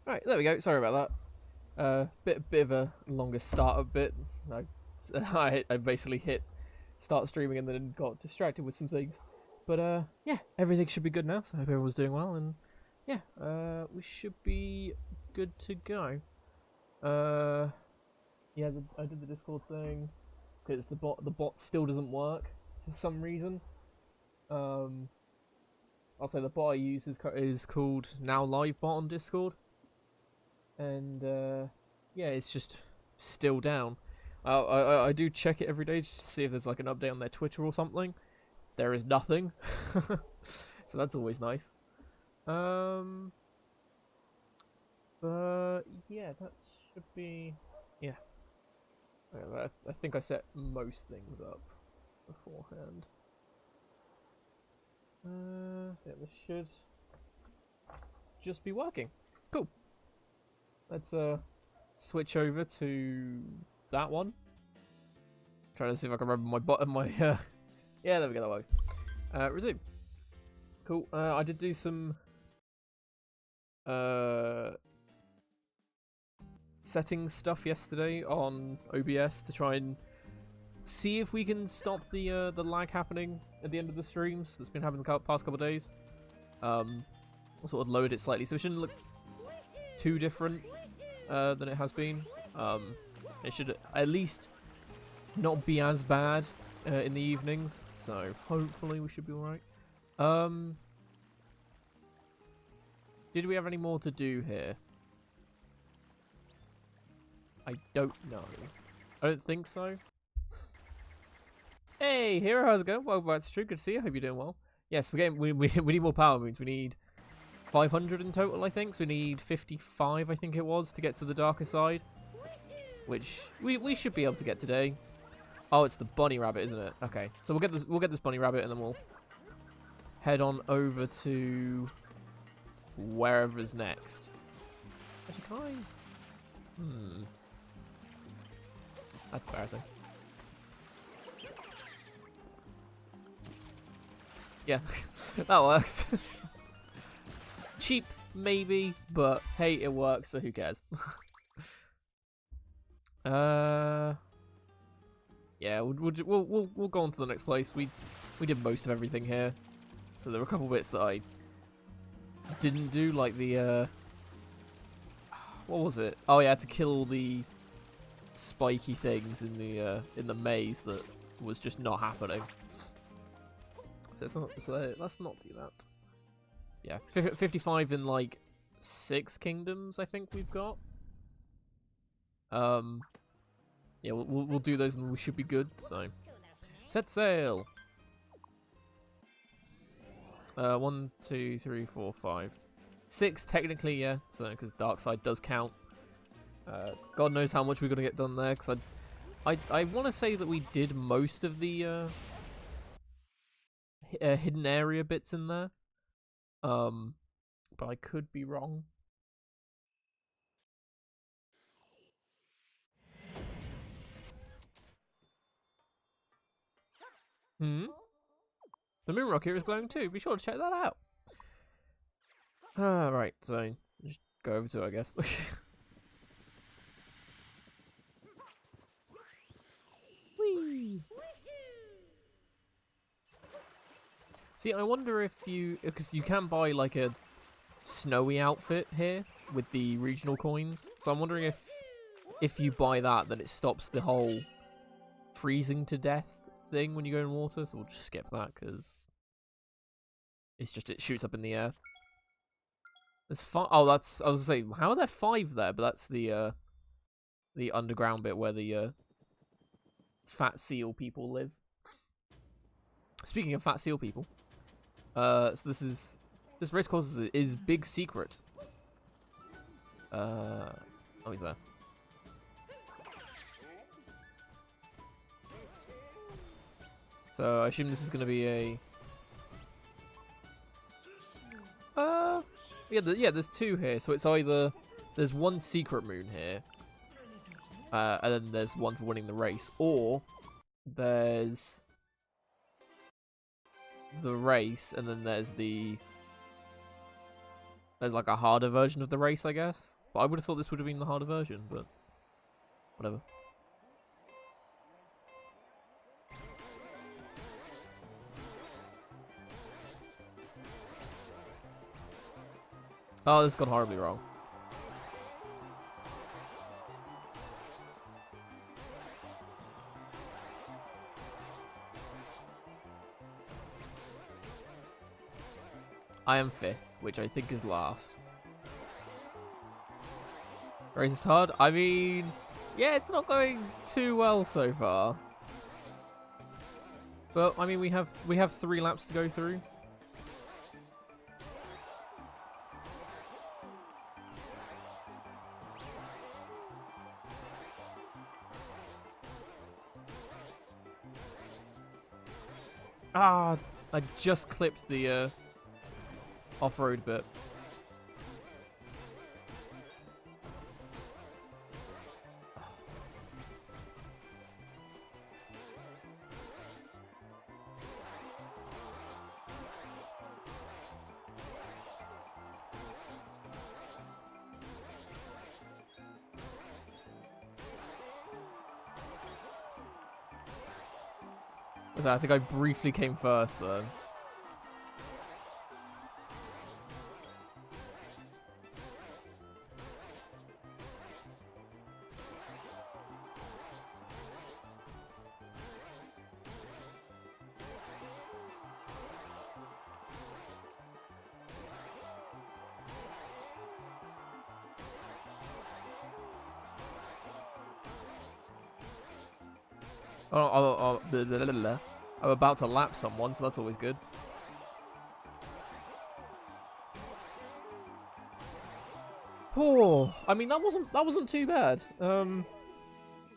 Right, there we go. Sorry about that. Bit of a longer startup bit. I basically hit start streaming and then got distracted with some things. But yeah, everything should be good now. So I hope everyone's doing well, and yeah, we should be good to go. Yeah, I did the Discord thing because the bot still doesn't work for some reason. I'll say the bot I use is called Now Live Bot on Discord, and yeah, it's just still down. I do check it every day just to see if there's like an update on their Twitter or something. There is nothing, so that's always nice. But yeah, that should be yeah. I think I set most things up beforehand. So yeah, this should just be working. Cool. Let's switch over to that one. Trying to see if I can remember my yeah, there we go, that works. Resume. Cool. I did do some settings stuff yesterday on OBS to try and see if we can stop the lag happening at the end of the streams that's been happening the past couple of days. Sort of lowered it slightly so it shouldn't look too different than it has been. It should at least not be as bad in the evenings, so hopefully we should be alright. Did we have any more to do here? I don't know. I don't think so. Hey, Hero, how's it going? Welcome back to stream. Good to see you. Hope you're doing well. Yes, we need more power moons. We need 500 in total, I think. So we need 55, I think it was, to get to the darker side, which we should be able to get today. Oh, it's the bunny rabbit, isn't it? Okay, so we'll get this bunny rabbit, and then we'll head on over to wherever's next. Actually, can I? That's embarrassing. Yeah, that works. Cheap, maybe, but hey, it works, so who cares? Yeah, we'll go on to the next place. We did most of everything here, so there were a couple bits that I didn't do, like the what was it? Oh yeah, I had to kill all the spiky things in the maze that was just not happening. So let's not do that. Yeah, 55 in like 6 kingdoms, I think we've got. Yeah, we'll do those and we should be good. So, set sail. 1, 2, 3, 4, 5, 6 technically, yeah. So because dark side does count. God knows how much we're gonna get done there. Because I want to say that we did most of the hidden area bits in there. But I could be wrong. The moon rock here is glowing too. Be sure to check that out. Right, so just go over to it, I guess. Whee! See, I wonder if because you can buy like a snowy outfit here with the regional coins. So I'm wondering if you buy that, then it stops the whole freezing to death thing when you go in water. So we'll just skip that because it shoots up in the air. There's 5. Oh, that's, I was gonna say, how are there 5 there? But that's the underground bit where the fat seal people live. Speaking of fat seal people, so this race course is big secret. Oh, he's there. So I assume this is going to be a yeah, there's 2 here. So it's either there's 1 secret moon here, and then there's 1 for winning the race, or there's the race, and then there's like a harder version of the race, I guess. But I would have thought this would have been the harder version, but whatever. Oh, this got horribly wrong. I am 5th, which I think is last. Race is hard. I mean, yeah, it's not going too well so far. But I mean, we have 3 laps to go through. Ah, I just clipped the off-road bit. So I think I briefly came first then. I'm about to lap someone, so that's always good. Oh, I mean that wasn't too bad.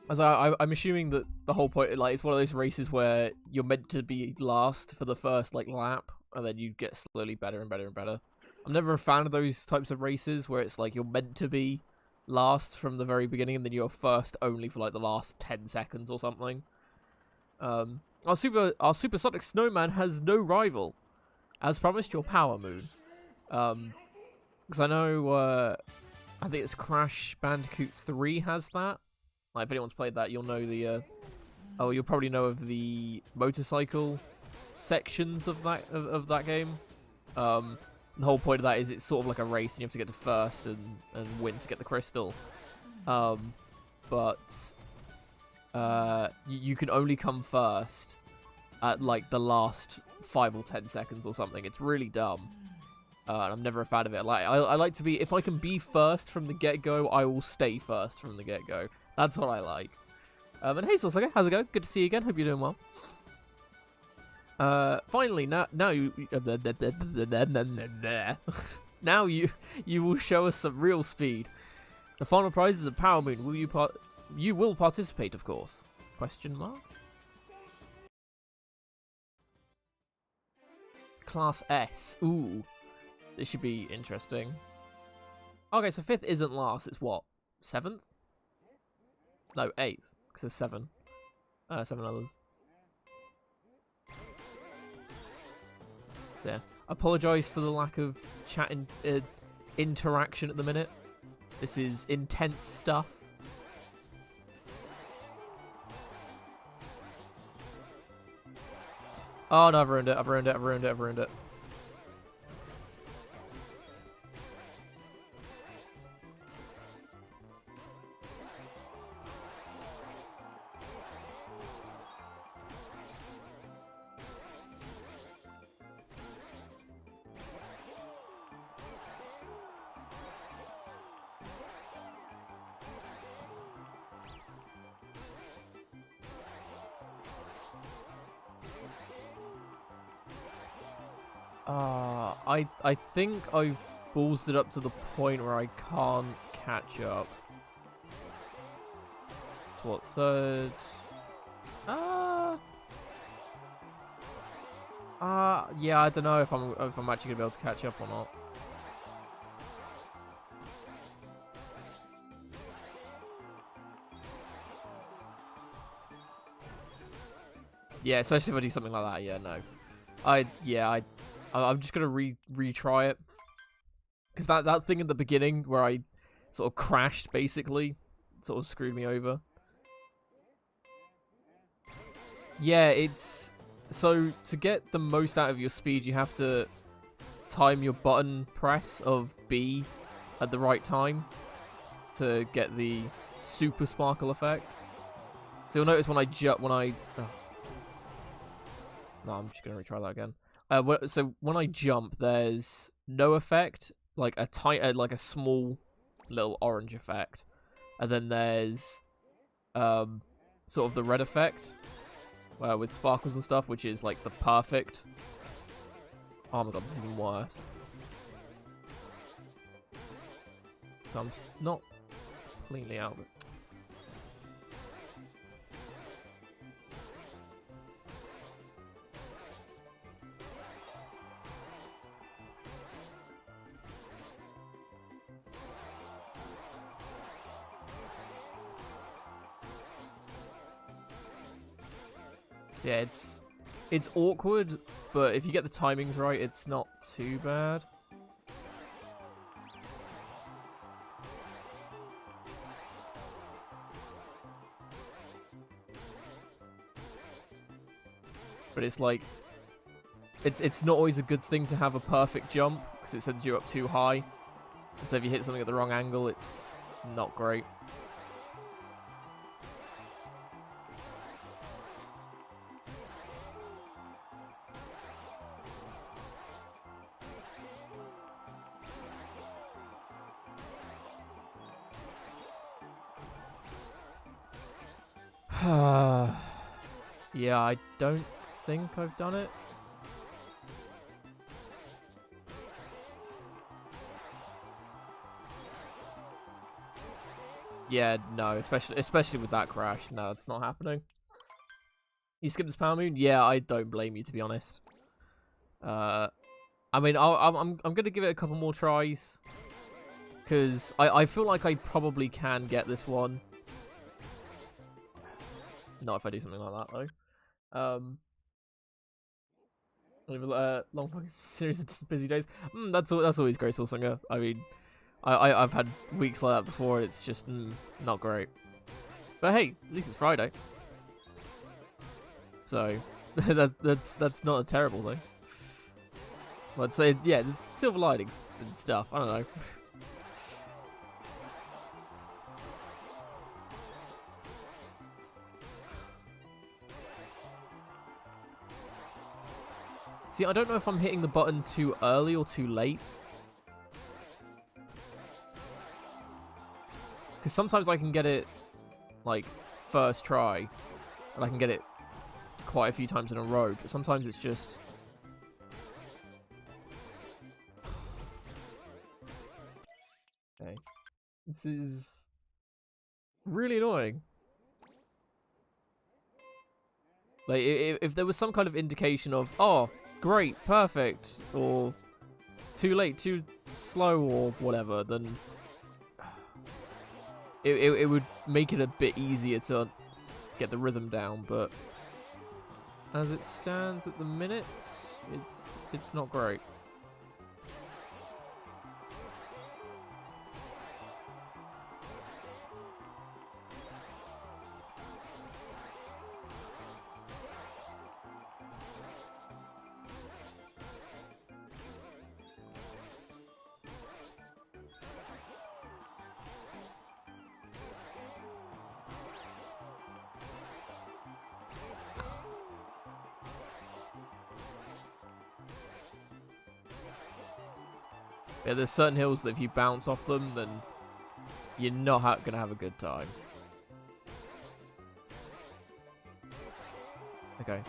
As I'm assuming that the whole point, like, it's one of those races where you're meant to be last for the first like lap, and then you get slowly better and better and better. I'm never a fan of those types of races where it's like you're meant to be last from the very beginning, and then you're first only for like the last 10 seconds or something. Our supersonic snowman has no rival. As promised, your power moon. Because I know, I think it's Crash Bandicoot 3 has that. Like, if anyone's played that, you'll know the, you'll probably know of the motorcycle sections of that game. The whole point of that is it's sort of like a race, and you have to get to first and win to get the crystal. But you can only come first at like the last 5 or 10 seconds or something. It's really dumb. And I'm never a fan of it. Like I like to be, if I can be first from the get-go, I will stay first from the get-go. That's what I like. And hey, Sauce, how's it going? Good to see you again. Hope you're doing well. Finally, now you now you will show us some real speed. The final prize is a power moon. You will participate, of course. Question mark. Class S. Ooh, this should be interesting. Okay, so 5th isn't last. It's what? 7th? No, 8th. Because there's 7. 7 others. So, yeah. Apologise for the lack of chat interaction at the minute. This is intense stuff. Oh no, I've ruined it. I think I've ballsed it up to the point where I can't catch up. It's what, 3rd? Yeah, I don't know if I'm actually gonna be able to catch up or not. Yeah, especially if I do something like that. Yeah, no. I'm just gonna retry it, because that thing in the beginning where I sort of crashed, basically. Sort of screwed me over. Yeah, it's... So, to get the most out of your speed, you have to time your button press of B at the right time to get the super sparkle effect. So you'll notice when I jump, oh. No, I'm just gonna retry that again. So when I jump, there's no effect, like a small little orange effect, and then there's sort of the red effect with sparkles and stuff, which is like the perfect. Oh my god, this is even worse. So I'm not completely out of it. So yeah, it's awkward, but if you get the timings right, it's not too bad. But it's like, it's not always a good thing to have a perfect jump, because it sends you up too high. And so if you hit something at the wrong angle, it's not great. Yeah, I don't think I've done it. Yeah, no, especially with that crash. No, it's not happening. You skipped this power moon? Yeah, I don't blame you, to be honest. I mean, I'm gonna give it a couple more tries, because I feel like I probably can get this one. Not if I do something like that though. Long fucking series of busy days. That's always great, Soul Singer. I mean, I've had weeks like that before. It's just not great. But hey, at least it's Friday, so that's not a terrible thing. I'd say yeah, there's silver linings and stuff. I don't know. See, I don't know if I'm hitting the button too early or too late. Because sometimes I can get it, like, first try. And I can get it quite a few times in a row. But sometimes it's just... Okay. This is... really annoying. Like, if there was some kind of indication of, oh... great, perfect, or too late, too slow, or whatever, then it would make it a bit easier to get the rhythm down, but as it stands at the minute, it's not great. Yeah, there's certain hills that if you bounce off them, then you're not going to have a good time. Okay.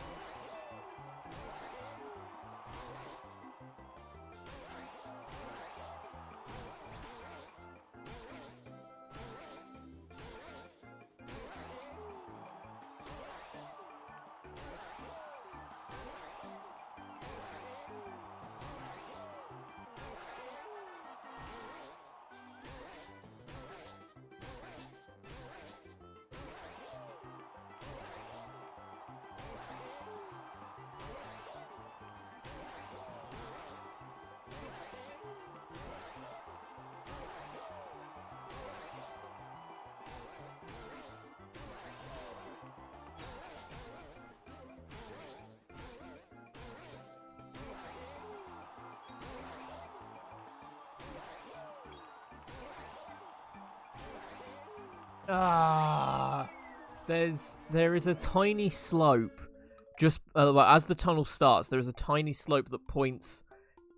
Ah, there is a tiny slope. Just well, as the tunnel starts, there is a tiny slope that points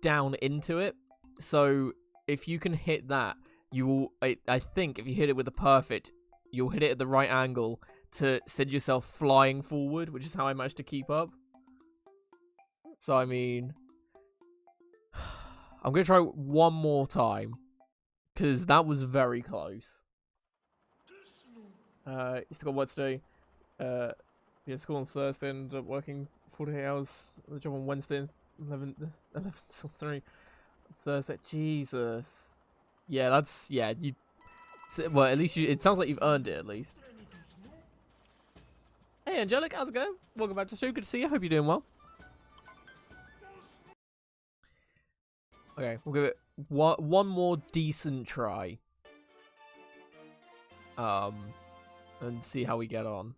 down into it. So if you can hit that, you will. I think if you hit it with a perfect, you'll hit it at the right angle to send yourself flying forward, which is how I managed to keep up. So I mean, I'm gonna try one more time because that was very close. You still got work to do. Yeah, school on Thursday and working 48 hours. The job on Wednesday, 11 till 3. Thursday, Jesus. Yeah, that's you. Well, at least it sounds like you've earned it at least. Hey, Angelic, how's it going? Welcome back to the stream. Good to see you. Hope you're doing well. Okay, we'll give it one more decent try. And see how we get on.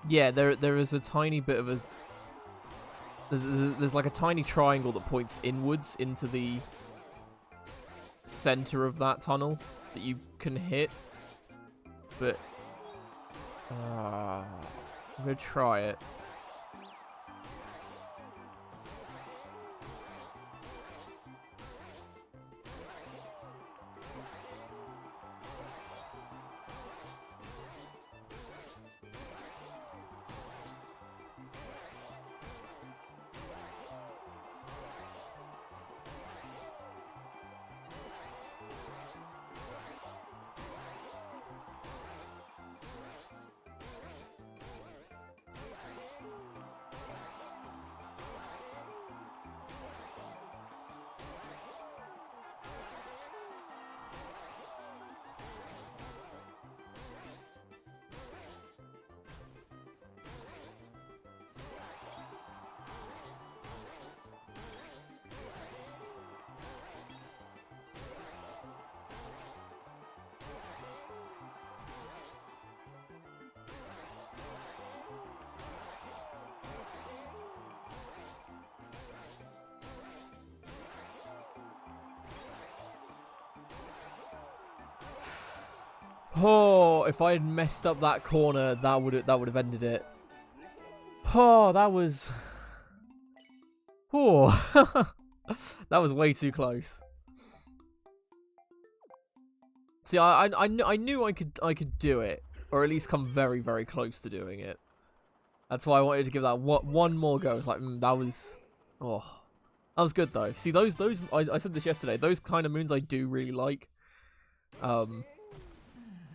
Yeah, there is a tiny bit of a... There's like a tiny triangle that points inwards into the center of that tunnel that you can hit. But... I'm going to try it. Oh, if I had messed up that corner, that would have ended it. Oh, that was... Oh, that was way too close. See, I knew I could do it, or at least come very, very close to doing it. That's why I wanted to give that one more go. It's like that was, that was good though. See, those I said this yesterday. Those kind of moons I do really like.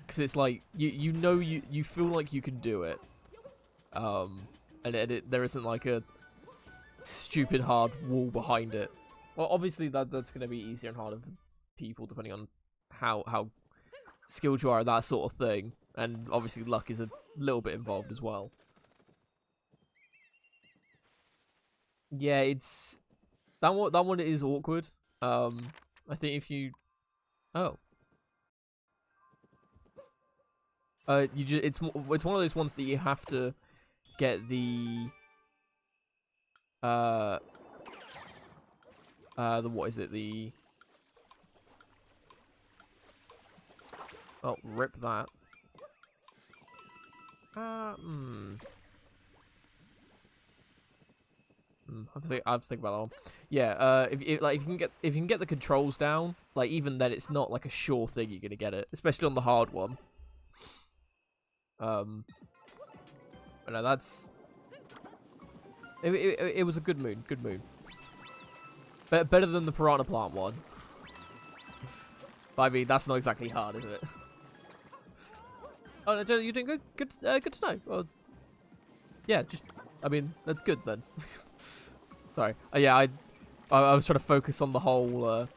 Because it's like you feel like you can do it, and there isn't like a stupid hard wall behind it. Well, obviously that's gonna be easier and harder for people depending on how skilled you are at that sort of thing, and obviously luck is a little bit involved as well. Yeah, it's that one is awkward. I think if you it's one of those ones that you have to get the what is it, the rip that. I have to think about that one. Yeah, if you can get the controls down, like even then it's not like a sure thing you're gonna get it, especially on the hard one. But no, that's it was a good moon, better than the piranha plant one. But I mean, that's not exactly hard, is it? Oh no, you're doing good. Good to know. Well, yeah, I mean, that's good then. Sorry. Yeah, I was trying to focus on the whole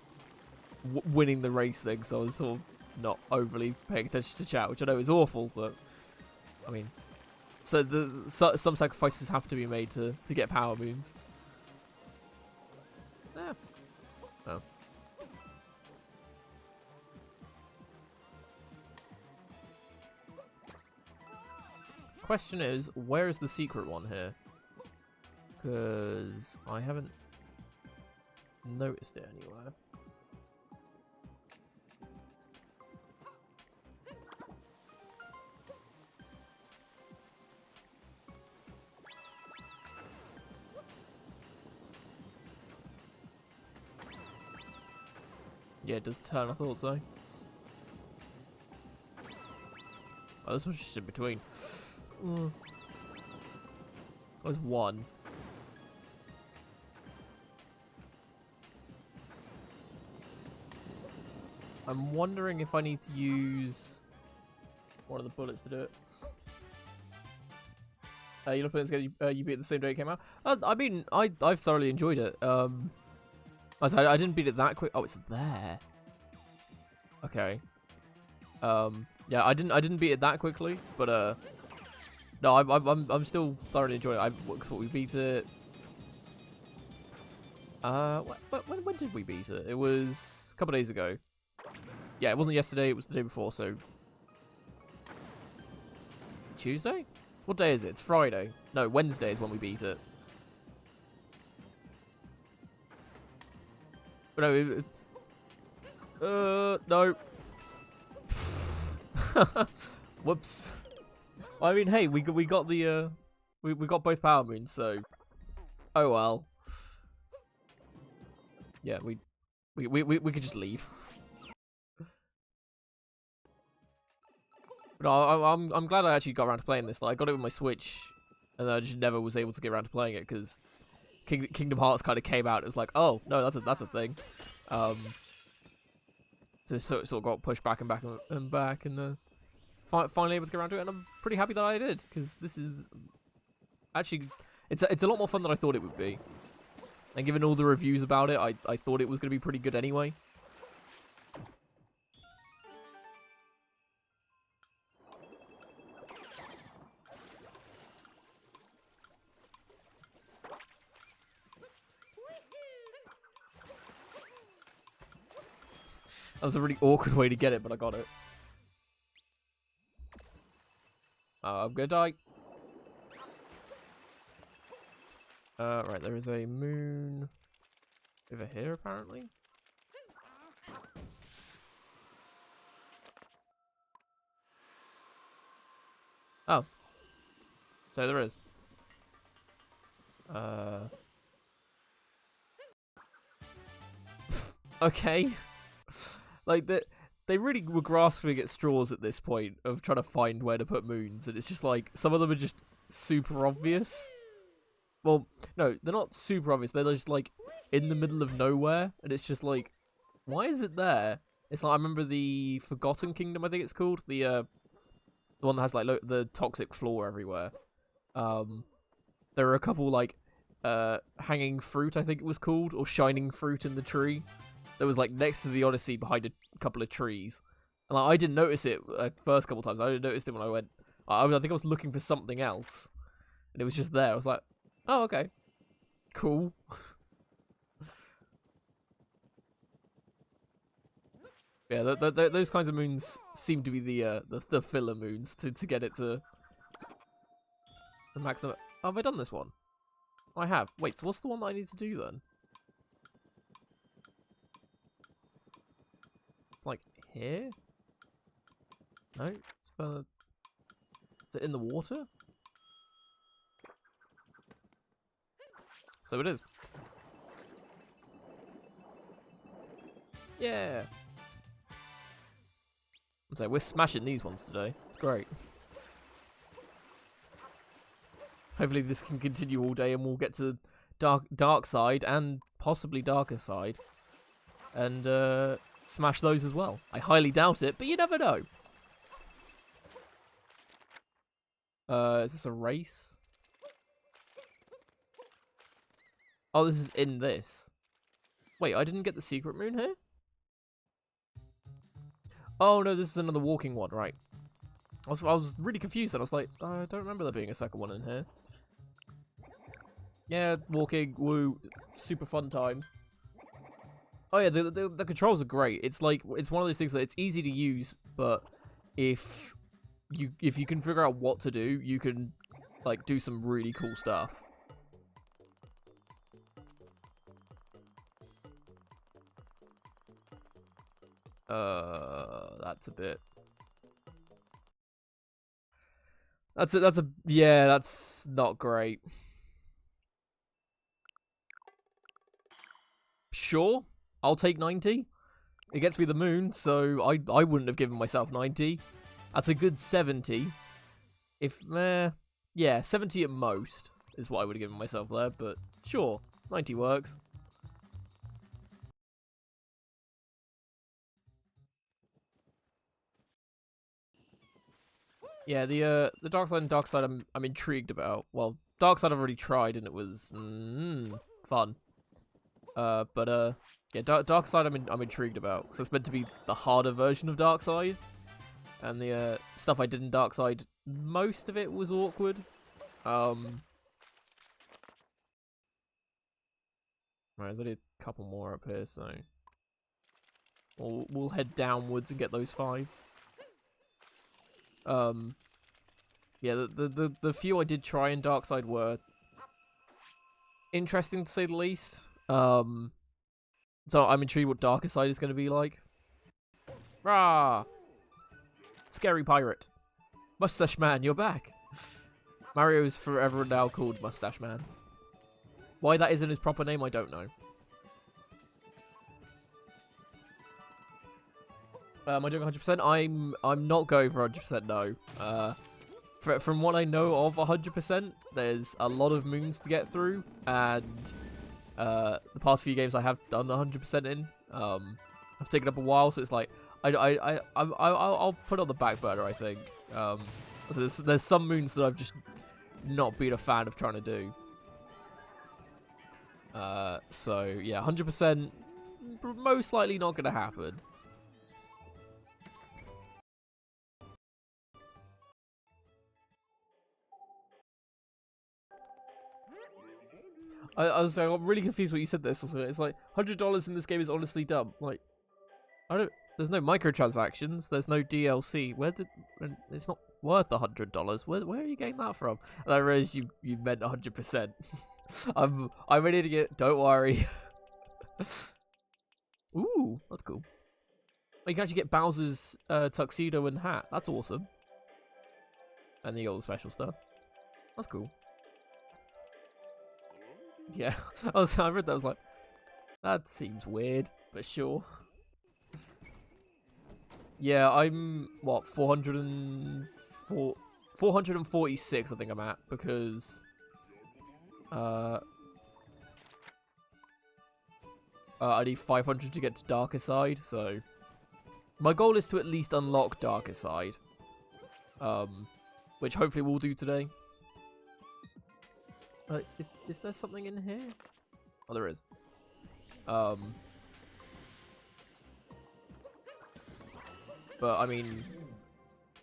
winning the race thing, so I was sort of not overly paying attention to chat, which I know is awful, but I mean, So some sacrifices have to be made to get power moons. Yeah. Oh. Question is, where is the secret one here? Because I haven't noticed it anywhere. Yeah, it does turn, I thought so. Oh, this one's just in between. There's one. I'm wondering if I need to use one of the bullets to do it. You look at this, you beat it the same day it came out. I mean, I've thoroughly enjoyed it. I didn't beat it that quick. Oh, it's there. Okay. Yeah, I didn't beat it that quickly, but no, I'm still thoroughly enjoying it. What we beat it. When did we beat it? It was a couple of days ago. Yeah, it wasn't yesterday. It was the day before. So Tuesday? What day is it? It's Friday. No, Wednesday is when we beat it. But no. No. Whoops. I mean, hey, we got the we got both power moons, so oh well. Yeah, we could just leave. But I'm glad I actually got around to playing this. Like, I got it with my Switch, and I just never was able to get around to playing it because Kingdom Hearts kind of came out. It was like, oh no, that's a thing. So it sort of got pushed back and back and back, and finally able to get around to it, and I'm pretty happy that I did, because this is actually it's a lot more fun than I thought it would be. And given all the reviews about it, I thought it was going to be pretty good anyway. That was a really awkward way to get it, but I got it. I'm gonna die. Right, there is a moon over here, apparently. Oh. So there is. Okay. Like, they really were grasping at straws at this point of trying to find where to put moons, and it's just like, some of them are just super obvious. Well, no, they're not super obvious, they're just like in the middle of nowhere, and it's just like, why is it there? It's like, I remember the Forgotten Kingdom, I think it's called, the one that has like the toxic floor everywhere. There are a couple like hanging fruit, I think it was called, or shining fruit in the tree. That was like next to the Odyssey behind a couple of trees. And like, I didn't notice it first couple times. I only noticed it when I went. I think I was looking for something else, and it was just there. I was like, oh, okay, cool. Yeah, those kinds of moons seem to be the filler moons to get it to the maximum. Oh, have I done this one? I have. Wait, so what's the one that I need to do then? Like here? No, it's further. Is it in the water? So it is. Yeah. So we're smashing these ones today. It's great. Hopefully this can continue all day, and we'll get to dark side and possibly darker side, and smash those as well. I highly doubt it, but you never know. Is this a race? Oh, this is in this. Wait, I didn't get the secret moon here? Oh no, this is another walking one, right. I was really confused, and I was like, I don't remember there being a second one in here. Yeah, walking, woo, super fun times. Oh yeah, the controls are great. It's like, it's one of those things that it's easy to use, but if you can figure out what to do, you can like do some really cool stuff. That's a bit. Yeah, that's not great. Sure, I'll take 90. It gets me the moon, so I wouldn't have given myself 90. That's a good 70. If, yeah, 70 at most is what I would have given myself there, but sure, 90 works. Yeah, the dark side and dark side I'm intrigued about. Well, dark side I've already tried and it was fun. Yeah, dark side I'm intrigued about because it's meant to be the harder version of dark side, and the stuff I did in dark side, most of it was awkward. Right, there's only a couple more up here, so we'll head downwards and get those 5. Yeah, the few I did try in Darkside were interesting to say the least. So I'm intrigued what Darker Side is going to be like. Rah! Scary pirate. Mustache Man, you're back. Mario is forever now called Mustache Man. Why that isn't his proper name, I don't know. Am I doing 100%? I'm not going for 100%, no. From what I know of 100%, there's a lot of moons to get through, and the past few games I have done 100% in. I've taken up a while, so it's like I'll put it on the back burner, I think. So there's some moons that I've just not been a fan of trying to do. So yeah, 100% most likely not going to happen. I got really confused when you said this. Also, it's like $100 in this game is honestly dumb. Like, there's no microtransactions. There's no DLC. It's not worth $100. Where are you getting that from? And I realized you meant 100%. I'm an idiot. Don't worry. Ooh, that's cool. Oh, you can actually get Bowser's tuxedo and hat. That's awesome. And then you got all the special stuff. That's cool. Yeah, I read that, I was like, that seems weird, but sure. Yeah, I'm, what, 446 I think I'm at, because, I need 500 to get to Darker Side, so my goal is to at least unlock Darker Side, which hopefully we'll do today. Is there something in here? Oh, there is. But I mean,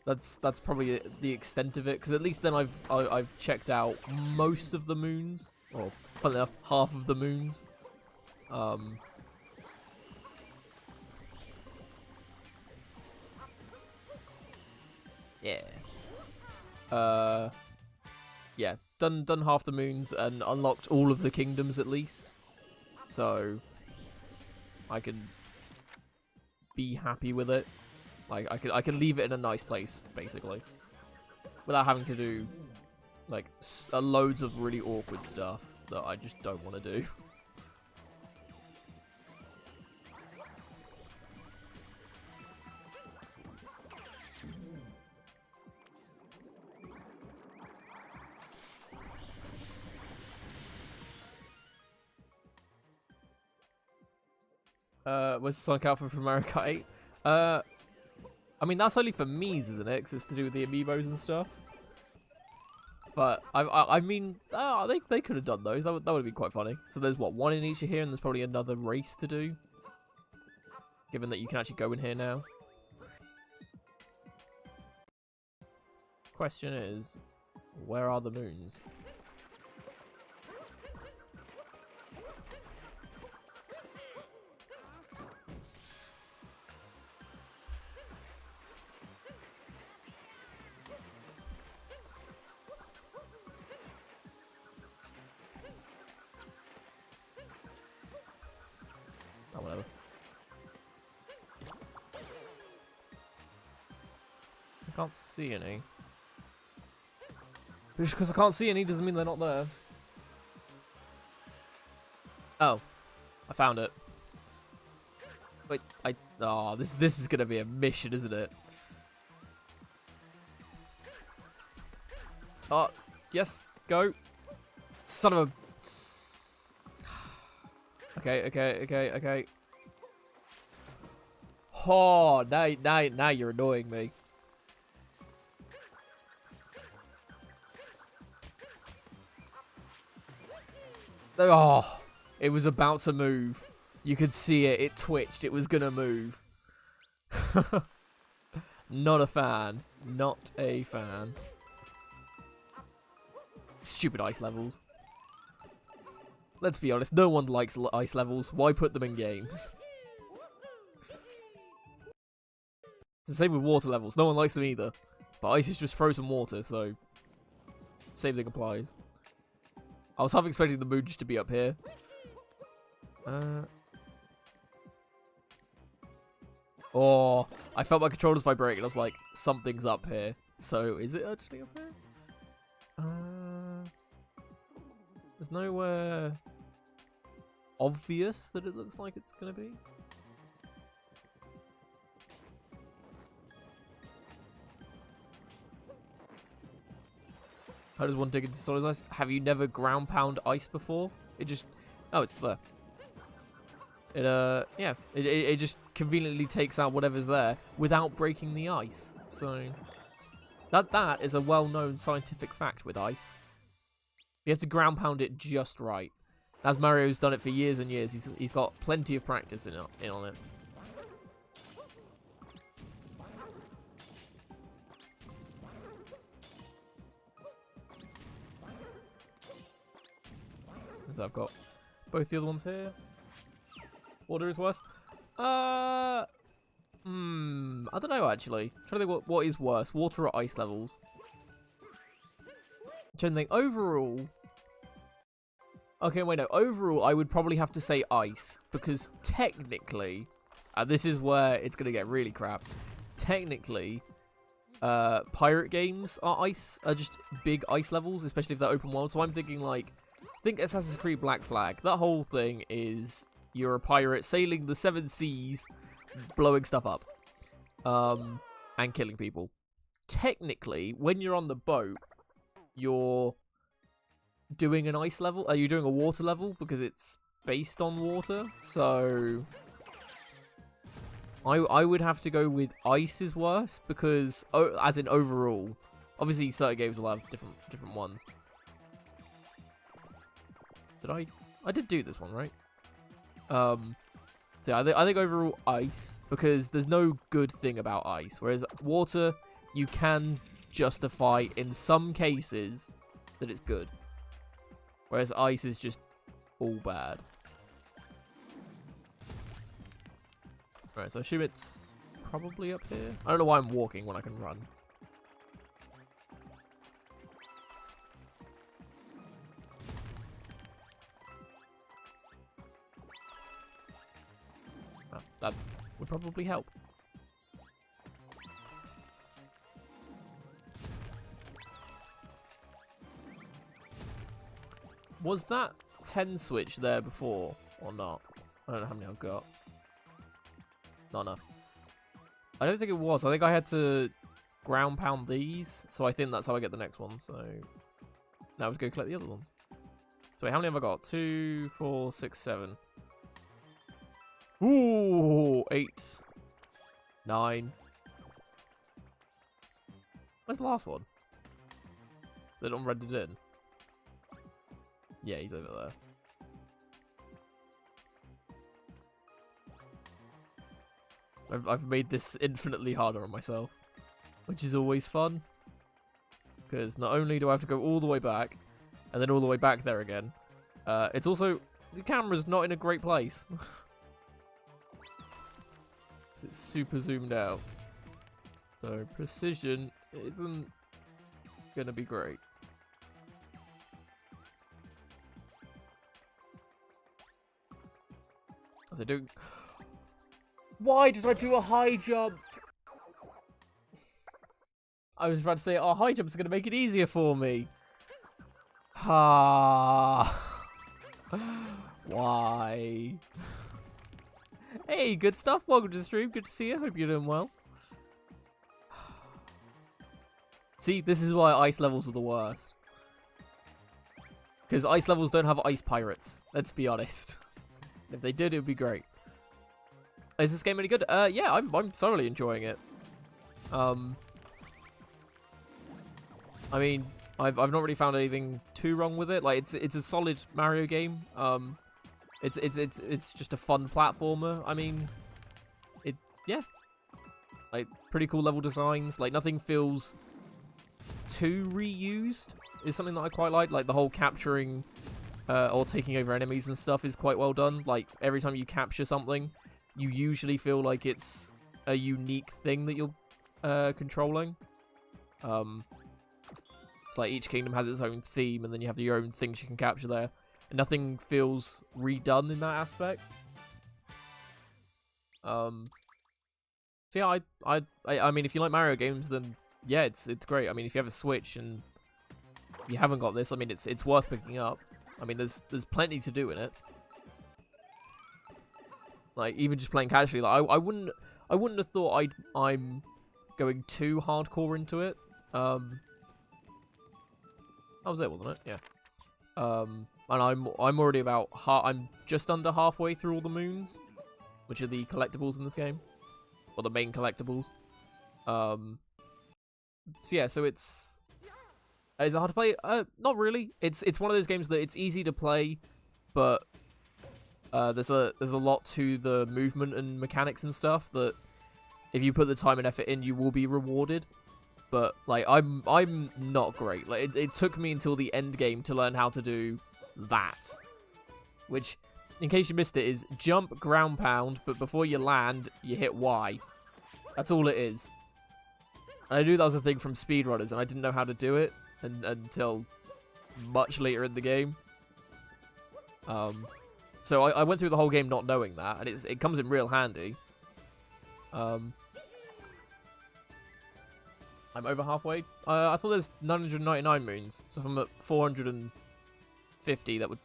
that's probably the extent of it, because at least then I've checked out most of the moons, or funnily enough, half of the moons. Yeah. Yeah, done half the moons and unlocked all of the kingdoms at least. So I can be happy with it. Like I can leave it in a nice place basically, without having to do like loads of really awkward stuff that I just don't want to do. Where's the Sonic outfit from Mario Kart 8? I mean, that's only for Mii's, isn't it? Because it's to do with the amiibos and stuff. But, I mean, they could have done those. That would have been quite funny. So there's, what, one in each of here, and there's probably another race to do. Given that you can actually go in here now. question is, where are the moons? Oh, whatever. I can't see any. Just because I can't see any doesn't mean they're not there. Oh, I found it. Wait, oh, this is gonna be a mission, isn't it? Oh, yes, go. Son of a. Okay. Oh, now you're annoying me. Oh, it was about to move. You could see it. It twitched. It was gonna move. Not a fan. Not a fan. Stupid ice levels. Let's be honest. No one likes ice levels. Why put them in games? It's the same with water levels. No one likes them either. But ice is just frozen water, so same thing applies. I was half expecting the moon just to be up here. Oh, I felt my controllers vibrating. I was like, something's up here. So, is it actually up here? There's nowhere obvious that it looks like it's gonna be. How does one dig into solid ice? Have you never ground pound ice before? It just... Oh, it's there. Yeah. It just conveniently takes out whatever's there without breaking the ice. So... That is a well-known scientific fact with ice. You have to ground pound it just right. As Mario's done it for years and years, he's got plenty of practice in on it. So I've got both the other ones here. Water is worse. I don't know actually. I'm trying to think what is worse, water or ice levels. I'm trying to think overall. Okay, wait, no. Overall, I would probably have to say ice because technically, this is where it's gonna get really crap. Technically, pirate games are just big ice levels, especially if they're open world. So I'm thinking like. Think Assassin's Creed Black Flag. That whole thing is you're a pirate sailing the 7 seas, blowing stuff up, and killing people. Technically, when you're on the boat, you're doing an ice level. You're doing a water level because it's based on water. So I would have to go with ice is worse because, as in overall, obviously certain games will have different ones. Did I did do this one, right? So I think overall ice, because there's no good thing about ice. Whereas water, you can justify in some cases that it's good. Whereas ice is just all bad. Alright, so I assume it's probably up here. I don't know why I'm walking when I can run. That would probably help. Was that 10 switch there before or not? I don't know how many I've got. Not enough. I don't think it was. I think I had to ground pound these, so I think that's how I get the next one. So now let's go collect the other ones. So wait, how many have I got? 2, 4, 6, 7. Ooh, 8, 9. Where's the last one? Is it not rendered in? Yeah, he's over there. I've made this infinitely harder on myself, which is always fun. because not only do I have to go all the way back, and then all the way back there again, it's also, the camera's not in a great place. It's super zoomed out. So precision isn't gonna be great. As I do. Why did I do a high jump? I was about to say, oh, high jump's gonna make it easier for me. Ha. Why? Hey, good stuff. Welcome to the stream. Good to see you. Hope you're doing well. See, this is why ice levels are the worst. Because ice levels don't have ice pirates. Let's be honest. If they did, it would be great. Is this game any good? Yeah, I'm thoroughly enjoying it. I mean, I've not really found anything too wrong with it. Like, it's a solid Mario game. It's just a fun platformer. I mean, yeah. Like, pretty cool level designs. Like, nothing feels too reused is something that I quite like. Like, the whole capturing or taking over enemies and stuff is quite well done. Like, every time you capture something, you usually feel like it's a unique thing that you're controlling. It's like each kingdom has its own theme, and then you have your own things you can capture there. And nothing feels redone in that aspect. So yeah, I mean, if you like Mario games, then yeah, it's great. I mean, if you have a Switch and you haven't got this, I mean, it's worth picking up. I mean, there's plenty to do in it. Like, even just playing casually, like I wouldn't have thought I'm going too hardcore into it. That was it, wasn't it? Yeah. And I'm already about I'm just under halfway through all the moons, which are the collectibles in this game, or the main collectibles. So yeah, so is it hard to play? Not really. It's one of those games that it's easy to play, but there's a lot to the movement and mechanics and stuff that if you put the time and effort in, you will be rewarded. But like I'm not great. Like it took me until the end game to learn how to do that, which, in case you missed it, is jump, ground pound, but before you land, you hit Y. That's all it is. And I knew that was a thing from speedrunners, and I didn't know how to do it until much later in the game. So I went through the whole game not knowing that, and it comes in real handy. I'm over halfway. I thought there's 999 moons, so if I'm at 450, that would...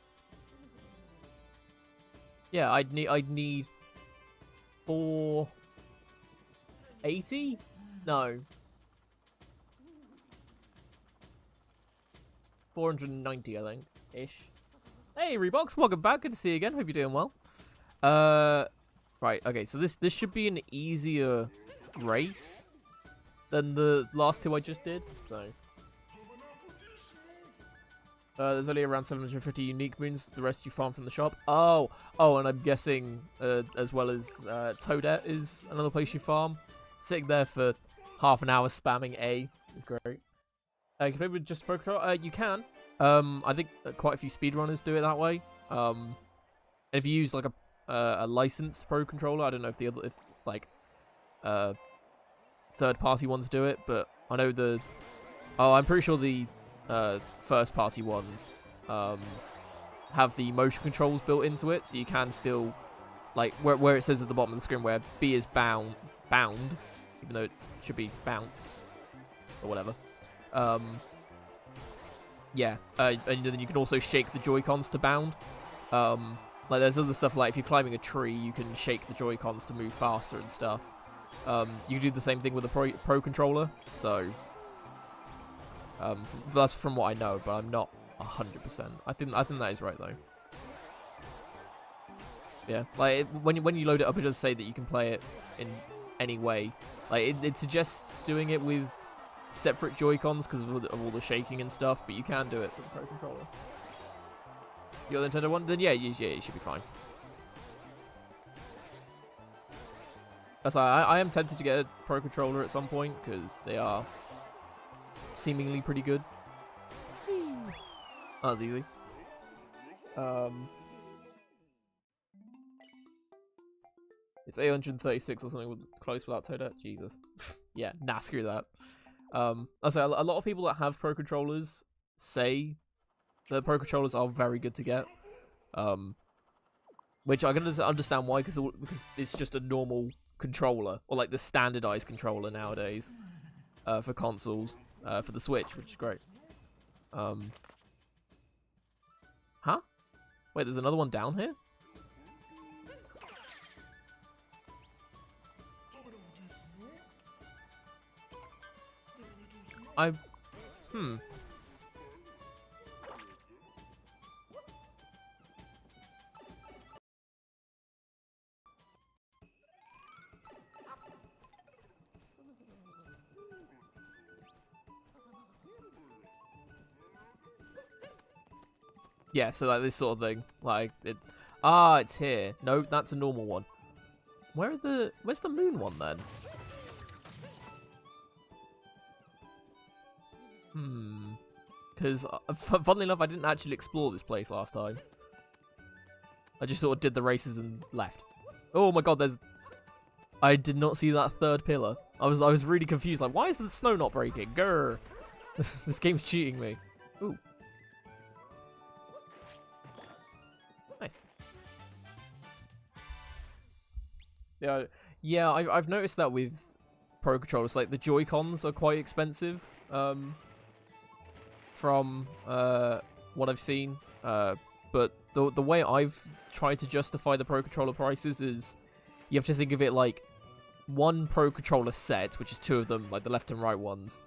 Yeah, I'd need 480? No. 490, I think, ish. Hey, Reeboks, welcome back. Good to see you again. Hope you're doing well. Right, okay, so this should be an easier race than the last two I just did, so... there's only around 750 unique moons, the rest you farm from the shop. Oh, and I'm guessing, as well as Toadette is another place you farm. Sitting there for half an hour spamming A is great. Can you play with just Pro Controller? You can. I think quite a few speedrunners do it that way. And if you use like a licensed Pro Controller, I don't know if third-party ones do it, but I know I'm pretty sure the first-party ones have the motion controls built into it, so you can still, like, where it says at the bottom of the screen where B is bound, even though it should be bounce, or whatever. Yeah, and then you can also shake the Joy-Cons to bound. Like, there's other stuff, like, if you're climbing a tree, you can shake the Joy-Cons to move faster and stuff. You can do the same thing with a Pro Controller, so... that's from what I know, but I'm not 100%. I think that is right, though. Yeah, like, when you load it up, it does say that you can play it in any way. Like, it suggests doing it with separate Joy-Cons because of all the shaking and stuff, but you can do it with a Pro Controller. You got the Nintendo one? Then yeah, you should be fine. That's I am tempted to get a Pro Controller at some point because they are seemingly pretty good. That was easy. It's 836 or something close without Toadette. Jesus. Yeah, nah, screw that. I'll say a lot of people that have Pro Controllers say the Pro Controllers are very good to get. Which I can understand why, because it's just a normal controller, or like the standardized controller nowadays, for consoles, for the Switch, which is great. Huh? Wait, there's another one down here? Yeah, so like this sort of thing. Like it. Ah, it's here. No, that's a normal one. Where's the moon one then? Because funnily enough, I didn't actually explore this place last time. I just sort of did the races and left. Oh my god, I did not see that third pillar. I was really confused. Like, why is the snow not breaking? Grr. This game's cheating me. Ooh. Nice. Yeah. I've noticed that with Pro Controllers, like the Joy-Cons are quite expensive. From what I've seen, but the way I've tried to justify the Pro Controller prices is you have to think of it like one Pro Controller set, which is two of them, like the left and right ones,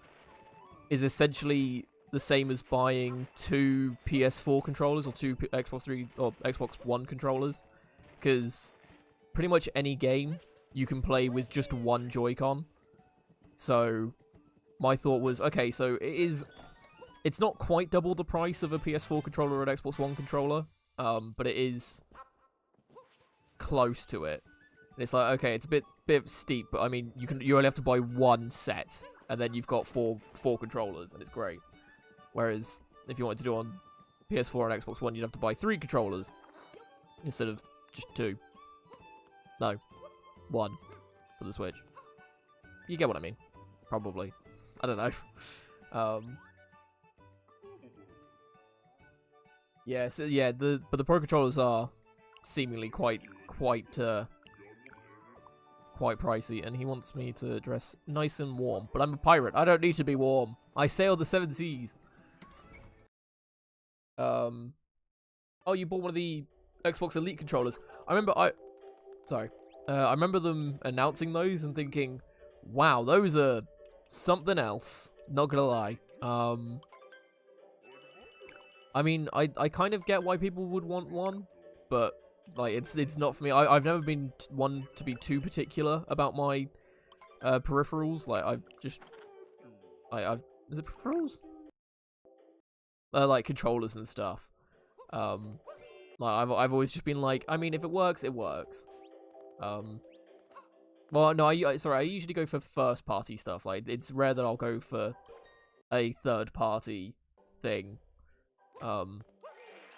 is essentially the same as buying two PS4 controllers or two Xbox 3 or Xbox One controllers, because pretty much any game you can play with just one Joy-Con. So my thought was, okay, so it's not quite double the price of a PS4 controller or an Xbox One controller, but it is close to it. And it's like, okay, it's a bit steep, but I mean, you only have to buy one set, and then you've got four controllers, and it's great. Whereas if you wanted to do it on PS4 and Xbox One, you'd have to buy 3 controllers instead of just 2. No, 1 for the Switch. You get what I mean? Probably. I don't know. Yeah, so yeah, but the Pro Controllers are seemingly quite pricey, and he wants me to dress nice and warm. But I'm a pirate. I don't need to be warm. I sail the 7 seas. Oh, you bought one of the Xbox Elite controllers. I remember them announcing those and thinking, wow, those are something else. Not gonna lie. I mean, I kind of get why people would want one, but like it's not for me. I've never been one to be too particular about my peripherals. Like I've is it peripherals? Like controllers and stuff. Like I've always just been like, I mean, if it works, it works. Well, no, I usually go for first party stuff. Like it's rare that I'll go for a third party thing.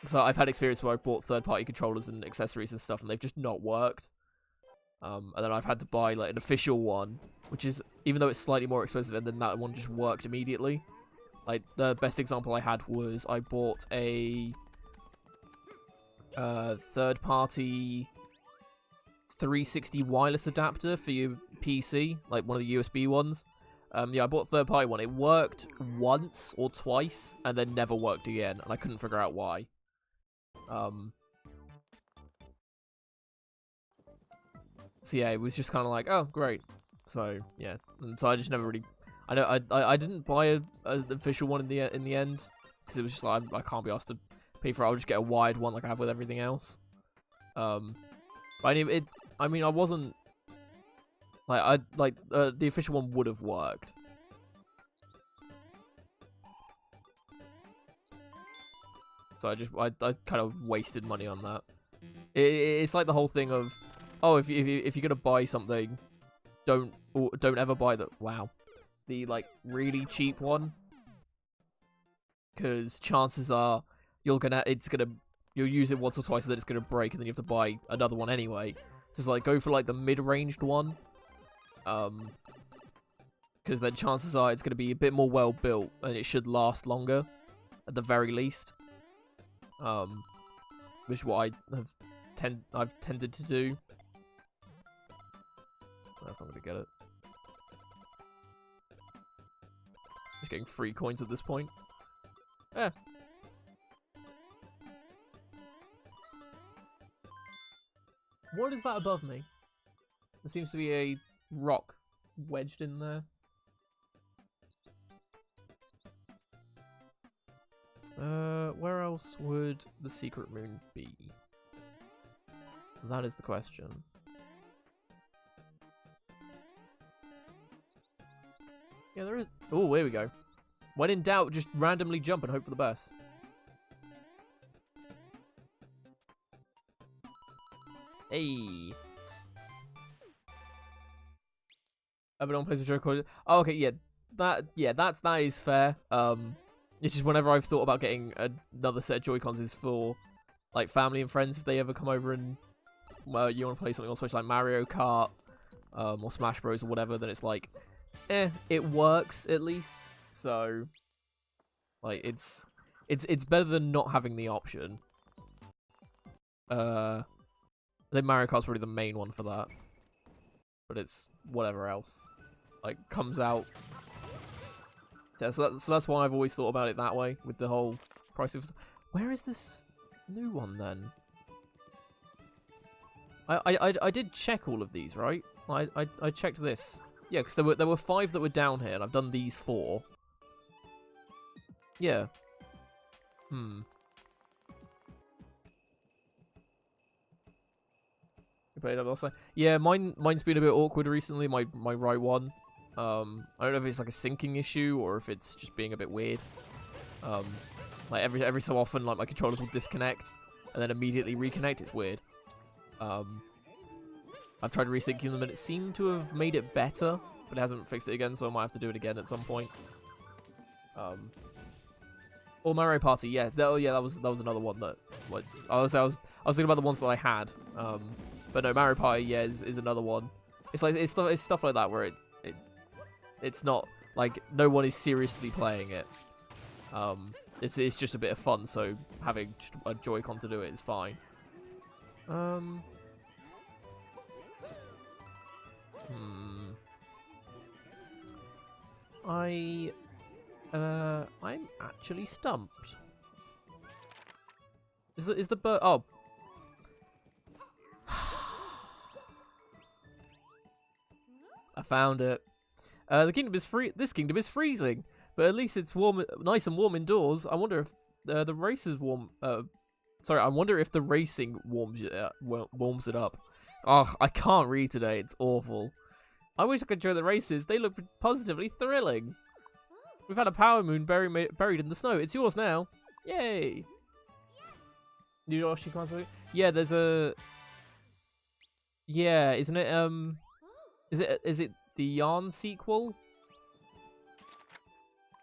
So I've had experience where I bought third-party controllers and accessories and stuff, and they've just not worked. And then I've had to buy like an official one, which is, even though it's slightly more expensive, and then that one just worked immediately. Like the best example I had was I bought a third-party 360 wireless adapter for your PC, like one of the USB ones. Yeah, I bought a third-party one. It worked once or twice, and then never worked again, and I couldn't figure out why. So yeah, it was just kind of like, oh, great. So yeah, and so I just never really. I didn't buy an official one in the end because it was just like I can't be asked to pay for it. I'll just get a wired one like I have with everything else. But I mean, I wasn't. The official one would have worked. So I kind of wasted money on that. It's like the whole thing of, oh, if you're gonna buy something, don't ever buy the like really cheap one, because chances are you'll use it once or twice and then it's gonna break and then you have to buy another one anyway. So it's like go for like the mid-ranged one. Because then chances are it's gonna be a bit more well built and it should last longer at the very least. Which is what I've tended to do. That's not gonna get it. Just getting free coins at this point. Eh. What is that above me? There seems to be a rock wedged in there. Where else would the secret moon be? That is the question. Yeah, there is. Oh, here we go. When in doubt, just randomly jump and hope for the best. Hey. I've been on PlayStation Joe. Oh, okay, yeah. That is fair. It's just whenever I've thought about getting another set of Joy-Cons is for like family and friends if they ever come over and you want to play something on Switch like Mario Kart or Smash Bros or whatever, then it's like, it works at least. So like it's better than not having the option. I think Mario Kart's probably the main one for that. But it's whatever else like comes out. Yeah, so that's why I've always thought about it that way with the whole price of. Where is this new one then? I did check all of these, right? I checked this. Yeah, because there were 5 that were down here, and I've done these 4. Yeah. Yeah, mine's been a bit awkward recently. My right one. I don't know if it's like a syncing issue or if it's just being a bit weird. Like every so often, like my controllers will disconnect and then immediately reconnect. It's weird. I've tried resyncing them and it seemed to have made it better, but it hasn't fixed it again, so I might have to do it again at some point. Or Mario Party, yeah. That was another one that I was thinking about the ones that I had. But no, Mario Party, yeah, is another one. It's like it's stuff like that where it's not like no one is seriously playing it. It's just a bit of fun, so having just a Joy-Con to do it is fine. I'm actually stumped. Is the bird? Oh. I found it. The kingdom is free. This kingdom is freezing, but at least it's warm, nice and warm indoors. I wonder if the race is warm. Sorry, I wonder if the racing warms it up. Oh, I can't read today. It's awful. I wish I could enjoy the races. They look positively thrilling. We've had a power moon buried in the snow. It's yours now. Yay! New Yoshi console. Yeah, there's a. Yeah, isn't it? Is it the Yarn sequel?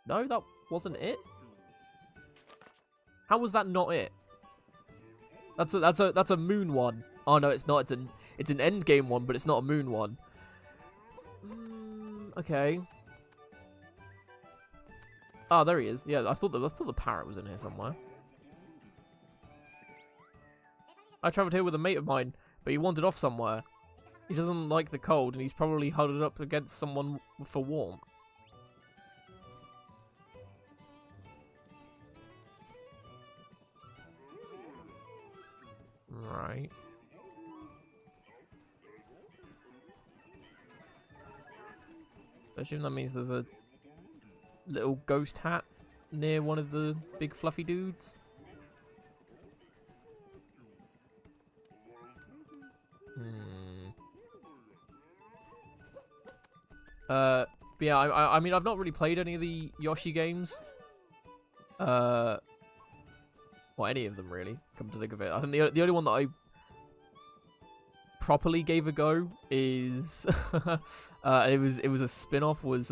No, that wasn't it. How was that not it? That's a moon one. Oh no, it's not. It's an end game one, but it's not a moon one. Okay. Oh, there he is. Yeah, I thought the parrot was in here somewhere. I travelled here with a mate of mine, but he wandered off somewhere. He doesn't like the cold, and he's probably huddled up against someone for warmth. Right. I assume that means there's a little ghost hat near one of the big fluffy dudes. Yeah, I mean, I've not really played any of the Yoshi games. Well, any of them really, come to think of it. I think the only one that I properly gave a go is it was a spin-off, was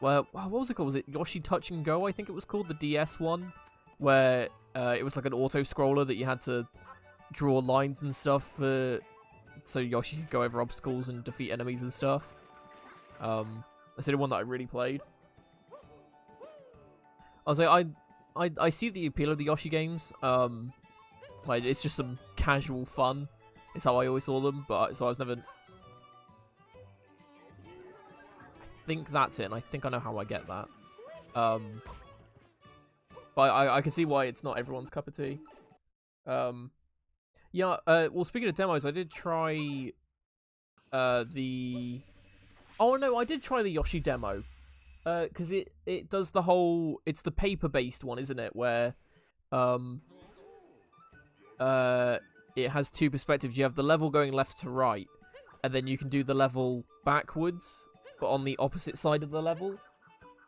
well, well, what was it called? Was it Yoshi Touch and Go? I think it was called, the DS one, where it was like an auto scroller that you had to draw lines and stuff so Yoshi could go over obstacles and defeat enemies and stuff. That's the one that I really played. I was like, I see the appeal of the Yoshi games. Like, it's just some casual fun. It's how I always saw them, but so I was never. I think that's it, and I think I know how I get that. But I can see why it's not everyone's cup of tea. Yeah. Well, speaking of demos, I did try the. Oh no, I did try the Yoshi demo. Because it does the whole. It's the paper-based one, isn't it? Where it has two perspectives. You have the level going left to right, and then you can do the level backwards, but on the opposite side of the level.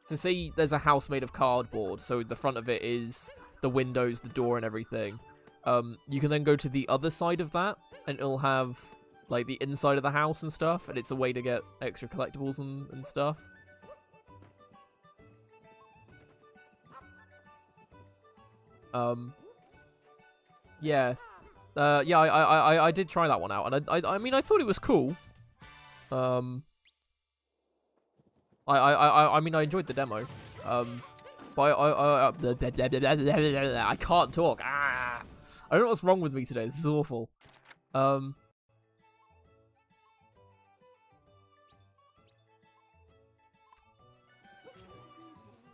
So say there's a house made of cardboard, so the front of it is the windows, the door, and everything. You can then go to the other side of that, and it'll have like the inside of the house and stuff, and it's a way to get extra collectibles and stuff. Yeah. Yeah, I did try that one out, and I mean, I thought it was cool. I mean, I enjoyed the demo. But I can't talk. Ah! I don't know what's wrong with me today. This is awful.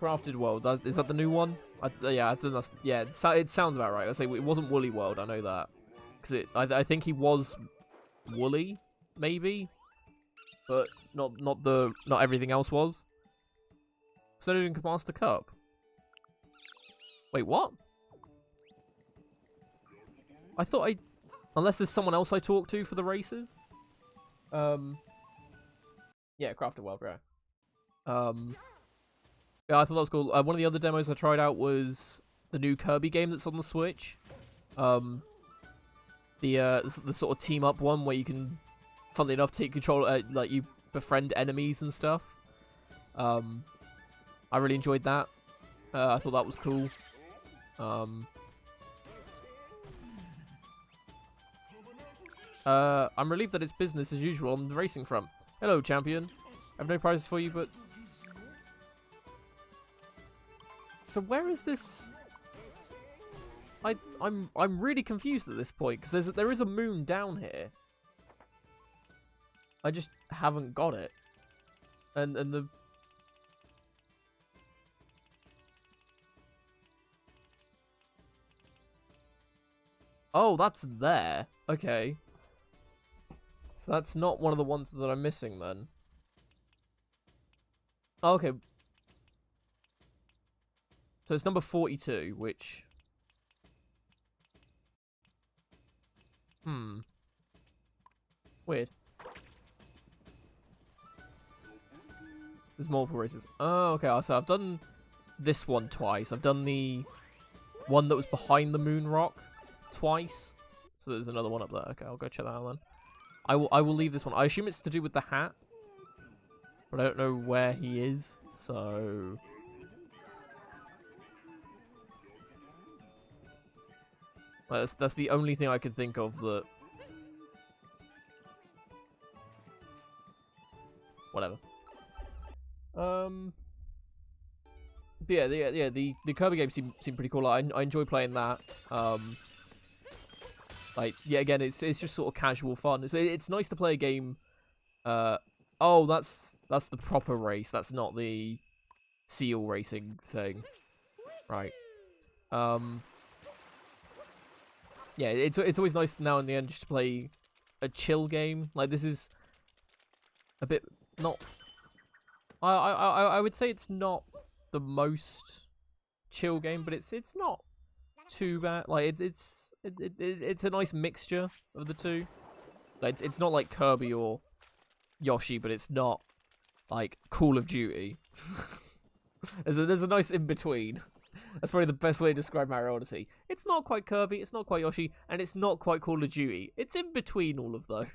Crafted World. Is that the new one? Yeah, I think that's. Yeah, it sounds about right. I say it wasn't Woolly World. I know that because I think he was Woolly, maybe, but not everything else was. So didn't Master Cup. Wait, what? I thought unless there's someone else I talked to for the races. Yeah, Crafted World, right. Yeah, I thought that was cool. One of the other demos I tried out was the new Kirby game that's on the Switch. The sort of team up one where you can, funnily enough, take control, like you befriend enemies and stuff. I really enjoyed that. I thought that was cool. I'm relieved that it's business as usual on the racing front. Hello, champion. I have no prizes for you, but. So where is this? I'm really confused at this point because there is a moon down here. I just haven't got it, and the. Oh, that's there. Okay. So that's not one of the ones that I'm missing then. Oh, okay. So it's number 42, which... Weird. There's multiple races. Oh, okay. So I've done this one twice. I've done the one that was behind the moon rock twice. So there's another one up there. Okay, I'll go check that out then. I will leave this one. I assume it's to do with the hat. But I don't know where he is, so... That's the only thing I could think of that... Whatever. But yeah, the Kirby games seem pretty cool. I enjoy playing that. Like, yeah, again, it's just sort of casual fun. It's nice to play a game. Oh, that's the proper race. That's not the seal racing thing, right? Yeah, it's always nice now and then just to play a chill game. Like, this is a bit not. I would say it's not the most chill game, but it's not too bad. Like it's a nice mixture of the two. Like it's not like Kirby or Yoshi, but it's not like Call of Duty. there's a nice in between. That's probably the best way to describe Mario Odyssey. It's not quite Kirby, it's not quite Yoshi, and it's not quite Call of Duty. It's in between all of those.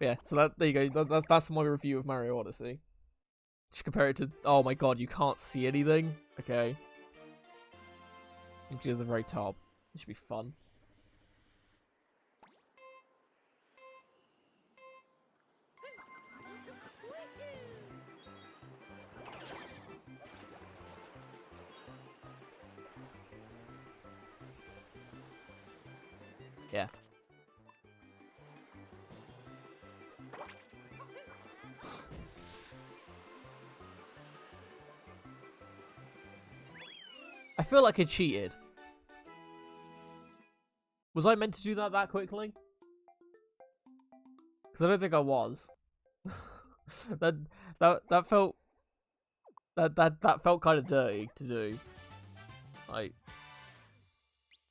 Yeah, so there you go. That's my review of Mario Odyssey. Just compare it to... Oh my god, you can't see anything? Okay. Into the very top. It should be fun. Yeah. I feel like I cheated. Was I meant to do that quickly? Because I don't think I was. that felt that felt kind of dirty to do. Like,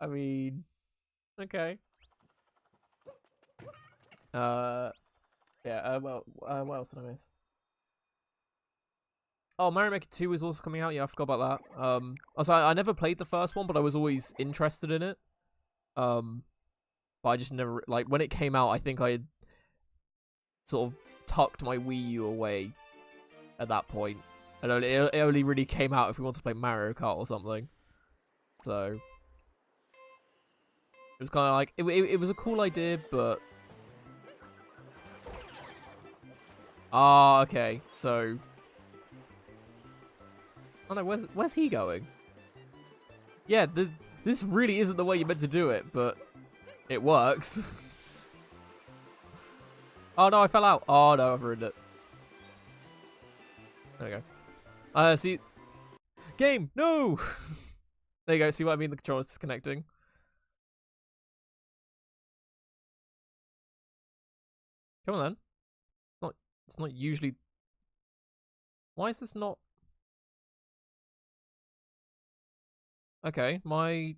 I mean, okay. Yeah. Well, what else did I miss? Oh, Mario Maker 2 is also coming out. Yeah, I forgot about that. Also, I never played the first one, but I was always interested in it. But I just never, like, when it came out, I think I had sort of tucked my Wii U away at that point. And it only really came out if we wanted to play Mario Kart or something. So it was kind of like, it was a cool idea, but... Ah, okay, so... Oh no, where's he going? Yeah, this really isn't the way you meant to do it, but it works. Oh no, I fell out. Oh no, I've ruined it. There we go. See... Game! No! There you go, see what I mean? The controller's disconnecting. Come on then. It's not usually... Why is this not... Okay, my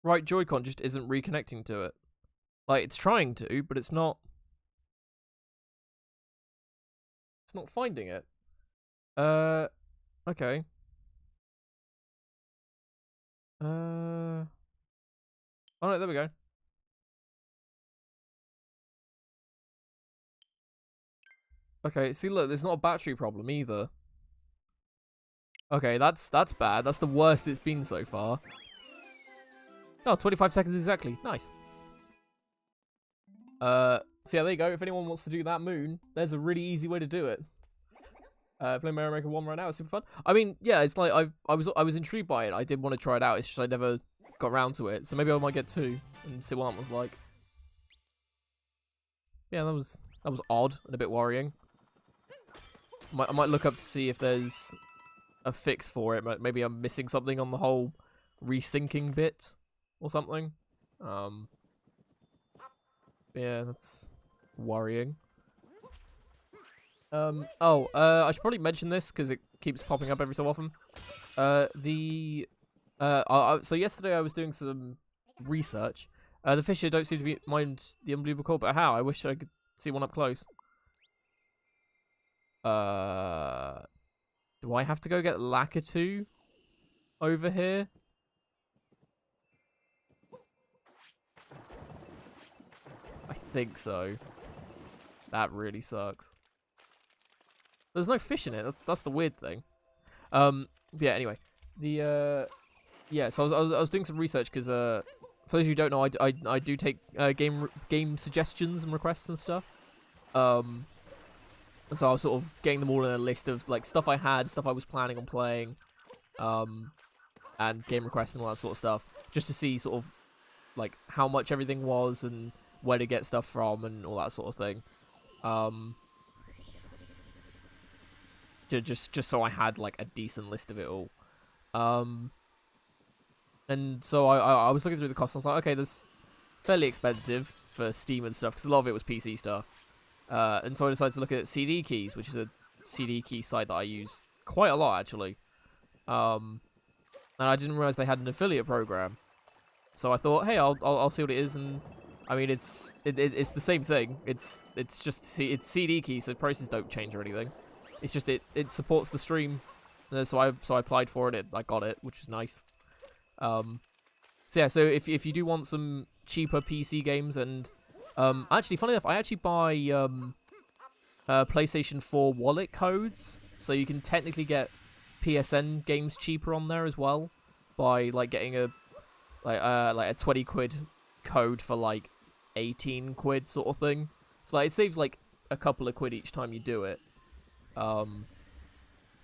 right Joy-Con just isn't reconnecting to it. Like, it's trying to, but it's not finding it. Okay. Oh no, there we go. Okay, see look, there's not a battery problem either. Okay, that's bad. That's the worst it's been so far. Oh, 25 seconds exactly. Nice. So yeah, there you go. If anyone wants to do that moon, there's a really easy way to do it. Play Mario Maker 1 right now. It's super fun. I mean, yeah, it's like I was intrigued by it. I did want to try it out. It's just I never got around to it. So maybe I might get 2 and see what that was like. Yeah, that was odd and a bit worrying. I might look up to see if there's a fix for it. Maybe I'm missing something on the whole resyncing bit or something. Yeah, that's worrying. I should probably mention this because it keeps popping up every so often. So yesterday I was doing some research. The fish here don't seem to mind the unbelievable call, but how? I wish I could see one up close. Do I have to go get Lakitu over here? I think so. That really sucks. There's no fish in it. That's the weird thing. Yeah. Anyway, yeah. So I was doing some research because for those who don't know, I do take game suggestions and requests and stuff. And so I was sort of getting them all in a list of like stuff I had, stuff I was planning on playing, and game requests and all that sort of stuff, just to see sort of like how much everything was and where to get stuff from and all that sort of thing. Just so I had like a decent list of it all. And so I was looking through the costs. I was like, okay, that's fairly expensive for Steam and stuff because a lot of it was PC stuff. And so I decided to look at CD Keys, which is a CD key site that I use quite a lot actually. And I didn't realize they had an affiliate program. So I thought, hey, I'll see what it is, and I mean it's the same thing. It's just it's CD keys, so prices don't change or anything. It's just it supports the stream. So I applied for it. I got it, which is nice. So yeah. So if you do want some cheaper PC games, and actually, funny enough, I actually buy PlayStation 4 wallet codes, so you can technically get PSN games cheaper on there as well by like getting a like a 20 quid code for like 18 quid sort of thing. So like, it saves like a couple of quid each time you do it. But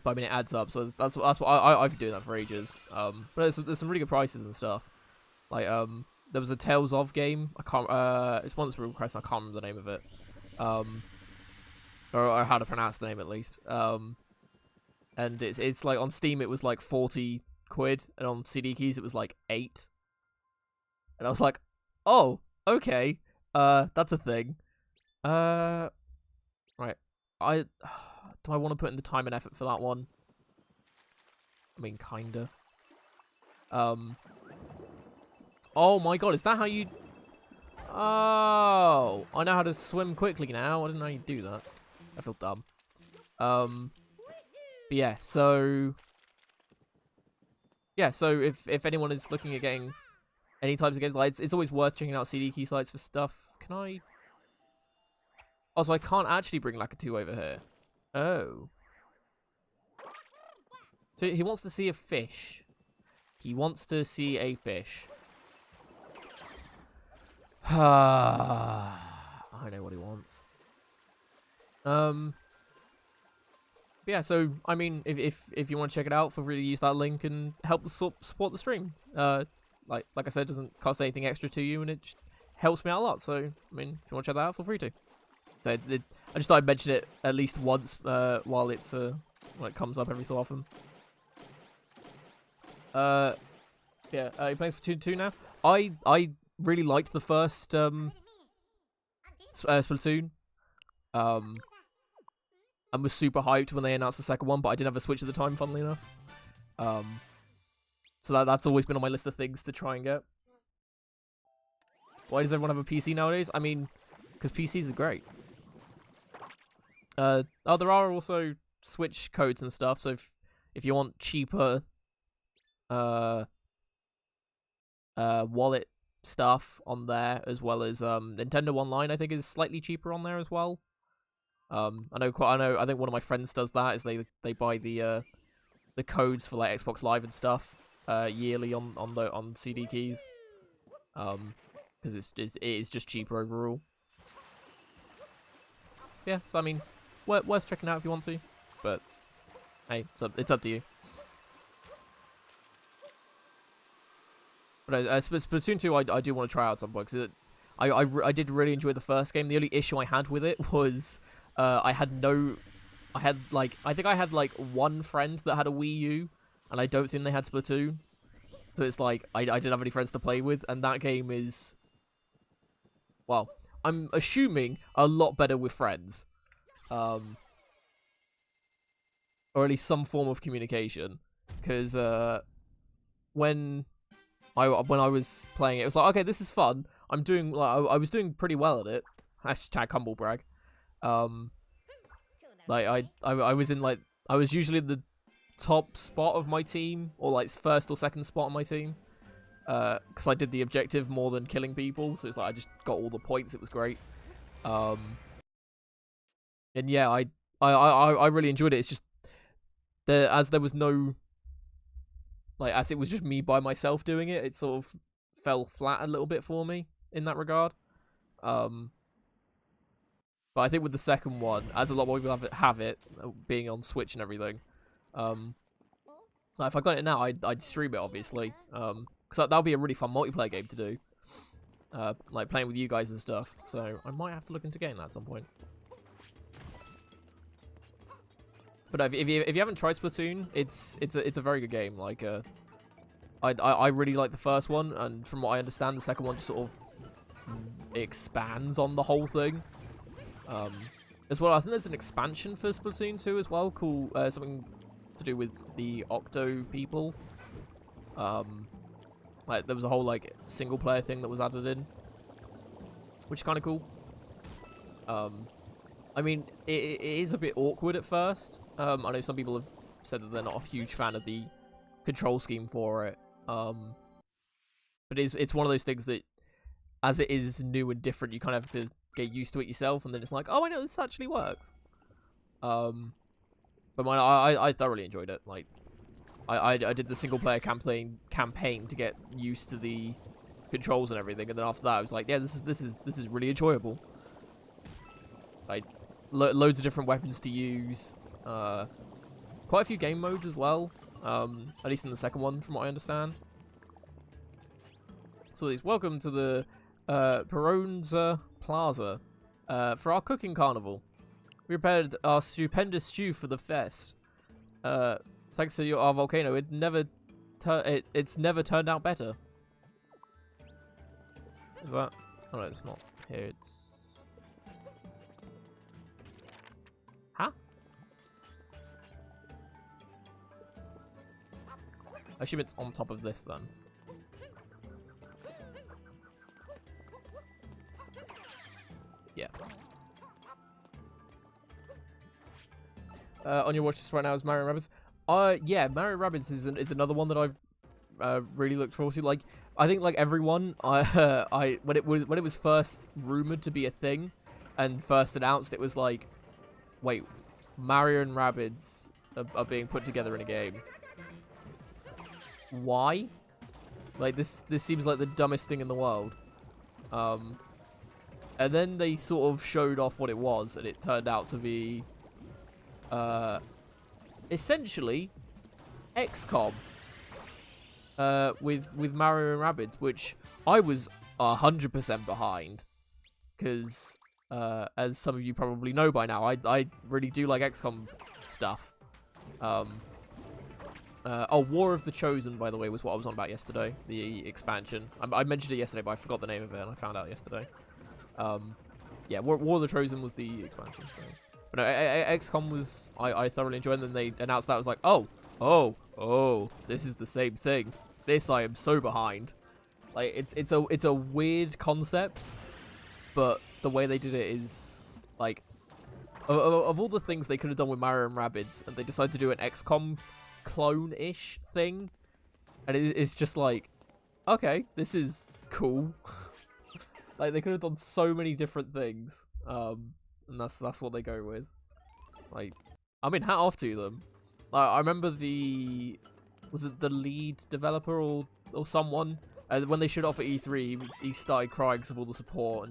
I mean, it adds up, so that's what I've been doing that for ages. But there's some really good prices and stuff. Like there was a Tales of game. I can't. It's one that's request. I can't remember the name of it. Or how to pronounce the name at least. And it's like on Steam it was like 40 quid, and on CD Keys it was like 8. And I was like, oh, okay, that's a thing. Right, do I want to put in the time and effort for that one? I mean, kinda. Oh my god, is that how you... Oh, I know how to swim quickly now. I didn't know you'd do that. I feel dumb. But yeah, so... Yeah, so if anyone is looking at getting any types of games, like, it's always worth checking out CD key sites for stuff. Can I... Oh, so I can't actually bring Laka 2 over here. Oh. So he wants to see a fish. He wants to see a fish. I know what he wants. Yeah, so I mean, if you want to check it out, feel free to use that link and help support the stream. Like I said, it doesn't cost anything extra to you, and it just helps me out a lot. So I mean, if you want to check that out, feel free to. So I just thought I'd mention it at least once while it comes up every so often. Yeah, you playing Splatoon 2 now? I really liked the first Splatoon. And was super hyped when they announced the second one, but I didn't have a Switch at the time, funnily enough. So that's always been on my list of things to try and get. Why does everyone have a PC nowadays? I mean, because PCs are great. Oh, there are also Switch codes and stuff, so if you want cheaper wallet stuff on there, as well as Nintendo Online, I think is slightly cheaper on there as well. I think one of my friends does that, is they buy the codes for like Xbox Live and stuff yearly on CD keys, because it is just cheaper overall. Yeah, so I mean, worth checking out if you want to, but hey, it's up to you. But Splatoon 2, I do want to try out at some point, because I did really enjoy the first game. The only issue I had with it was I think I had like one friend that had a Wii U, and I don't think they had Splatoon. So it's like, I didn't have any friends to play with, and that game is, well, I'm assuming a lot better with friends. Or at least some form of communication. Because when I was playing it, it was like, okay, this is fun. I was doing pretty well at it. Hashtag humble brag. Like I was in like, I was usually the top spot of my team, or like first or second spot on my team, because I did the objective more than killing people, so it's like I just got all the points. It was great. And yeah, I really enjoyed it. It's just as there was no, like, as it was just me by myself doing it, it sort of fell flat a little bit for me in that regard. But I think with the second one, as a lot more people have it being on Switch and everything, like if I got it now, I'd stream it, obviously, because that would be a really fun multiplayer game to do, like playing with you guys and stuff. So I might have to look into getting that at some point. But if you haven't tried Splatoon, it's a very good game. Like I really like the first one, and from what I understand, the second one just sort of expands on the whole thing. As well, I think there's an expansion for Splatoon 2 as well, called something to do with the Octo people. Like there was a whole like single player thing that was added in, which is kind of cool. I mean, it is a bit awkward at first. I know some people have said that they're not a huge fan of the control scheme for it. But it's one of those things that as it is new and different, you kind of have to get used to it yourself, and then it's like, oh, I know this actually works. But I thoroughly enjoyed it. Like, I did the single player campaign to get used to the controls and everything, and then after that I was like, yeah, this is really enjoyable. Like, loads of different weapons to use. Quite a few game modes as well. At least in the second one, from what I understand. So, welcome to the Peronza Plaza for our cooking carnival. We prepared our stupendous stew for the fest. Thanks to our volcano, it's never turned out better. Is that? Oh no, it's not here. It's huh? I assume it's on top of this then. Yeah. On your watch list right now is Mario Rabbids. Yeah, Mario Rabbids is another one that I've really looked forward to. Like, I think like everyone, when it was first rumored to be a thing, and first announced, it was like, wait, Mario and Rabbids are being put together in a game. Why? Like, this seems like the dumbest thing in the world. And then they sort of showed off what it was, and it turned out to be essentially XCOM with Mario and Rabbids, which I was 100% behind, because as some of you probably know by now, I really do like XCOM stuff. Oh, War of the Chosen, by the way, was what I was on about yesterday, the expansion. I mentioned it yesterday, but I forgot the name of it, and I found out yesterday. Yeah, War of the Chosen was the expansion, so... But no, XCOM was... I thoroughly enjoyed it, and then they announced that. I was like, oh, this is the same thing. This I am so behind. Like, it's a weird concept, but the way they did it is, like... Of all the things they could have done with Mario and Rabbids, and they decided to do an XCOM clone-ish thing, and it's just like, okay, this is cool. Like, they could have done so many different things, and that's what they go with. Like, I mean, hat off to them. Like, I remember was it the lead developer or someone, when they showed off at E3, he started crying because of all the support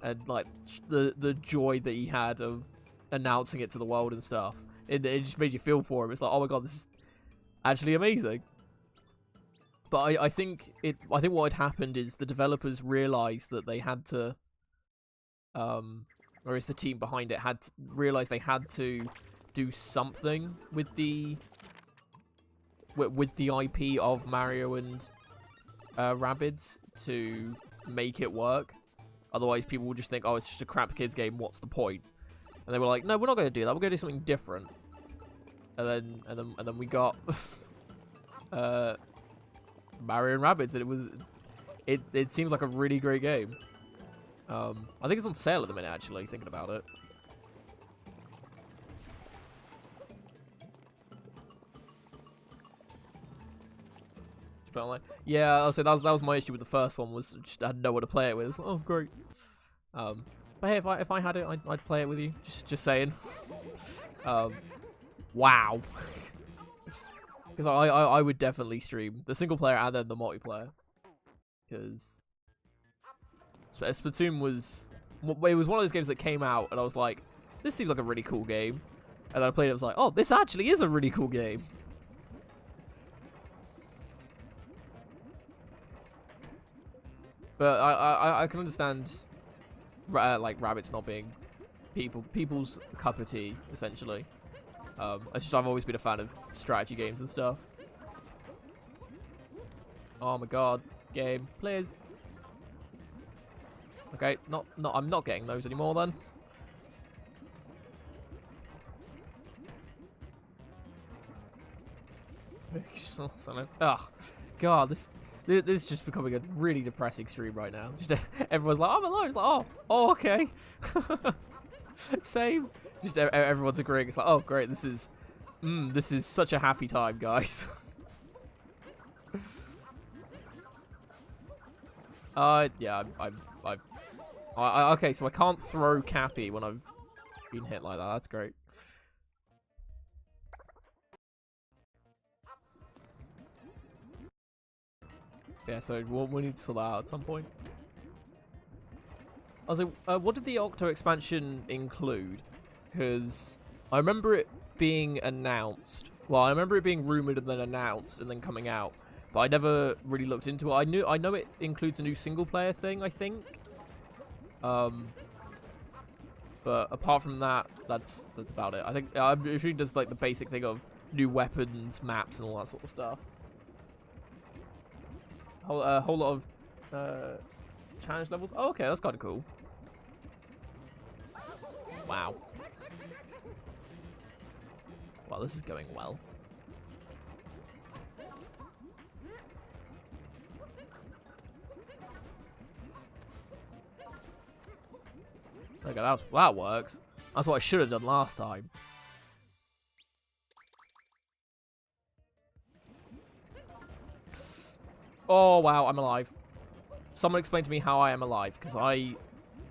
and like the joy that he had of announcing it to the world and stuff. It just made you feel for him. It's like, oh my god, this is actually amazing. But I think what had happened is the developers realized that they had to, or is the team behind it realized they had to do something with the IP of Mario and Rabbids to make it work. Otherwise, people would just think, oh, it's just a crap kids game. What's the point? And they were like, no, we're not going to do that. We're going to do something different. And then we got Mario and Rabbids, and it seems like a really great game. I think it's on sale at the minute, actually, thinking about it. Yeah, I'll say that was my issue with the first one, was just, I had no one to play it with. Oh, great. But hey, if I had it, I'd play it with you. Just saying. Wow. Because I would definitely stream the single player and then the multiplayer. Because Splatoon was one of those games that came out, and I was like, this seems like a really cool game. And then I played it, I was like, oh, this actually is a really cool game. But I can understand, like, Rabbids not being people's cup of tea, essentially. I've always been a fan of strategy games and stuff. Oh my god, game, please. Okay, I'm not getting those anymore then. Ugh, god, this is just becoming a really depressing stream right now. Just everyone's like, I'm alone. It's like, oh, okay. Same. Just everyone's agreeing. It's like, oh, great. This is such a happy time, guys. Yeah, okay, so I can't throw Cappy when I've been hit like that. That's great. Yeah, so we need to sort that out at some point. I was like, what did the Octo expansion include? Because I remember it being announced. Well, I remember it being rumored and then announced and then coming out. But I never really looked into it. I know it includes a new single player thing, I think. But apart from that, that's about it. I think I'm sure it does like the basic thing of new weapons, maps, and all that sort of stuff. A whole lot of challenge levels. Oh, okay, that's kind of cool. Wow. Well, this is going well. Okay, that works. That's what I should have done last time. Oh, wow, I'm alive. Someone explain to me how I am alive, because I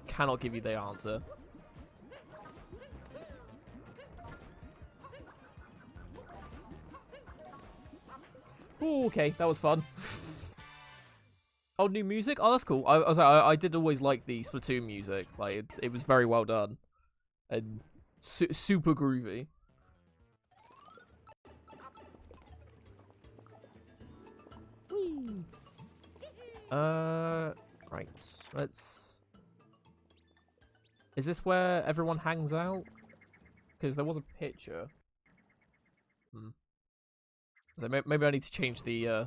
cannot give you the answer. Ooh, okay, that was fun. Oh, new music? Oh, that's cool. I did always like the Splatoon music. Like, it was very well done. And super groovy. Whee! Right. Let's... Is this where everyone hangs out? Because there was a picture. So maybe I need to change the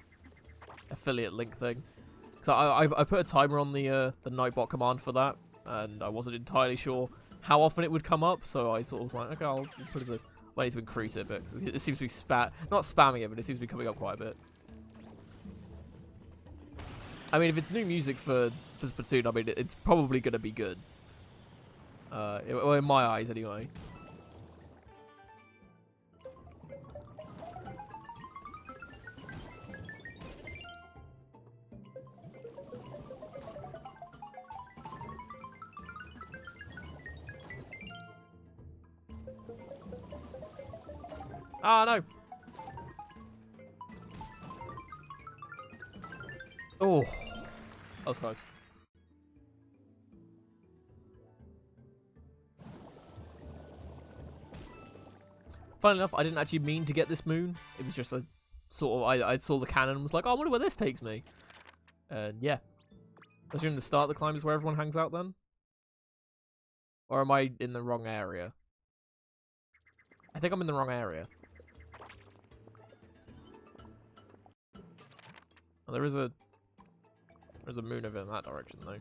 affiliate link thing. So I put a timer on the Nightbot command for that, and I wasn't entirely sure how often it would come up, so I sort of was like, okay, I'll put it this. I need to increase it a bit, because it seems to be not spamming it, but it seems to be coming up quite a bit. I mean, if it's new music for Splatoon, I mean, it's probably going to be good. Well, in my eyes, anyway. Ah, no. Oh, that was close. Funny enough, I didn't actually mean to get this moon. It was just a sort of, I saw the cannon and was like, oh, I wonder where this takes me. And yeah. I assume the start of the climb is where everyone hangs out then? Or am I in the wrong area? I think I'm in the wrong area. Oh, there's a moon over in that direction though.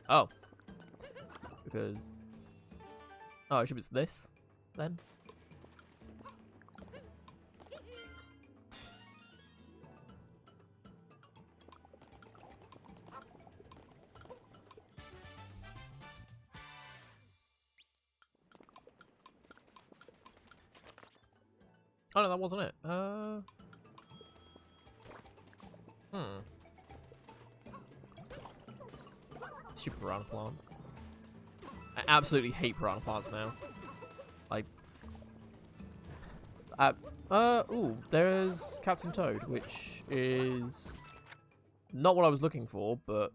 Oh. Because... Oh, I assume it's this, then? Oh no, that wasn't it. Stupid piranha plants. I absolutely hate piranha plants now. Like, ooh, there's Captain Toad, which is not what I was looking for, but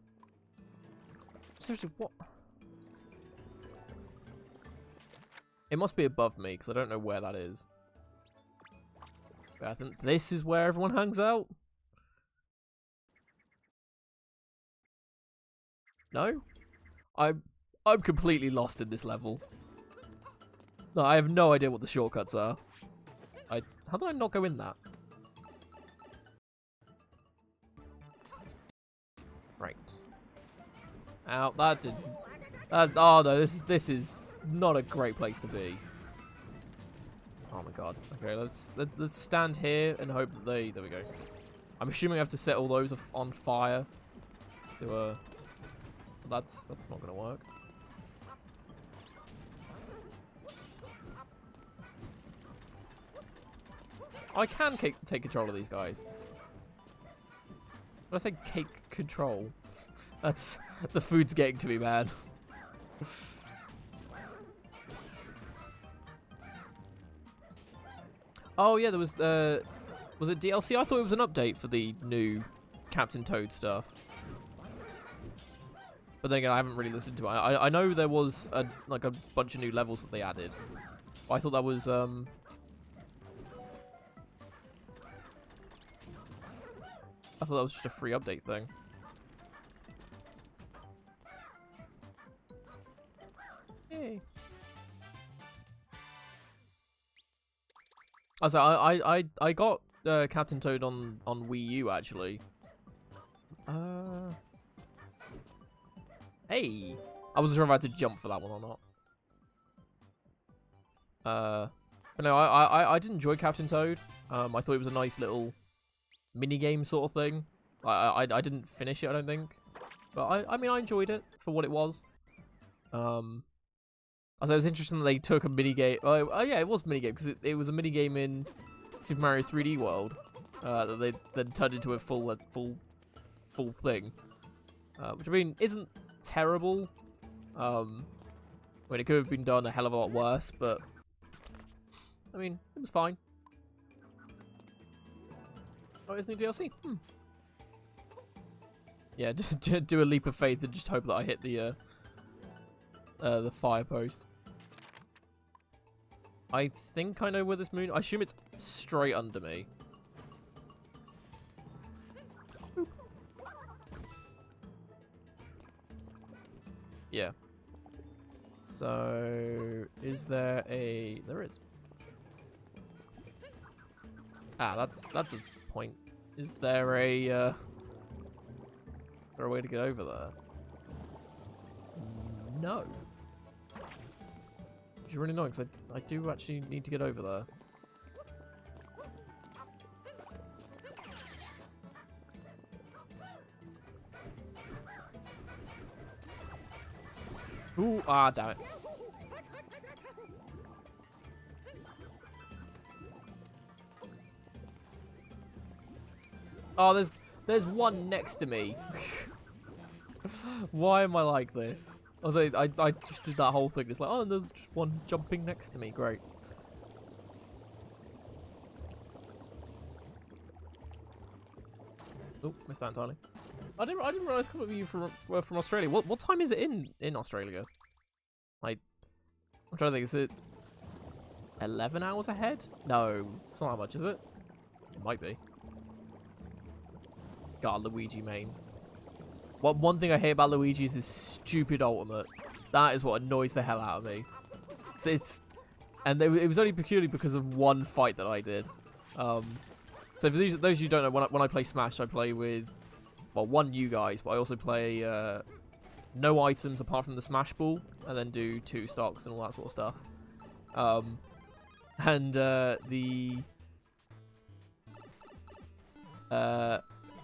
seriously, what? It must be above me because I don't know where that is. But I think this is where everyone hangs out. No? I'm completely lost in this level. No, I have no idea what the shortcuts are. How did I not go in that? Right. Ow, that didn't... oh no, this is not a great place to be. Oh my god. Okay, let's stand here and hope that there we go. I'm assuming I have to set all those on fire to that's not gonna work. I can take control of these guys. When I say take control, That's the food's getting to me, man. Oh yeah, there was it DLC? I thought it was an update for the new Captain Toad stuff. But then again, I haven't really listened to it. I know there was like a bunch of new levels that they added. I thought that was I thought that was just a free update thing. Hey. I got Captain Toad on Wii U actually. Hey, I wasn't sure if I had to jump for that one or not. But no, I did enjoy Captain Toad. I thought it was a nice little mini game sort of thing. I didn't finish it, I don't think, but I mean I enjoyed it for what it was. I thought it was interesting that they took a mini game. Oh yeah, it was a mini game because it was a mini game in Super Mario 3D World that they then turned into a full thing, which I mean isn't terrible. I mean it could have been done a hell of a lot worse, but I mean it was fine. Oh, it's new DLC. Yeah, just do a leap of faith and just hope that I hit the fire post. I think I know where this moon... I assume it's straight under me. Boop. Yeah. So, is there a... There is. Ah, that's a point. Is there a way to get over there? No. Which is really annoying because I do actually need to get over there. Ooh, ah, damn it. Oh, there's one next to me. Why am I like this? I just did that whole thing. It's like, oh, there's just one jumping next to me. Great. Oh, missed that entirely. I didn't realize a couple of you from Australia. What time is it in Australia? Like, I'm trying to think. Is it 11 hours ahead? No, it's not that much, is it? It might be. God, Luigi mains. One thing I hate about Luigi is his stupid ultimate. That is what annoys the hell out of me. So it was only purely because of one fight that I did. So for those of you who don't know, when I play Smash, I play with, well, one you guys, but I also play no items apart from the Smash Ball, and then do 2 stocks and all that sort of stuff.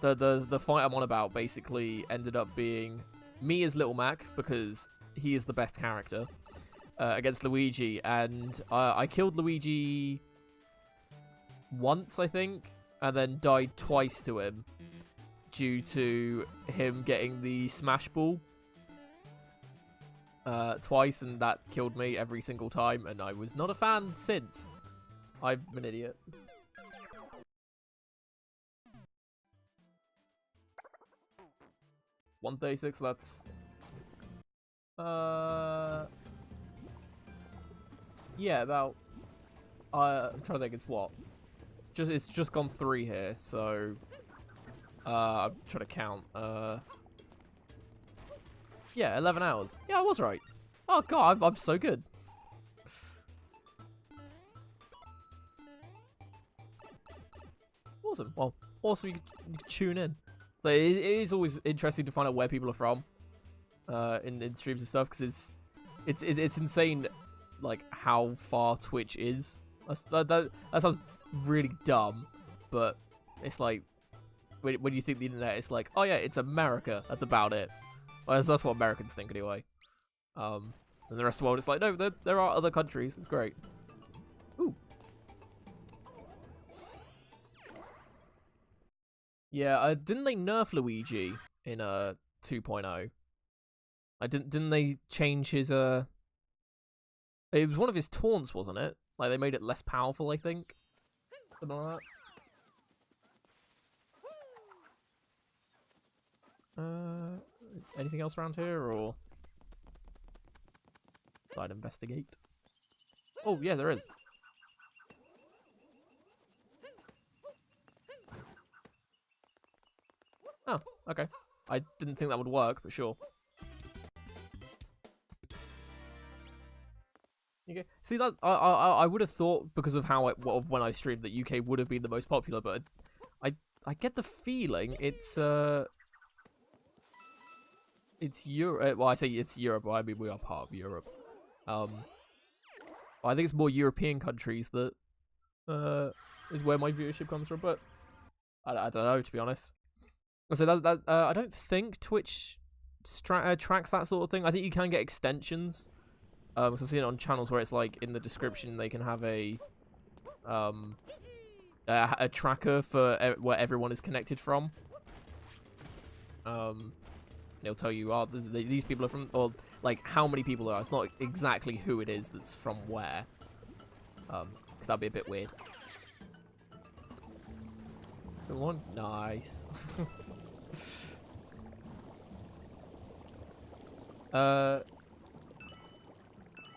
The fight I'm on about basically ended up being me as Little Mac, because he is the best character, against Luigi, and I killed Luigi once, I think, and then died twice to him due to him getting the Smash Ball twice, and that killed me every single time, and I was not a fan since. I'm an idiot. 136, that's... yeah, about... I'm trying to think, it's what? It's just gone 3 here, so... I'm trying to count. Yeah, 11 hours. Yeah, I was right. Oh god, I'm so good. Awesome. Well, awesome you can tune in. So it is always interesting to find out where people are from in streams and stuff, because it's insane, like how far Twitch is. That sounds really dumb, but it's like when you think the internet, it's like, oh yeah, it's America. That's about it. Well, that's what Americans think anyway. And the rest of the world, it's like, no, there are other countries. It's great. Ooh. Yeah, didn't they nerf Luigi in 2.0. Didn't they change his It was one of his taunts, wasn't it? Like they made it less powerful, I think. Something like that. Anything else around here, or I'd investigate? Oh yeah, there is. Oh, okay. I didn't think that would work, but sure. Okay. See that I would have thought because of how when I streamed that UK would have been the most popular, but I get the feeling it's Europe. Well, I say it's Europe. But I mean we are part of Europe. I think it's more European countries that is where my viewership comes from, but I don't know, to be honest. So I don't think Twitch tracks that sort of thing. I think you can get extensions. Because I've seen it on channels where it's like in the description they can have a tracker for where everyone is connected from. They'll tell you, oh, these people are from, or like how many people there are. It's not exactly who it is that's from where. Because that'd be a bit weird. Come on, nice.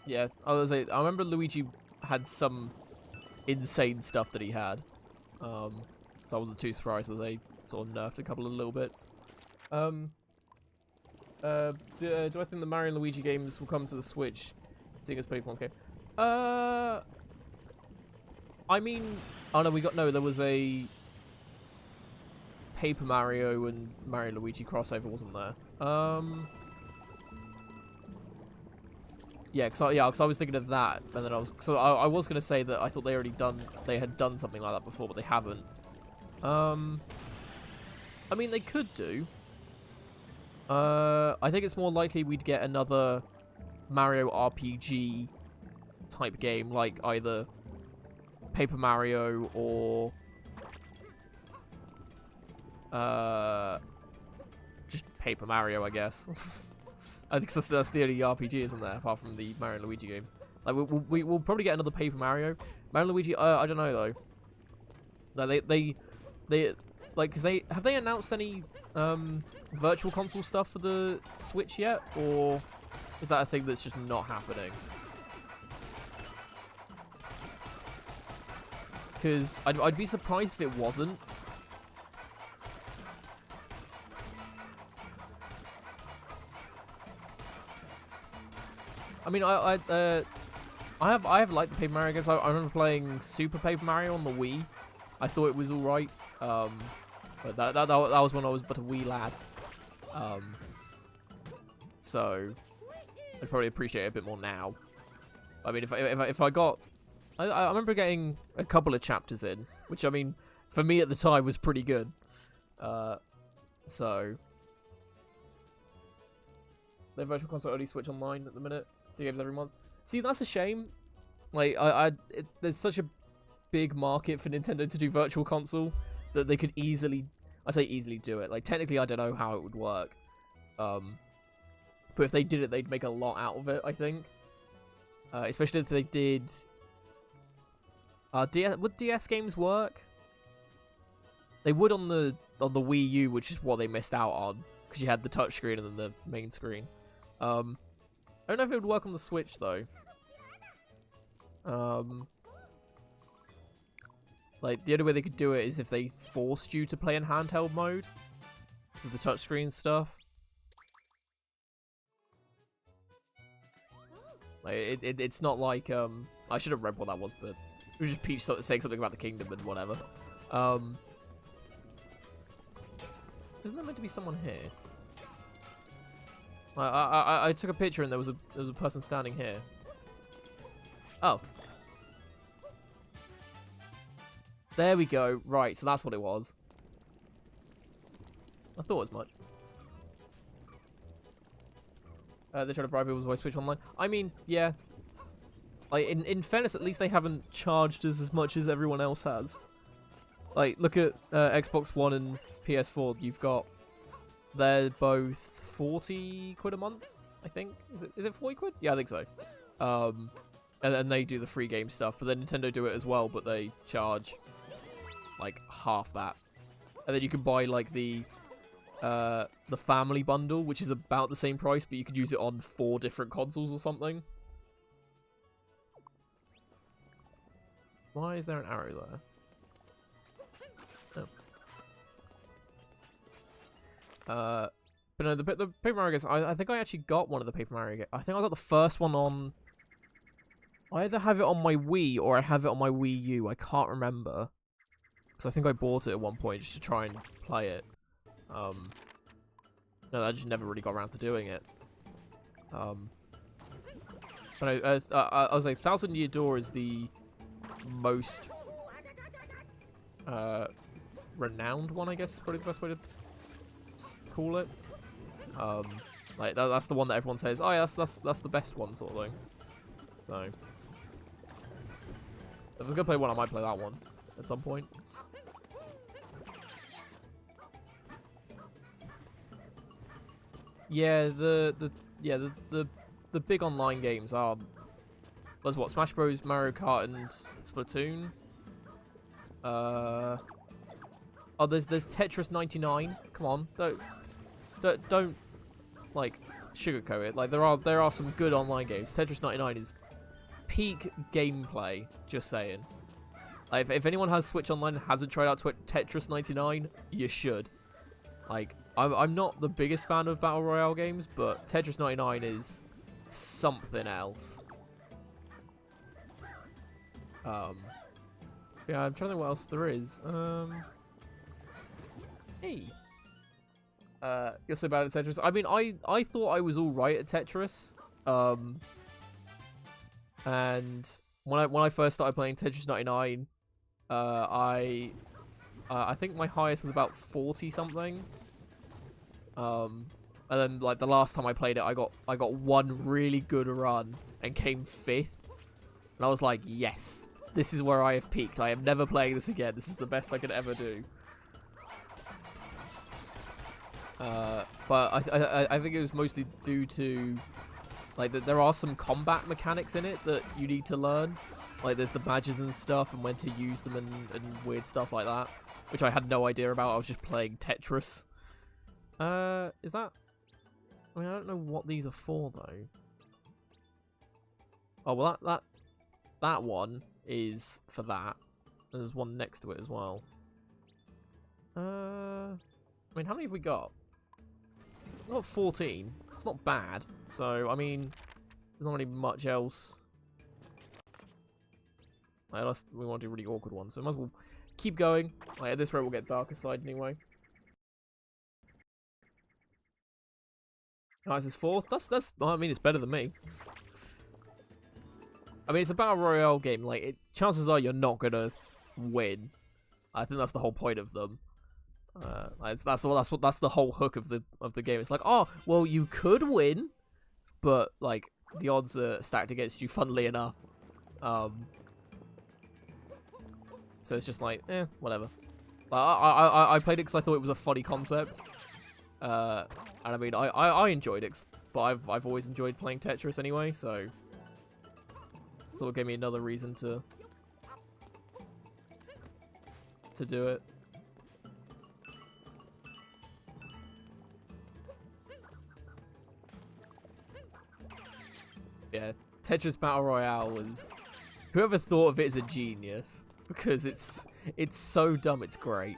Yeah, I remember Luigi had some insane stuff that he had. So I wasn't too surprised that they sort of nerfed a couple of little bits. Do I think the Mario and Luigi games will come to the Switch, seeing as Pokemon's game? I mean, oh no, there was a Paper Mario and Mario and Luigi crossover, wasn't there? Yeah, because I was thinking of that, and then I was gonna say that I thought they had done something like that before, but they haven't. I mean, they could do. I think it's more likely we'd get another Mario RPG type game, like either Paper Mario or just Paper Mario, I guess. I think that's the only RPG, isn't there, apart from the Mario and Luigi games. Like we'll probably get another Paper Mario. Mario and Luigi, I don't know though. No, they like, because have they announced any virtual console stuff for the Switch yet, or is that a thing that's just not happening? Because I'd be surprised if it wasn't. I mean, I have liked the Paper Mario games. I remember playing Super Paper Mario on the Wii. I thought it was all right. But that was when I was but a wee lad. So I'd probably appreciate it a bit more now. I mean, if I got, I remember getting a couple of chapters in, which I mean, for me at the time was pretty good. So the Virtual Console only Switch Online at the minute. 2 games every month. See, that's a shame. Like, there's such a big market for Nintendo to do Virtual Console that they could easily, I say easily do it. Like, technically, I don't know how it would work. But if they did it, they'd make a lot out of it, I think. Especially if they did. Would DS games work? They would on the Wii U, which is what they missed out on, because you had the touchscreen and then the main screen. I don't know if it would work on the Switch though. Like, the only way they could do it is if they forced you to play in handheld mode, because of the touchscreen stuff. Like, it's not like I should have read what that was, but it was just Peach saying something about the kingdom and whatever. Isn't there meant to be someone here? I took a picture and there was a person standing here. Oh. There we go. Right, so that's what it was. I thought as much. They're trying to bribe people to Switch Online. I mean, yeah. Like, in fairness, at least they haven't charged us as much as everyone else has. Like, look at Xbox One and PS4. You've got they're both 40 quid a month, I think. Is it 40 quid? Yeah, I think so. And then they do the free game stuff, but then Nintendo do it as well, but they charge like half that. And then you can buy like the family bundle, which is about the same price, but you could use it on 4 different consoles or something. Why is there an arrow there? Oh. But no, the Paper Mario games, I think I actually got one of the Paper Mario games. I think I got the first one on... I either have it on my Wii or I have it on my Wii U. I can't remember. Because I think I bought it at one point just to try and play it. No, I just never really got around to doing it. But I was like, Thousand Year Door is the most renowned one, I guess is probably the best way to call it. Like that's the one that everyone says, oh yeah, that's the best one, sort of thing. So if I was gonna play one, I might play that one at some point. Yeah, the big online games are, there's what, Smash Bros, Mario Kart, and Splatoon. Oh, there's Tetris 99. Come on, don't like sugarcoat it. Like there are some good online games. Tetris 99 is peak gameplay. Just saying. Like if anyone has Switch Online and hasn't tried out Tetris 99, you should. Like I'm not the biggest fan of Battle Royale games, but Tetris 99 is something else. Yeah, I'm trying to think what else there is. Hey. You're so bad at Tetris. I mean, I thought I was alright at Tetris. And when I first started playing Tetris 99, I think my highest was about 40 something. And then like the last time I played it, I got one really good run and came 5th. And I was like, yes, this is where I have peaked. I am never playing this again. This is the best I could ever do. But I think it was mostly due to like there are some combat mechanics in it that you need to learn. Like there's the badges and stuff and when to use them and weird stuff like that, which I had no idea about. I was just playing Tetris. Is that? I mean, I don't know what these are for though. Oh well, that one is for that. There's one next to it as well. I mean, how many have we got? We've got 14. It's not bad. So, I mean, there's not really much else. Like, unless we want to do really awkward ones. So, might as well keep going. Like, at this rate, we'll get Darker Side anyway. Nice, is 4th. That's. I mean, it's better than me. I mean, it's a battle royale game. Like, chances are you're not gonna win. I think that's the whole point of them. That's the whole hook of the game. It's like, oh, well, you could win, but like the odds are stacked against you. Funnily enough, so it's just like, whatever. I played it because I thought it was a funny concept, and I mean, I enjoyed it, but I've always enjoyed playing Tetris anyway, so sort of gave me another reason to do it. Yeah, Tetris Battle Royale is... Whoever thought of it is a genius. Because it's so dumb, it's great.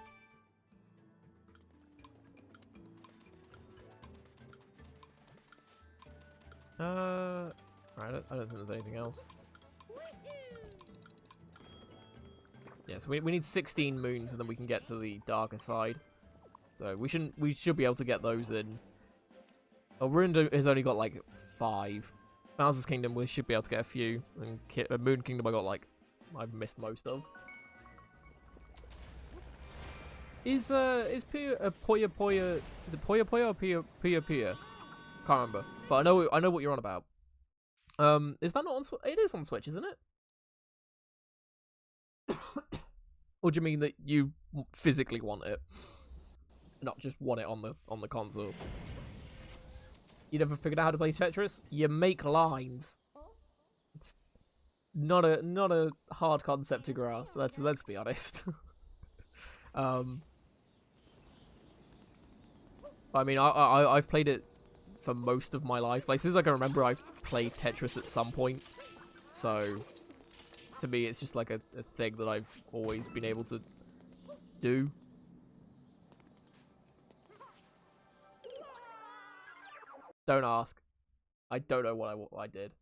Right, I don't think there's anything else. Yeah, so we need 16 moons and then we can get to the darker side. So we should be able to get those in. Oh, Ruined has only got like 5. Bowser's Kingdom, we should be able to get a few. And Moon Kingdom, I've missed most of. Is Poya Poya? Is it Poya Poya or Pia Pia? Can't remember, but I know what you're on about. Is that not on Switch? It is on Switch, isn't it? Or do you mean that you physically want it? not just want it on the console. You never figured out how to play Tetris? You make lines. It's not a hard concept to grasp. Let's be honest. I mean, I've played it for most of my life. Like, since I can remember, I've played Tetris at some point. So, to me, it's just like a thing that I've always been able to do. Don't ask. I don't know what I did.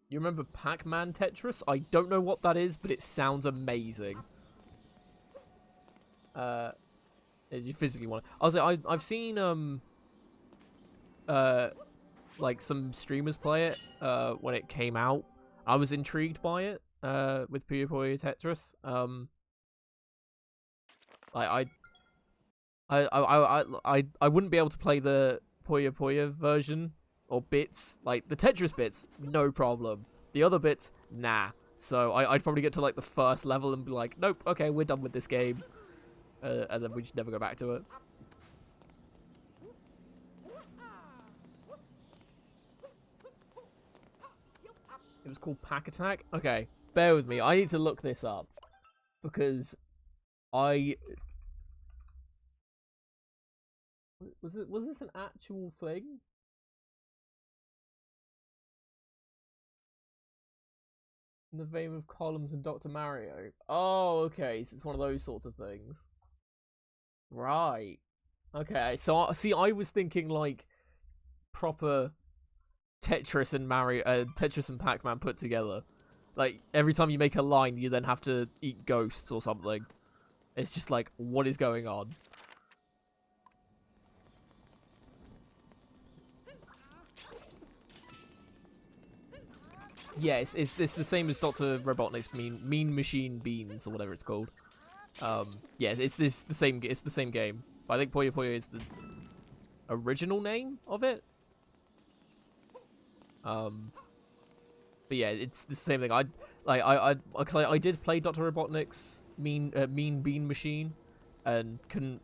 You remember Pac-Man Tetris? I don't know what that is, but it sounds amazing. You physically want it. I was like, I've seen like some streamers play it when it came out. I was intrigued by it with Puyo Puyo Tetris. I wouldn't be able to play the Puyo Puyo version or bits. Like the Tetris bits, no problem. The other bits, nah. So I'd probably get to like the first level and be like, nope, okay, we're done with this game, and then we just never go back to it. It was called Pack Attack? Okay, bear with me. I need to look this up. Because was this an actual thing? In the vein of Columns and Dr. Mario. Oh, okay. So it's one of those sorts of things. Right. Okay, so see, I was thinking like proper Tetris and Tetris and Pac-Man put together. Like every time you make a line, you then have to eat ghosts or something. It's just like, what is going on? Yeah, it's the same as Dr. Robotnik's Mean Machine Beans or whatever it's called. Yeah, it's the same game. But I think Puyo Puyo is the original name of it. But yeah, it's the same thing. I did play Dr. Robotnik's Mean Bean Machine, and couldn't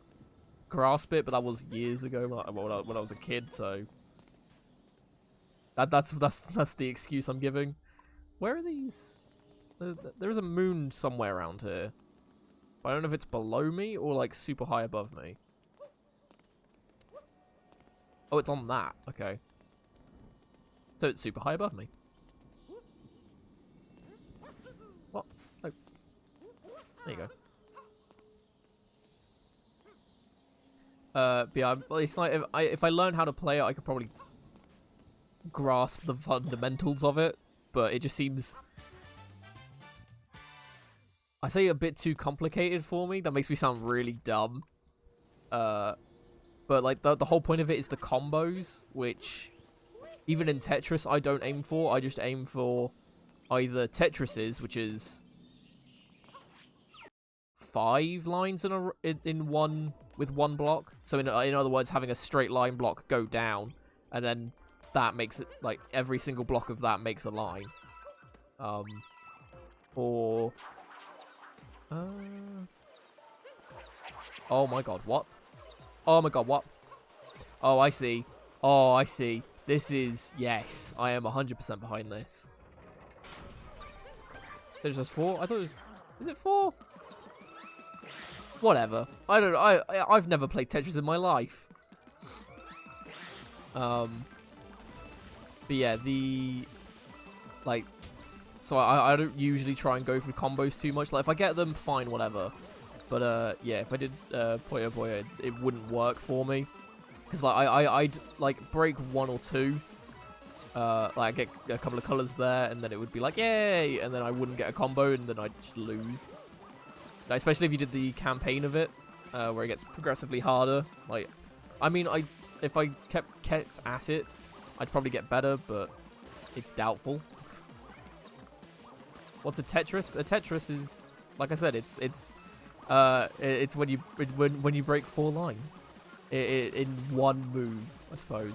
grasp it, but that was years ago when I was a kid. So that's the excuse I'm giving. Where are these? There is a moon somewhere around here. I don't know if it's below me or like super high above me. Oh, it's on that. Okay. So it's super high above me. What? Oh. There you go. But yeah, it's like if I learned how to play it, I could probably grasp the fundamentals of it. But it just seems, I say, a bit too complicated for me. That makes me sound really dumb. But like the whole point of it is the combos, which even in Tetris I don't aim for. I just aim for either Tetris's, which is 5 lines in one with one block. So in other words, having a straight line block go down, and then that makes it like every single block of that makes a line. Or oh my god, what? Oh my god, what? Oh, I see. Oh, I see. This is, yes, I am 100% behind this. There's just 4? I thought it was, is it 4? Whatever. I don't know. I've never played Tetris in my life. But yeah, so I don't usually try and go for combos too much. Like, if I get them, fine, whatever. But, yeah, if I did Puyo Puyo, it wouldn't work for me. Because, like, I'd, like, break 1 or 2. Like, I'd get a couple of colours there, and then it would be like, yay! And then I wouldn't get a combo, and then I'd just lose. Like, especially if you did the campaign of it, where it gets progressively harder. Like, I mean, if I kept at it, I'd probably get better, but it's doubtful. What's a Tetris? A Tetris is, like I said, it's when you break 4 lines in one move, I suppose.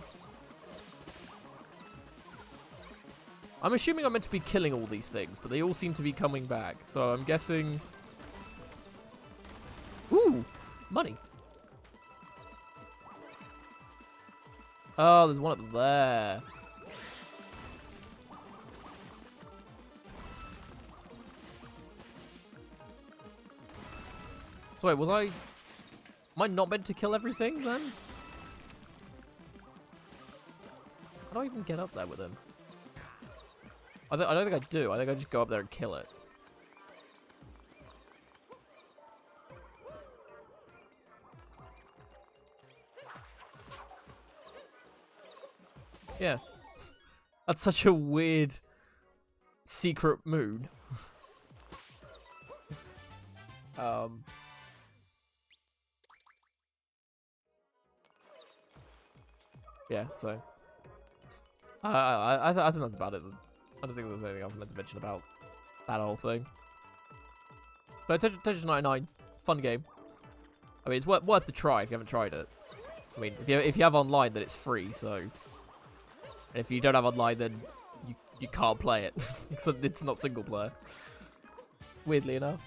I'm assuming I'm meant to be killing all these things, but they all seem to be coming back. So I'm guessing. Ooh, money. Oh, there's one up there. So wait, was I... Am I not meant to kill everything, then? How do I even get up there with him? I don't think I do. I think I just go up there and kill it. Yeah. That's such a weird secret mood. Yeah, so I think that's about it. I don't think there's anything else I meant to mention about that whole thing. But Tetris 99, fun game. I mean, it's worth the try if you haven't tried it. I mean, if you have online, then it's free. So, and if you don't have online, then you can't play it. Except it's not single player. Weirdly enough.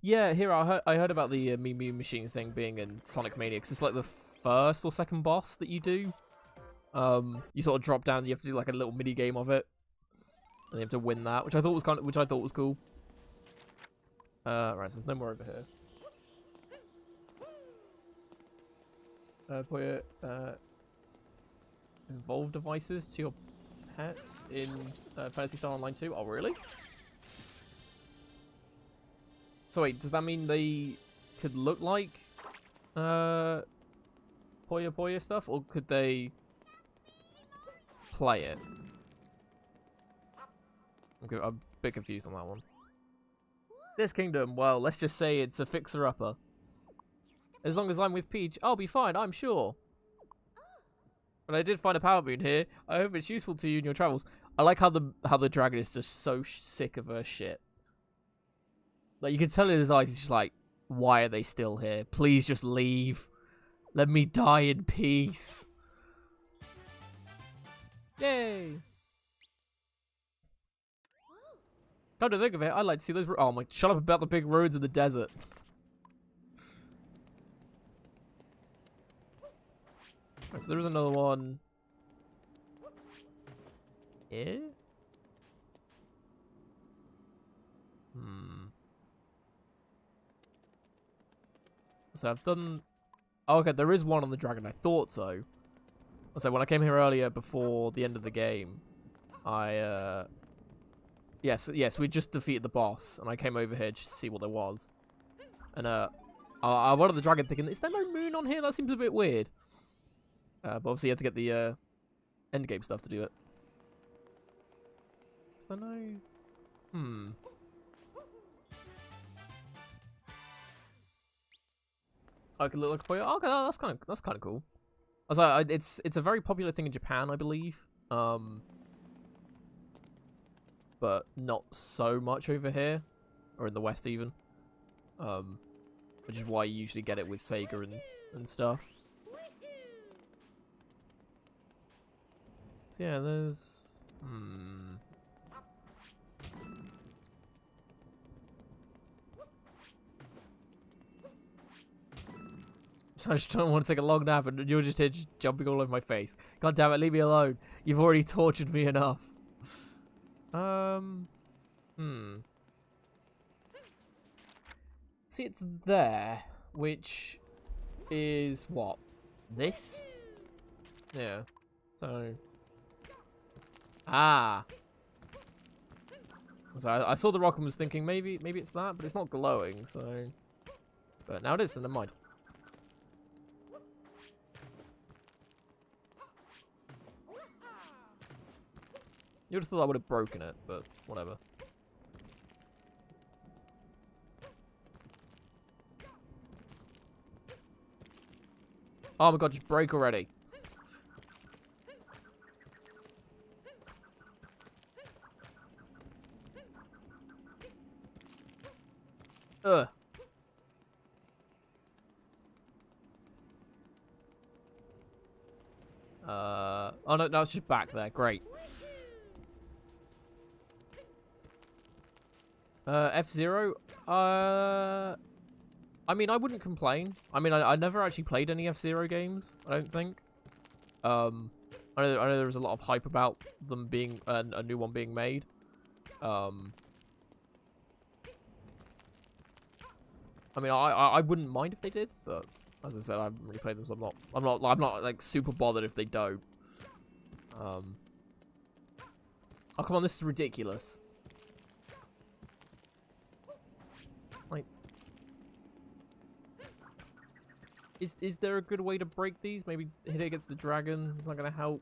Yeah, here I heard about the Meme Machine thing being in Sonic Mania, because it's like the first or second boss that you do. You sort of drop down and you have to do like a little mini game of it, and you have to win that, which I thought was cool. Right, so there's no more over here. Put involve devices to your pet in Fantasy Star Online 2. Oh, really? So wait, does that mean they could look like Puyo Puyo stuff, or could they play it? I'm a bit confused on that one. This kingdom, well, let's just say it's a fixer-upper. As long as I'm with Peach, I'll be fine, I'm sure. But I did find a power moon here. I hope it's useful to you in your travels. I like how the dragon is just so sick of her shit. Like, you can tell in his eyes, he's just like, why are they still here? Please just leave. Let me die in peace. Yay! Come to think of it, I'd like to see those... Oh my... Shut up about the big roads in the desert. Right, so there is another one... Here? So I've done... Oh, okay, there is one on the dragon. I thought so. So when I came here earlier before the end of the game, I... Yes, we just defeated the boss, and I came over here just to see what there was. And I wanted the dragon thinking, is there no moon on here? That seems a bit weird. But obviously you had to get the endgame stuff to do it. Is there no... I could look like a Puyo. Okay, that's kind of cool. I was like, it's a very popular thing in Japan, I believe. But not so much over here, or in the West even. Which is why you usually get it with Sega and stuff. So yeah, there's... I just don't want to take a long nap and you're just here just jumping all over my face. God damn it, leave me alone. You've already tortured me enough. See, it's there, which is what? This? Yeah. So... Ah! So I saw the rock and was thinking maybe it's that, but it's not glowing, so... But now it is, so never mind. You would have thought I would have broken it, but whatever. Oh my god, just break already. Ugh. Oh no, it's just back there. Great. F-Zero? I I mean, I wouldn't complain. I mean, I never actually played any F-Zero games, I don't think. I know there was a lot of hype about them being a new one being made. I mean, I wouldn't mind if they did, but as I said, I haven't really played them, so I'm not like super bothered if they don't. Oh come on, this is ridiculous. Like, is there a good way to break these? Maybe hit it against the dragon. It's not gonna help.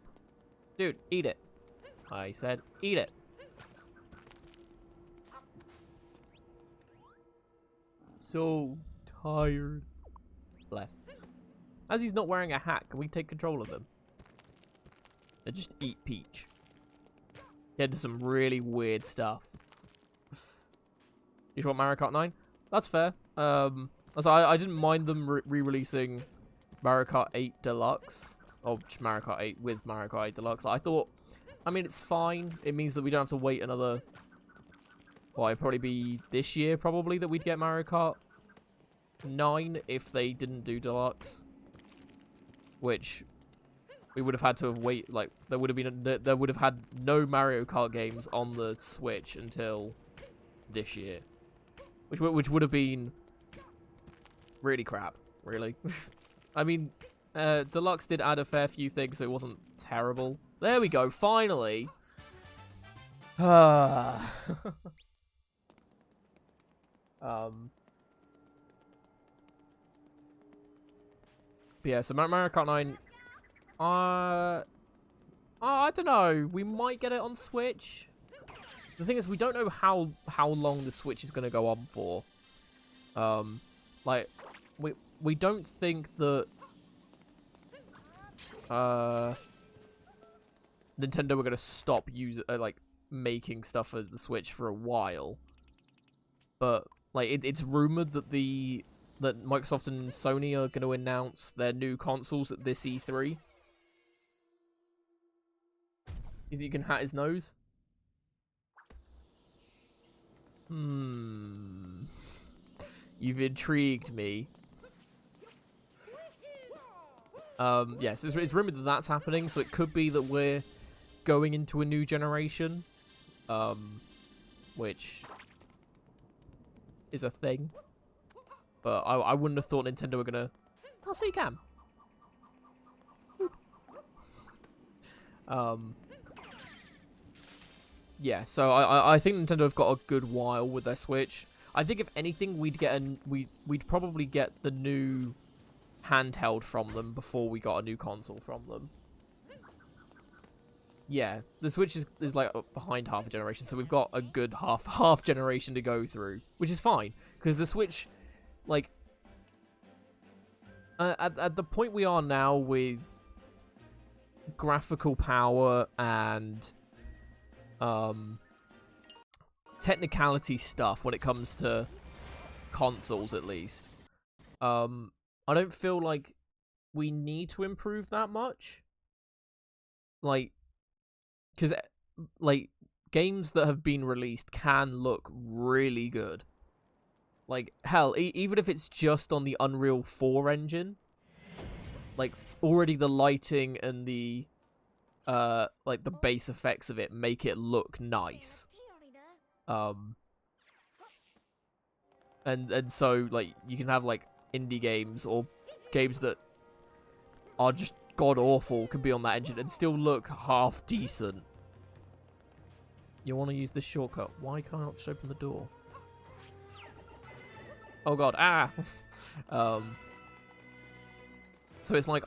Dude, eat it. I said, eat it. So tired. Bless. As he's not wearing a hat, can we take control of him? And just eat Peach. He had some really weird stuff. You want Mario Kart 9? That's fair. So I didn't mind them re-releasing Mario Kart 8 Deluxe. Or Mario Kart 8 with Mario Kart 8 Deluxe. I thought, I mean, it's fine. It means that we don't have to wait another... Well, it'd probably be this year, probably, that we'd get Mario Kart 9 if they didn't do Deluxe. Which... we would have had to have wait, like, there would have had no Mario Kart games on the Switch until this year. Which would have been really crap, really. I mean, Deluxe did add a fair few things, so it wasn't terrible. There we go, finally! But yeah, so Mario Kart 9... I don't know. We might get it on Switch. The thing is, we don't know how long the Switch is going to go on for. Like, we don't think that Nintendo were going to stop making stuff for the Switch for a while. But like, it's rumored that that Microsoft and Sony are going to announce their new consoles at this E3. You think you can hat his nose? You've intrigued me. Yeah, so it's rumored that that's happening, so it could be that we're going into a new generation. Which is a thing. But I wouldn't have thought Nintendo were gonna... Oh, so you can. Yeah, so I think Nintendo have got a good while with their Switch. I think if anything, we'd probably get the new handheld from them before we got a new console from them. Yeah, the Switch is like behind half a generation, so we've got a good half generation to go through, which is fine because the Switch, like, at the point we are now with graphical power and technicality stuff when it comes to consoles, at least. I don't feel like we need to improve that much. Like, because, like, games that have been released can look really good. Like, hell, even if it's just on the Unreal 4 engine, like, already the lighting and the like the base effects of it make it look nice. And so, like, you can have like indie games or games that are just god awful can be on that engine and still look half decent. You want to use this shortcut? Why can't I just open the door? Oh god, ah! So it's like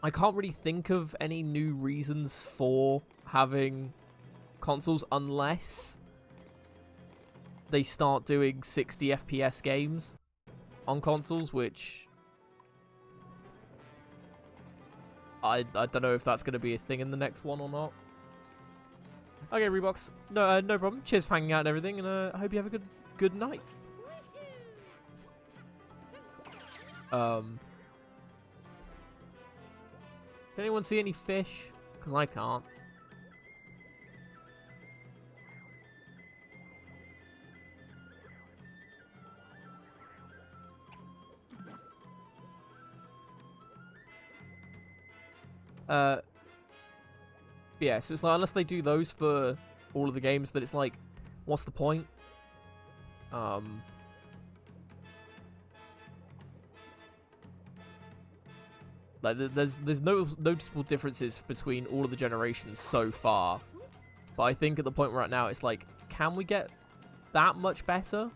I can't really think of any new reasons for having consoles unless they start doing 60 FPS games on consoles, which I don't know if that's going to be a thing in the next one or not. Okay, Reeboks, no problem. Cheers for hanging out and everything, and I hope you have a good night. Can anyone see any fish? Because I can't. Yeah, so it's like, unless they do those for all of the games, that it's like, what's the point? Like, there's no noticeable differences between all of the generations so far. But I think at the point we're at now, it's like, can we get that much better?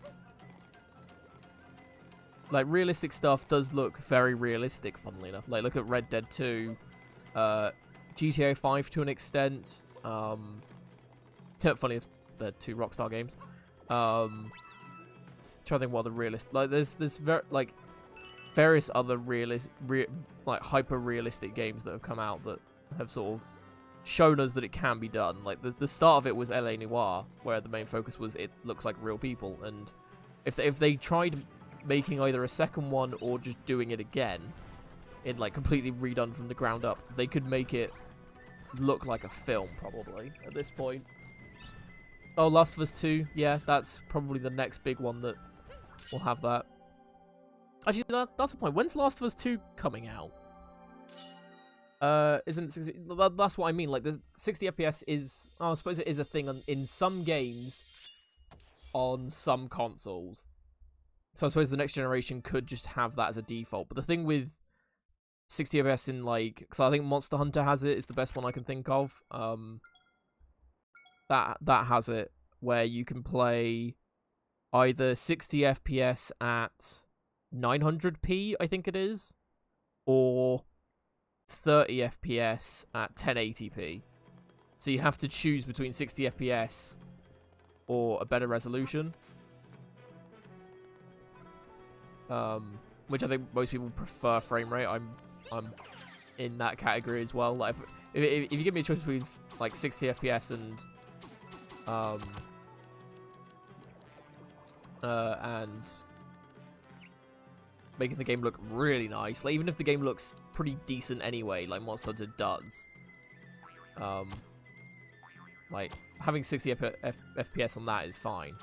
Like, realistic stuff does look very realistic, funnily enough. Like, look at Red Dead 2, GTA 5 to an extent. Funny if they're two Rockstar games. Trying to think what other realist. Like, there's like various other like hyper realistic games that have come out that have sort of shown us that it can be done. Like the start of it was LA Noire, where the main focus was it looks like real people, and if they tried making either a second one or just doing it again, it like completely redone from the ground up, they could make it look like a film probably at this point. Oh, Last of Us 2, yeah, that's probably the next big one that will have that. Actually, that's the point. When's Last of Us 2 coming out? Isn't 60, that's what I mean. Like, the 60 FPS is... Oh, I suppose it is a thing in some games on some consoles. So I suppose the next generation could just have that as a default. But the thing with 60 FPS in, like... Because I think Monster Hunter has it. It's the best one I can think of. That has it, where you can play either 60 FPS at 900p, I think it is, or 30 FPS at 1080p. So you have to choose between 60 FPS or a better resolution. Which I think most people prefer frame rate. I'm in that category as well. Like if you give me a choice between like 60 FPS and making the game look really nice, like even if the game looks pretty decent anyway, like Monster Hunter does, like having 60 FPS on that is fine.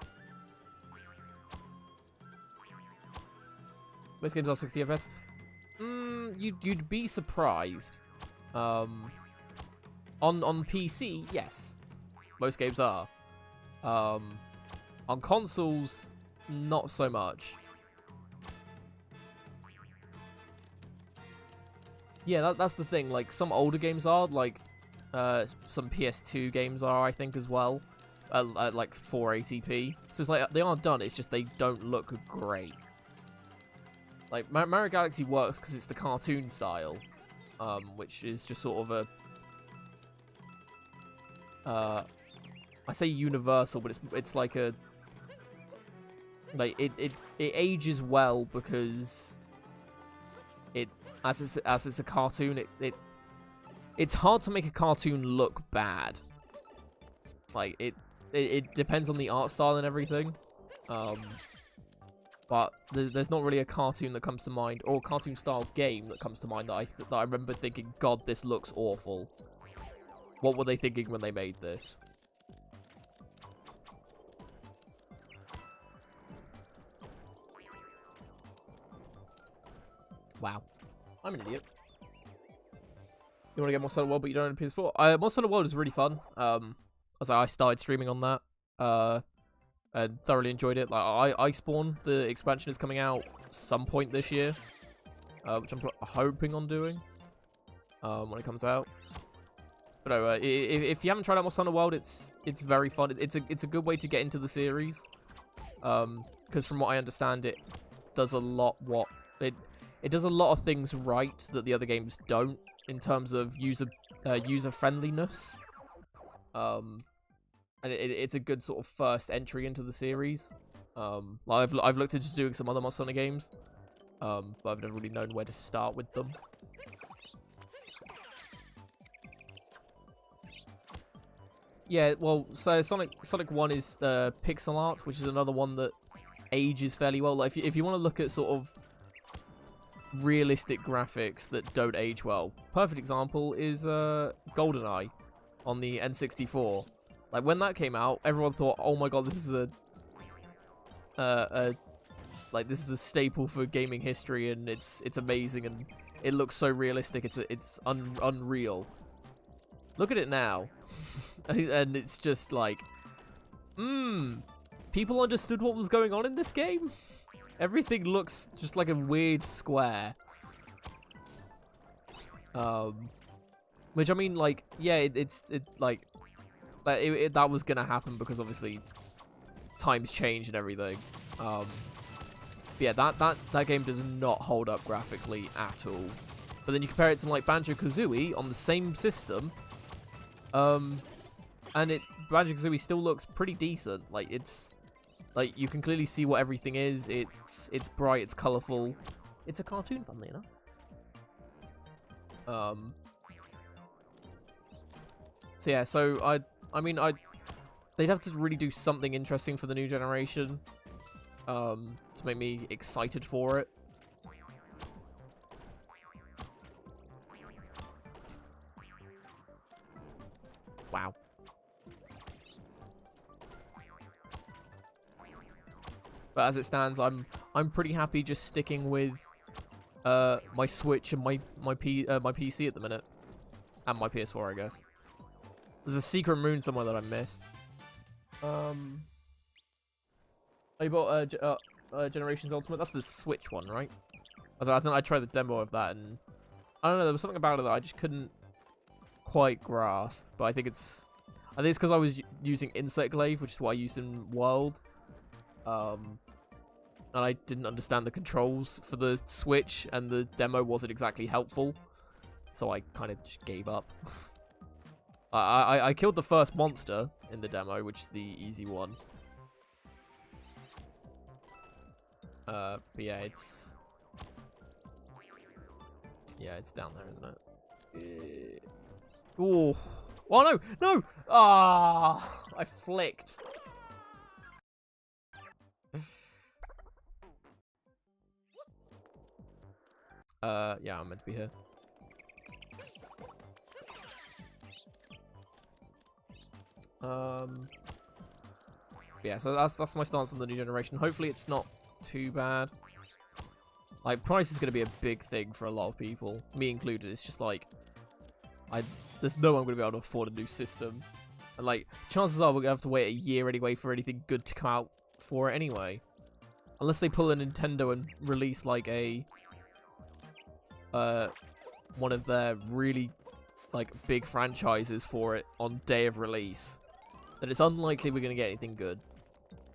Most games are 60 FPS. You'd be surprised. On PC, yes, most games are. On consoles, not so much. Yeah, that's the thing. Like, some older games are, like, some PS2 games are, I think, as well. At like 480p. So it's like, they are done, it's just they don't look great. Like, Mario Galaxy works because it's the cartoon style. Which is just sort of a... I say universal, but it's like a... Like, it ages well because... As it's a cartoon, it's hard to make a cartoon look bad. Like, it depends on the art style and everything. But there's not really a cartoon that comes to mind, or a cartoon style game that comes to mind that I remember thinking, God, this looks awful. What were they thinking when they made this? Wow. I'm an idiot. You want to get Monster Hunter World, but you don't own a PS4? Monster Hunter World is really fun. As I started streaming on that, and thoroughly enjoyed it. Like, Iceborne, the expansion is coming out some point this year, which I'm hoping on doing when it comes out. But no, if you haven't tried out Monster Hunter World, it's very fun. It's a good way to get into the series, because from what I understand, it does a lot It does a lot of things right that the other games don't in terms of user friendliness. And it's a good sort of first entry into the series. I've looked into doing some other Monster Hunter games, but I've never really known where to start with them. Yeah, well, so Sonic 1 is the pixel art, which is another one that ages fairly well. Like if you want to look at sort of realistic graphics that don't age well, perfect example is GoldenEye on the N64. Like when that came out, everyone thought, "Oh my god, this is this is a staple for gaming history, and it's amazing." And it looks so realistic. It's unreal. Look at it now, and it's just like, people understood what was going on in this game. Everything looks just like a weird square. Which I mean, like, yeah, that was gonna happen because obviously times change and everything. But yeah, that game does not hold up graphically at all. But then you compare it to like Banjo-Kazooie on the same system, and Banjo-Kazooie still looks pretty decent. Like, it's like you can clearly see what everything is. It's bright, it's colorful. It's a cartoon, funnily enough. So yeah, I mean, they'd have to really do something interesting for the new generation, to make me excited for it. Wow. But as it stands, I'm pretty happy just sticking with my Switch and my PC at the minute, and my PS4, I guess. There's a secret moon somewhere that I missed. Oh, you bought Generations Ultimate? That's the Switch one, right? I think I tried the demo of that, and I don't know, there was something about it that I just couldn't quite grasp. But I think it's because I was using Insect Glaive, which is what I used in World. And I didn't understand the controls for the Switch, and the demo wasn't exactly helpful, so I kind of just gave up. I killed the first monster in the demo, which is the easy one. But yeah, it's down there, isn't it? Oh, oh no, no! Ah, I flicked. Yeah, I'm meant to be here. Yeah, so that's my stance on the new generation. Hopefully it's not too bad. Like, price is going to be a big thing for a lot of people, me included. It's just like, there's no one going to be able to afford a new system. And like, chances are we're going to have to wait a year anyway for anything good to come out for it anyway. Unless they pull a Nintendo and release like a one of their really like big franchises for it on day of release, then it's unlikely we're going to get anything good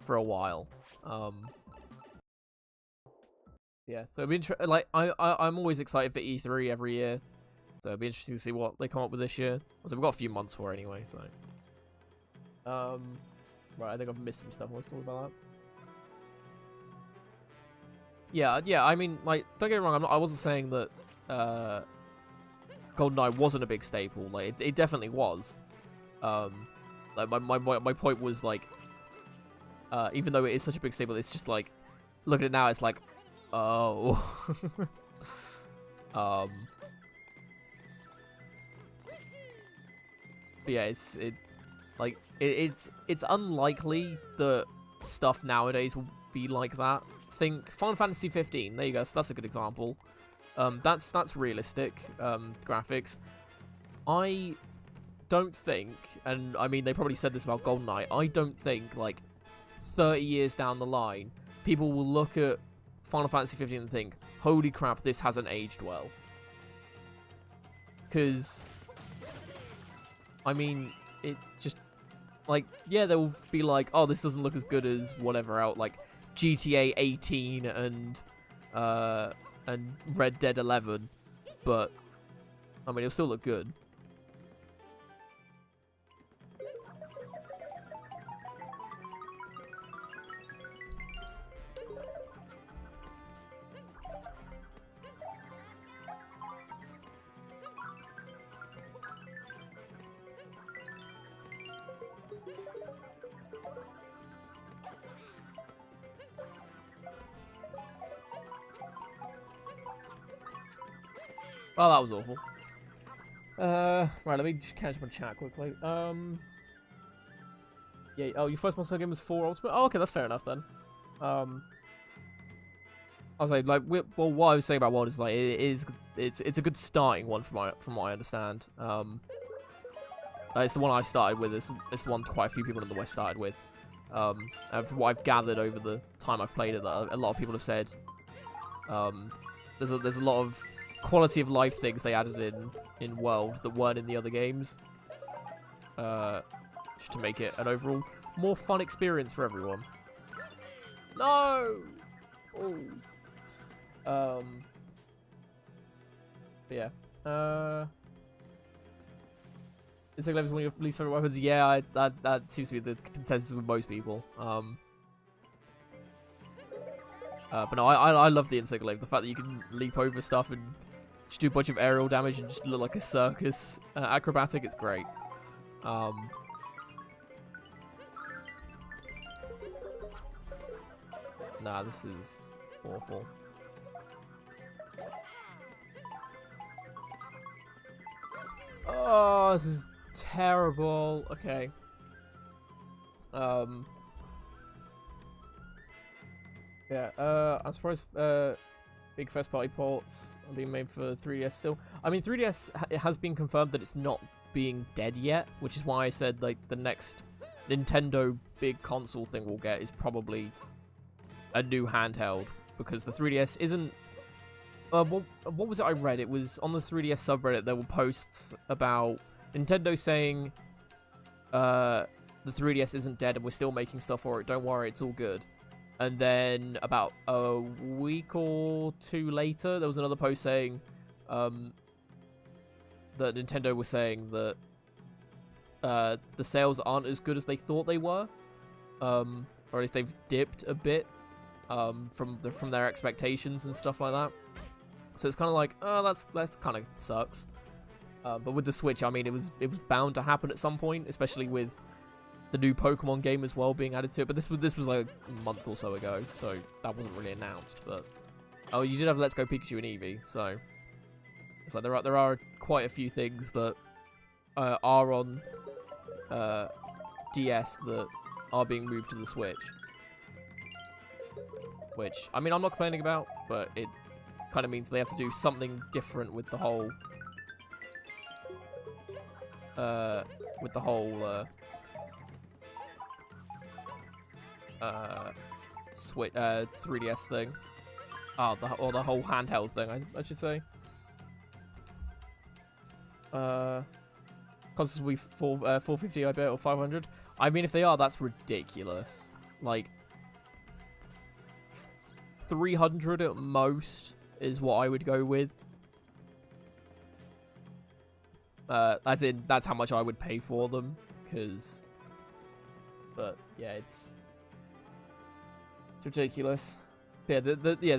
for a while. Yeah, so it'll be like I'm always excited for E3 every year, so it'll be interesting to see what they come up with this year. So we've got a few months for it anyway. So right, I think I've missed some stuff. Let's talk about that. Yeah. I mean, like, don't get me wrong. I wasn't saying that GoldenEye wasn't a big staple. Like, it definitely was. Like my point was like, even though it is such a big staple, it's just like, look at it now. It's like, oh. But yeah, it's unlikely that stuff nowadays will be like that. Think Final Fantasy 15. There you go. So that's a good example. That's realistic graphics. I don't think, and I mean they probably said this about GoldenEye. I don't think like 30 years down the line, people will look at Final Fantasy 15 and think, "Holy crap, this hasn't aged well." Because I mean, it just like, yeah, they'll be like, "Oh, this doesn't look as good as whatever out like GTA 18 and Red Dead 11," but I mean, it'll still look good. Well, that was awful. Right, let me just catch up on chat quickly. Yeah, oh, your first Monster game was 4 Ultimate? Oh, okay, that's fair enough then. I was like, well, what I was saying about World is, like, it is it's a good starting one from what I understand. It's the one I started with. It's the one quite a few people in the West started with. And from what I've gathered over the time I've played it, that a lot of people have said there's a lot of quality of life things they added in World that weren't in the other games, just to make it an overall more fun experience for everyone. No. Oh. Yeah. Insect Glaive is one of your least favorite weapons. Yeah, that seems to be the consensus with most people. But no, I love the Insect Glaive. The fact that you can leap over stuff and just do a bunch of aerial damage and just look like a circus acrobatic. It's great. Nah, this is awful. Oh, this is terrible. Okay. Yeah, I'm surprised big first party ports are being made for 3DS still. I mean, 3DS, it has been confirmed that it's not being dead yet, which is why I said, like, the next Nintendo big console thing we'll get is probably a new handheld, because the 3DS isn't... what was it I read? It was on the 3DS subreddit, there were posts about Nintendo saying the 3DS isn't dead and we're still making stuff for it, don't worry, it's all good. And then about a week or two later, there was another post saying that Nintendo was saying that the sales aren't as good as they thought they were, or at least they've dipped a bit from their expectations and stuff like that. So it's kind of like, oh, that's kind of sucks. But with the Switch, I mean, it was bound to happen at some point, especially with the new Pokemon game as well being added to it. But this was like a month or so ago, so that wasn't really announced. But oh, you did have Let's Go Pikachu and Eevee, so it's like there are quite a few things that are on DS that are being moved to the Switch. Which, I mean, I'm not complaining about, but it kind of means they have to do something different with the whole Switch 3DS thing. Oh, or the whole handheld thing, I should say. Costs we 450, I bet, or 500. I mean, if they are, that's ridiculous. Like 300 at most is what I would go with. As in, that's how much I would pay for them. But yeah, it's ridiculous. Yeah, but yeah,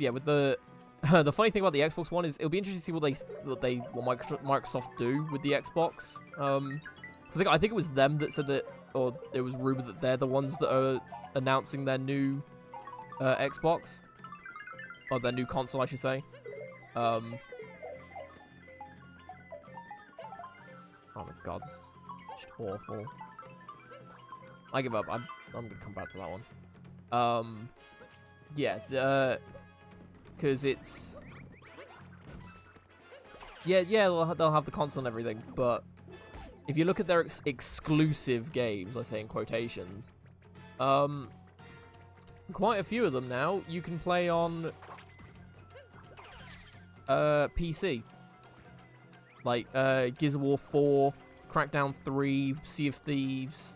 with the the funny thing about the Xbox One is it'll be interesting to see what Microsoft do with the Xbox. So I think it was them that said that, or it was rumored that they're the ones that are announcing their new Xbox, or their new console, I should say. Oh my god, this is just awful. I give up. I'm gonna come back to that one. Yeah, because it's... Yeah, they'll have the console and everything, but if you look at their exclusive games, I say in quotations, quite a few of them now you can play on PC. Like Gears of War 4, Crackdown 3, Sea of Thieves,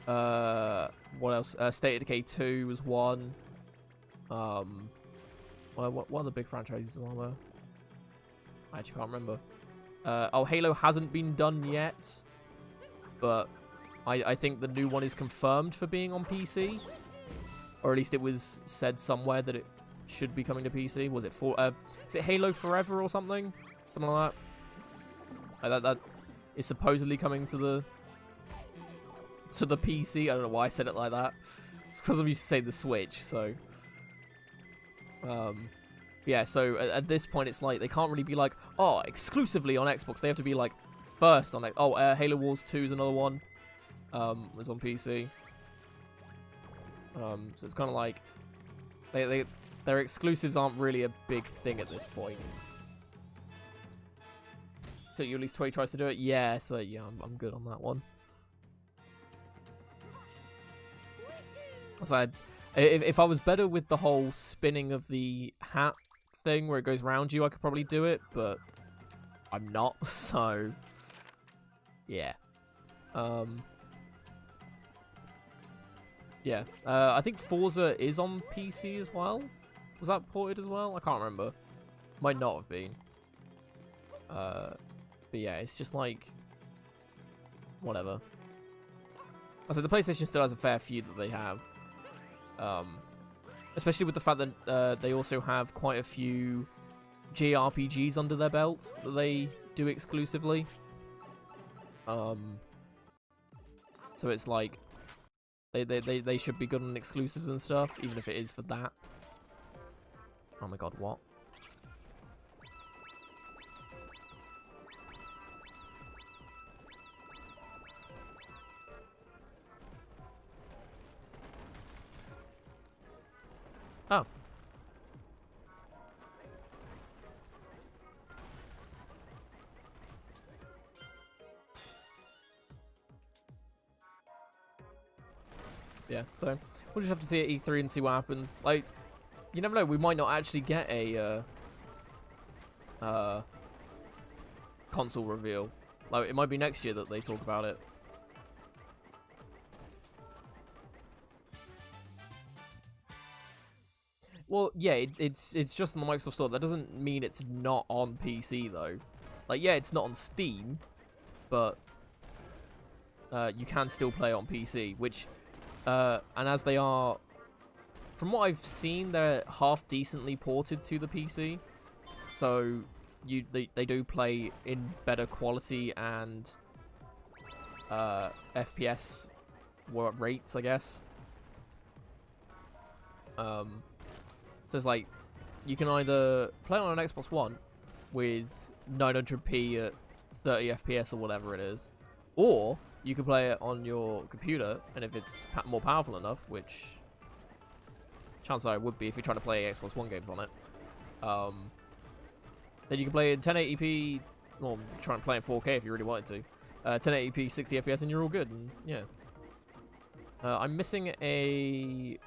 what else? State of Decay 2 was one. What other big franchises are there? I actually can't remember. Oh, Halo hasn't been done yet, but I think the new one is confirmed for being on PC, or at least it was said somewhere that it should be coming to PC. Was it is it Halo Forever or something? Something like that. That is supposedly coming to the PC. I don't know why I said it like that. It's because I'm used to saying the Switch, so yeah, so at this point it's like they can't really be like, oh, exclusively on Xbox. They have to be like first on like, oh, Halo Wars 2 is another one. Was on PC. So it's kind of like they their exclusives aren't really a big thing at this point. So you at least 20 tries to do it? Yeah, so yeah, I'm good on that one. So if I was better with the whole spinning of the hat thing where it goes round you, I could probably do it, but I'm not, so yeah. Yeah, I think Forza is on PC as well. Was that ported as well? I can't remember. Might not have been. But yeah, it's just like whatever. So the PlayStation still has a fair few that they have. Especially with the fact that they also have quite a few JRPGs under their belt that they do exclusively. So it's like they should be good on exclusives and stuff, even if it is for that. Oh my god, what? Oh. Yeah, so we'll just have to see at E3 and see what happens. Like, you never know, we might not actually get a console reveal. Like, it might be next year that they talk about it. Well, yeah, it's just on the Microsoft Store. That doesn't mean it's not on PC, though. Like, yeah, it's not on Steam, but you can still play it on PC, which, and as they are, from what I've seen, they're half decently ported to the PC. So, they do play in better quality and FPS rates, I guess. So it's like, you can either play on an Xbox One with 900p at 30 FPS or whatever it is, or you can play it on your computer, and if it's more powerful enough, which chances are it would be if you're trying to play Xbox One games on it, then you can play in 1080p, or try and play in 4K if you really wanted to, 1080p 60 FPS, and you're all good, and yeah. I'm missing a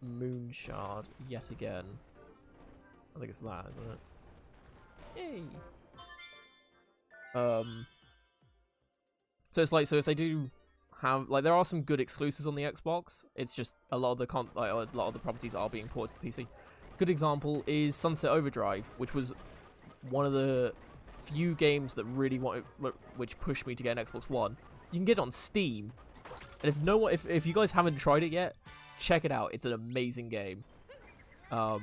moon shard yet again. I think it's that, isn't it? Yay! So it's like, so if they do have, like, there are some good exclusives on the Xbox. It's just a lot of the properties are being ported to the PC. Good example is Sunset Overdrive, which was one of the few games that really which pushed me to get an Xbox One. You can get it on Steam, and if you guys haven't tried it yet, check it out. It's an amazing game. I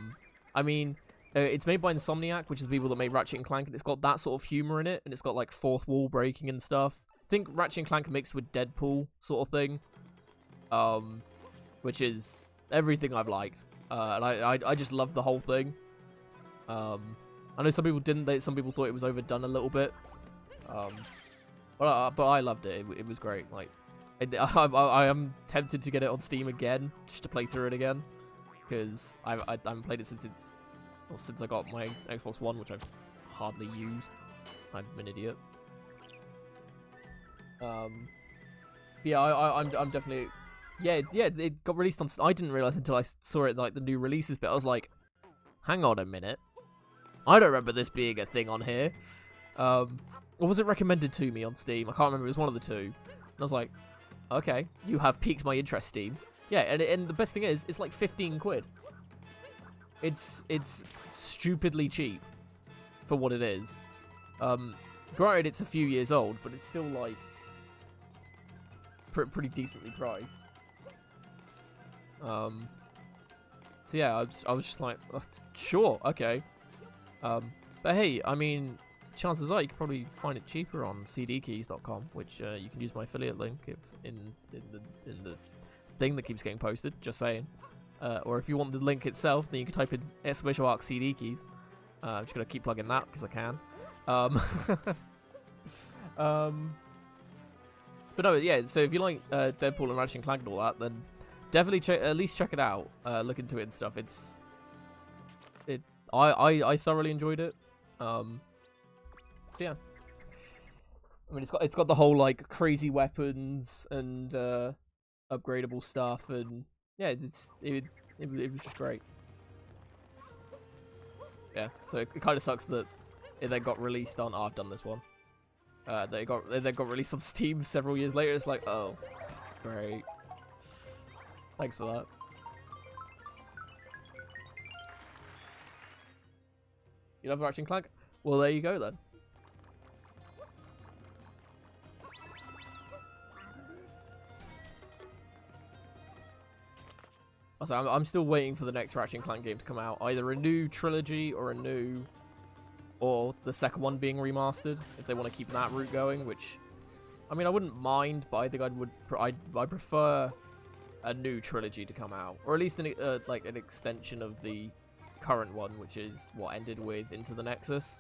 mean, it's made by Insomniac, which is the people that made Ratchet and Clank, and it's got that sort of humor in it, and it's got like fourth wall breaking and stuff. Think Ratchet and Clank mixed with Deadpool sort of thing, which is everything I've liked, and I just love the whole thing. I know some people didn't. Some people thought it was overdone a little bit, but I loved it. It was great. Like, I am tempted to get it on Steam again, just to play through it again, because I haven't played it since I got my Xbox One, which I've hardly used. I'm an idiot. Yeah, I'm definitely, it got released on. I didn't realize until I saw it, like the new releases bit. I was like, hang on a minute, I don't remember this being a thing on here. Or was it recommended to me on Steam? I can't remember. It was one of the two. And I was like, okay, you have piqued my interest, Steam. Yeah, and the best thing is, it's like 15 quid. It's stupidly cheap for what it is. Granted, it's a few years old, but it's still like pretty decently priced. So yeah, I was just like, sure, okay. But hey, I mean, chances are you could probably find it cheaper on cdkeys.com, which you can use my affiliate link in the thing that keeps getting posted. Just saying. Or if you want the link itself, then you can type in !arc CD keys. I'm just gonna keep plugging that because I can. But no, yeah. So if you like Deadpool and Ratchet and Clank and all that, then definitely at least check it out. Look into it and stuff. It's I thoroughly enjoyed it. So yeah. I mean, it's got the whole like crazy weapons and upgradable stuff, and yeah, it was just great. Yeah, so it kind of sucks that it then got released on. Oh, I've done this one. They then got released on Steam several years later. It's like, oh, great. Thanks for that. You love Ratchet and Clank? Well, there you go then. Also, I'm still waiting for the next Ratchet and Clank game to come out. Either a new trilogy or or the second one being remastered, if they want to keep that route going. Which, I mean, I wouldn't mind, but I think I prefer a new trilogy to come out, or at least like an extension of the current one, which is what ended with Into the Nexus.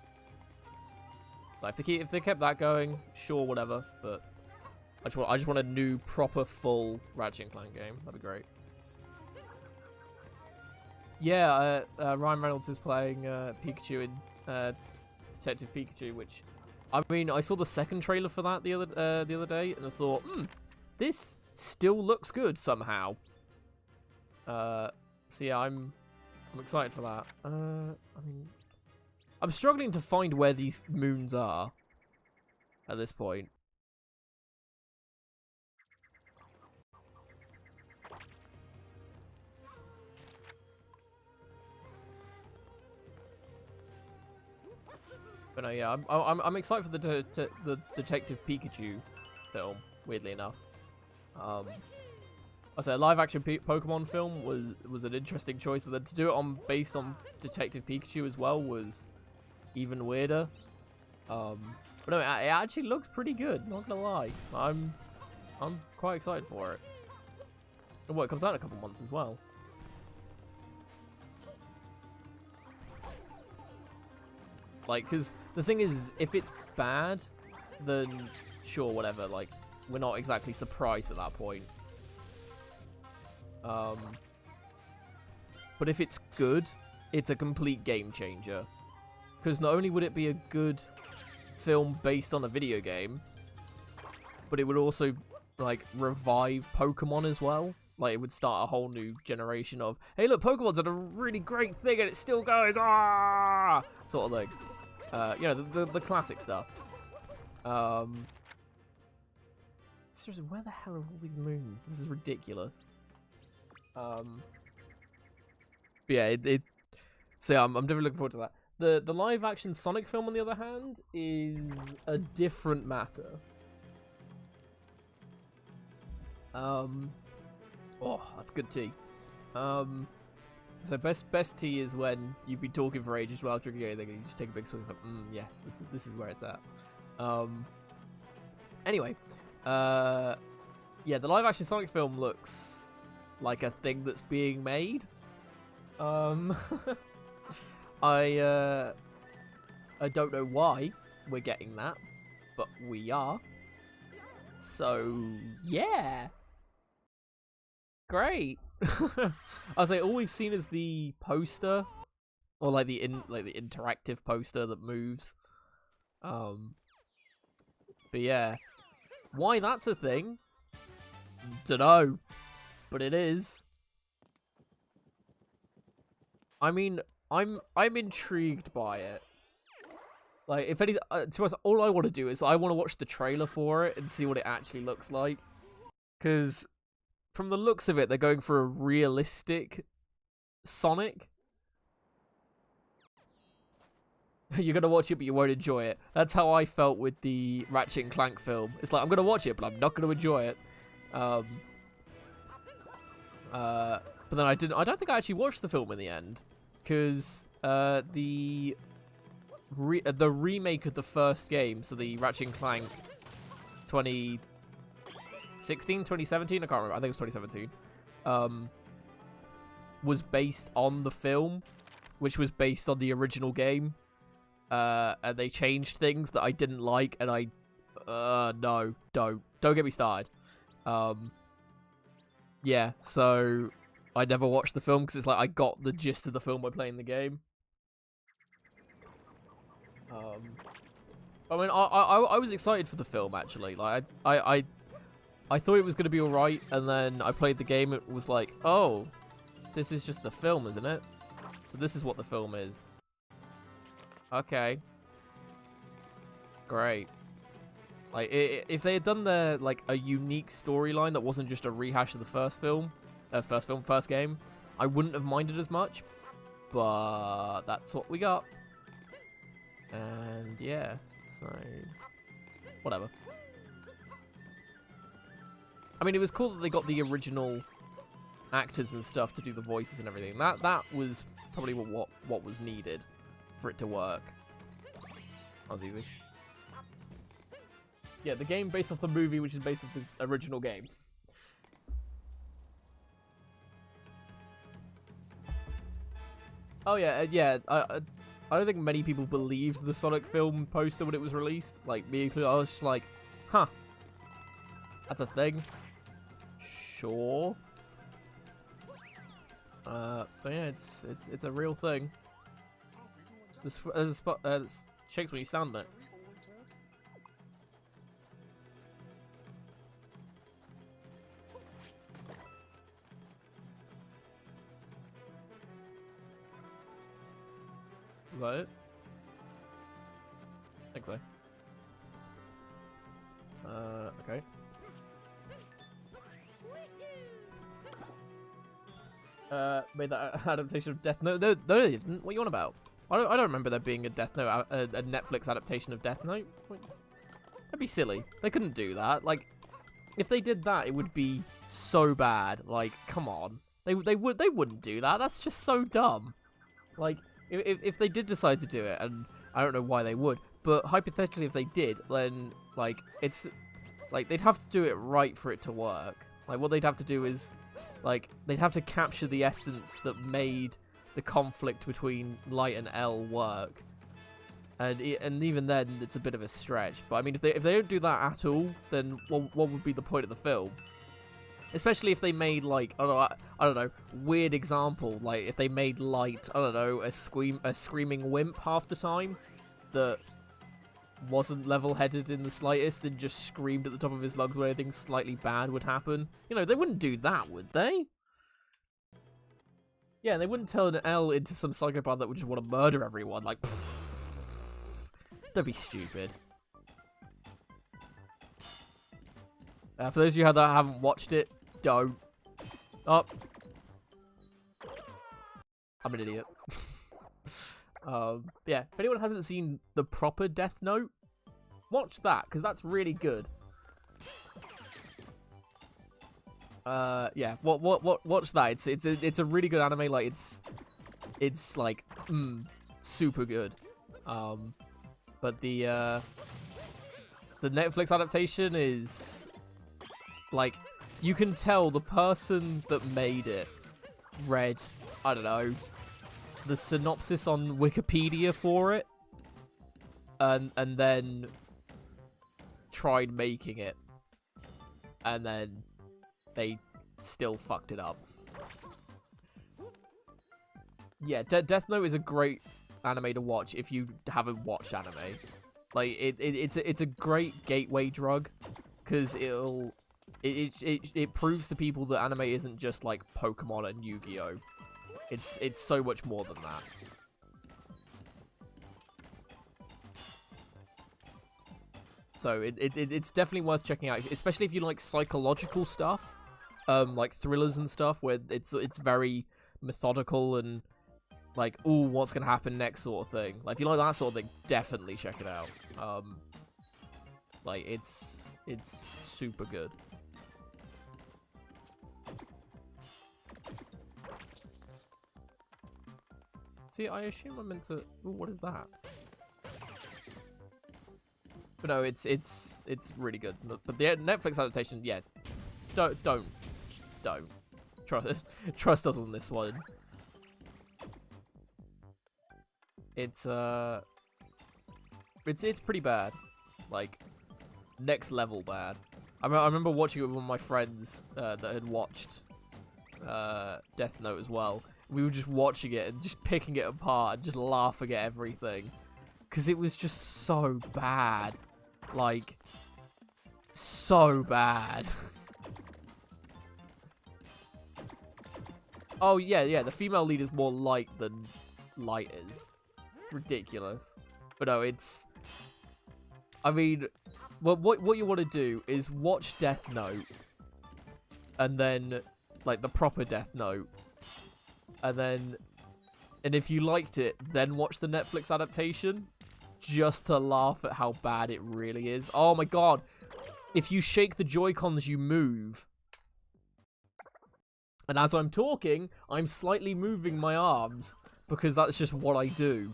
Like if they kept that going, sure, whatever. But I just want a new proper full Ratchet and Clank game. That'd be great. Yeah, Ryan Reynolds is playing Pikachu in Detective Pikachu, which, I mean, I saw the second trailer for that the other day, and I thought, this still looks good somehow. So yeah, I'm excited for that. I mean, I'm struggling to find where these moons are at this point. But no, yeah, I'm excited for the Detective Pikachu film. Weirdly enough, I say a live-action Pokemon film was an interesting choice, and then to do it based on Detective Pikachu as well was even weirder. But no, it actually looks pretty good. Not gonna lie, I'm quite excited for it. And well, it comes out in a couple months as well. Like, because the thing is, if it's bad, then sure, whatever. Like, we're not exactly surprised at that point. But if it's good, it's a complete game changer. Because not only would it be a good film based on a video game, but it would also, like, revive Pokemon as well. Like, it would start a whole new generation of, hey, look, Pokemon's done a really great thing and it's still going, ah! Sort of thing. You know, the classic stuff. Seriously, where the hell are all these moons? This is ridiculous. But yeah, so yeah, I'm definitely looking forward to that. The live action Sonic film, on the other hand, is a different matter. Oh, that's good tea. So best tea is when you've been talking for ages while drinking anything and you just take a big swig. It's like, yes, this is where it's at. Anyway, yeah, the live action Sonic film looks like a thing that's being made. I don't know why we're getting that, but we are. So yeah, great. I was like, all we've seen is the poster, or like the interactive poster that moves. But yeah, why that's a thing, dunno, but it is. I mean, I'm intrigued by it. Like, if anything, to us, all I want to do is I want to watch the trailer for it and see what it actually looks like, because from the looks of it, they're going for a realistic Sonic. You're going to watch it, but you won't enjoy it. That's how I felt with the Ratchet and Clank film. It's like, I'm going to watch it, but I'm not going to enjoy it. But then I don't think I actually watched the film in the end. Because the remake of the first game, so the Ratchet and Clank 2017, I can't remember, I think it was 2017, was based on the film, which was based on the original game, and they changed things that I didn't like, and no, don't get me started. Yeah, so I never watched the film, because it's like, I got the gist of the film by playing the game. I mean, I was excited for the film actually. Like, I thought it was gonna be alright, and then I played the game. It was like, oh, this is just the film, isn't it? So this is what the film is. Okay. Great. Like, if they had done like a unique storyline that wasn't just a rehash of the first game, I wouldn't have minded as much. But that's what we got. And yeah, so whatever. I mean, it was cool that they got the original actors and stuff to do the voices and everything. That was probably what was needed for it to work. That was easy. Yeah, the game based off the movie, which is based off the original game. Oh yeah, yeah. I don't think many people believed the Sonic film poster when it was released. Like me included, I was just like, huh, that's a thing. Sure. But yeah, it's a real thing. There's a spot. It shakes when you stand on it. Is that it? I think so. Okay. Made that adaptation of Death Note. No, they didn't. What are you on about? I don't remember there being a Death Note, a Netflix adaptation of Death Note. That'd be silly. They couldn't do that. Like, if they did that, it would be so bad. Like, come on. They wouldn't do that. That's just so dumb. Like, if they did decide to do it, and I don't know why they would, but hypothetically, if they did, then like it's like they'd have to do it right for it to work. Like, what they'd have to do is, like, they'd have to capture the essence that made the conflict between Light and L work. And even then, it's a bit of a stretch. But I mean, if they don't do that at all, then what would be the point of the film? Especially if they made, like, I don't know, weird example, like if they made Light, I don't know, a screaming wimp half the time that wasn't level-headed in the slightest and just screamed at the top of his lungs when anything slightly bad would happen. You know, they wouldn't do that, would they? Yeah, they wouldn't turn an L into some psychopath that would just want to murder everyone. Like, don't be stupid. For those of you that haven't watched it, don't. Oh. I'm an idiot. Yeah, if anyone hasn't seen the proper Death Note, watch that, because that's really good. Yeah, watch that. It's a really good anime. Like, it's like super good. But the Netflix adaptation is like, you can tell the person that made it read, I don't know, the synopsis on Wikipedia for it, and then tried making it, and then they still fucked it up. Yeah, Death Note is a great anime to watch if you haven't watched anime. Like, it's a great gateway drug, because it proves to people that anime isn't just like Pokemon and Yu-Gi-Oh! It's so much more than that. So it's definitely worth checking out, especially if you like psychological stuff, like thrillers and stuff, where it's very methodical and like, ooh, what's gonna happen next sort of thing. Like, if you like that sort of thing, definitely check it out. Like, it's super good. See, I assume I'm meant to. Ooh, what is that? But no, it's really good. But the Netflix adaptation, yeah, don't trust us on this one. It's pretty bad, like next level bad. I remember watching it with one of my friends that had watched Death Note as well. We were just watching it and just picking it apart and just laughing at everything. Because it was just so bad. Like, so bad. Oh, yeah, the female lead is more light than light is. Ridiculous. But no, it's... I mean, what you want to do is watch Death Note. And then, like, the proper Death Note. And if you liked it, then watch the Netflix adaptation. Just to laugh at how bad it really is. Oh my god. If you shake the Joy-Cons, you move. And as I'm talking, I'm slightly moving my arms. Because that's just what I do.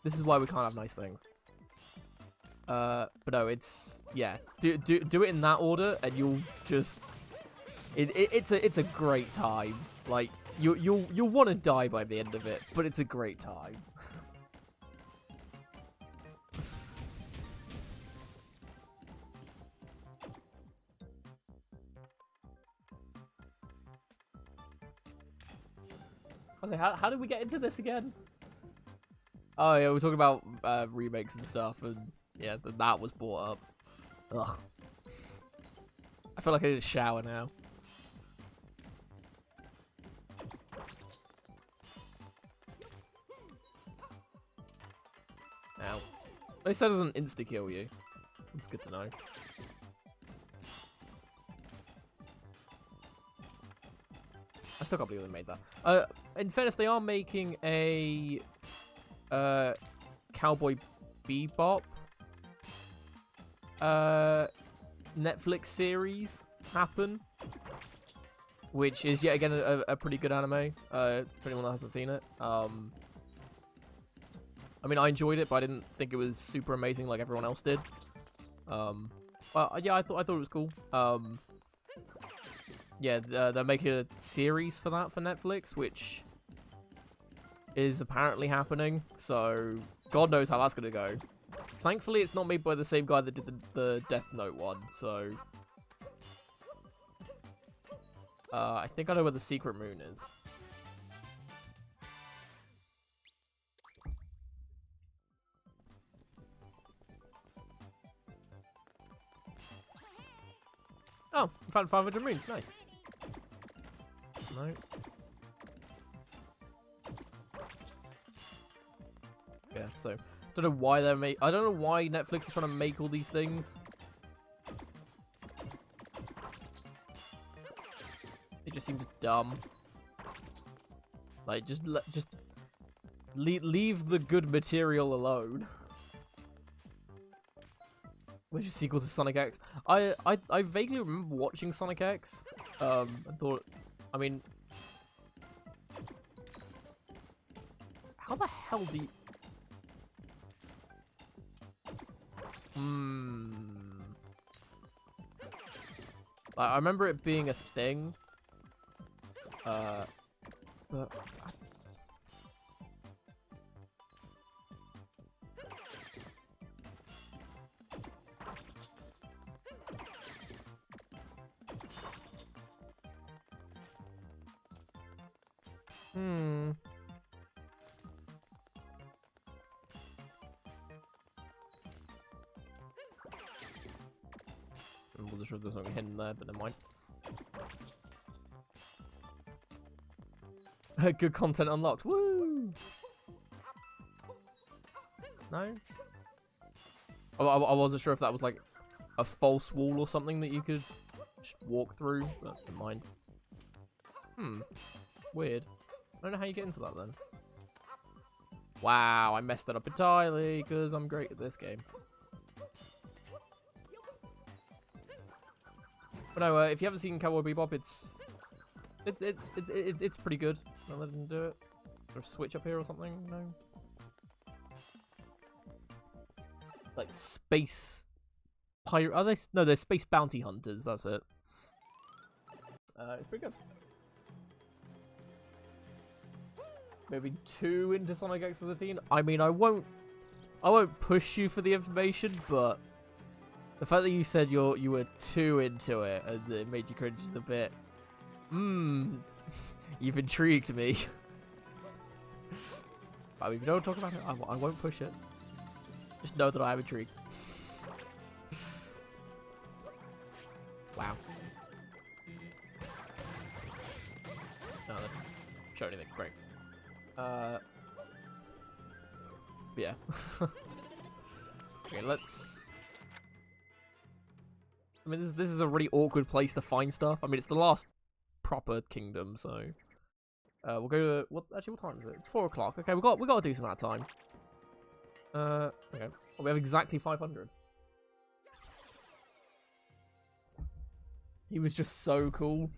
This is why we can't have nice things. But no, it's... Yeah. Do it in that order, and you'll just... It's a great time. Like, you'll want to die by the end of it, but it's a great time. Okay, how did we get into this again? Oh yeah, we're talking about remakes and stuff, and yeah, that was brought up. Ugh. I feel like I need a shower now. Now, at least that doesn't insta-kill you. It's good to know. I still can't believe they made that. In fairness, they are making a Cowboy Bebop Netflix series happen, which is yet again a pretty good anime. For anyone that hasn't seen it, I mean, I enjoyed it, but I didn't think it was super amazing like everyone else did. But yeah, I thought it was cool. Yeah, they're making a series for that for Netflix, which is apparently happening. So God knows how that's gonna go. Thankfully, it's not made by the same guy that did the Death Note one. So I think I know where the secret moon is. Oh, I found 500 moons. Nice. No. Yeah, so don't know why they're I don't know why Netflix is trying to make all these things. It just seems dumb. Like just leave the good material alone. Which is sequel to Sonic X. I vaguely remember watching Sonic X. I thought, I mean, how the hell do you... I remember it being a thing. But I'm not sure if there's something hidden there, but never mind. Good content unlocked. Woo! No? I wasn't sure if that was like a false wall or something that you could just walk through, but never mind. Weird. I don't know how you get into that then. Wow, I messed that up entirely because I'm great at this game. But no, if you haven't seen Cowboy Bebop, it's pretty good. I'll let them do it. Is there a switch up here or something? No. Like space pirate? Are they? No, they're space bounty hunters. That's it. It's pretty good. Maybe too into Sonic X as a teen. I mean, I won't push you for the information, but the fact that you said you were too into it and it made you cringe is a bit. You've intrigued me. I mean, don't talk about it. I won't push it. Just know that I am intrigued. Wow. No, that didn't show anything. Great. Yeah. Okay, let's... I mean, this is a really awkward place to find stuff. I mean, it's the last proper kingdom, so... we'll go to... What time is it? It's 4 o'clock. Okay, we got a decent amount of time. Okay. Well, we have exactly 500. He was just so cool.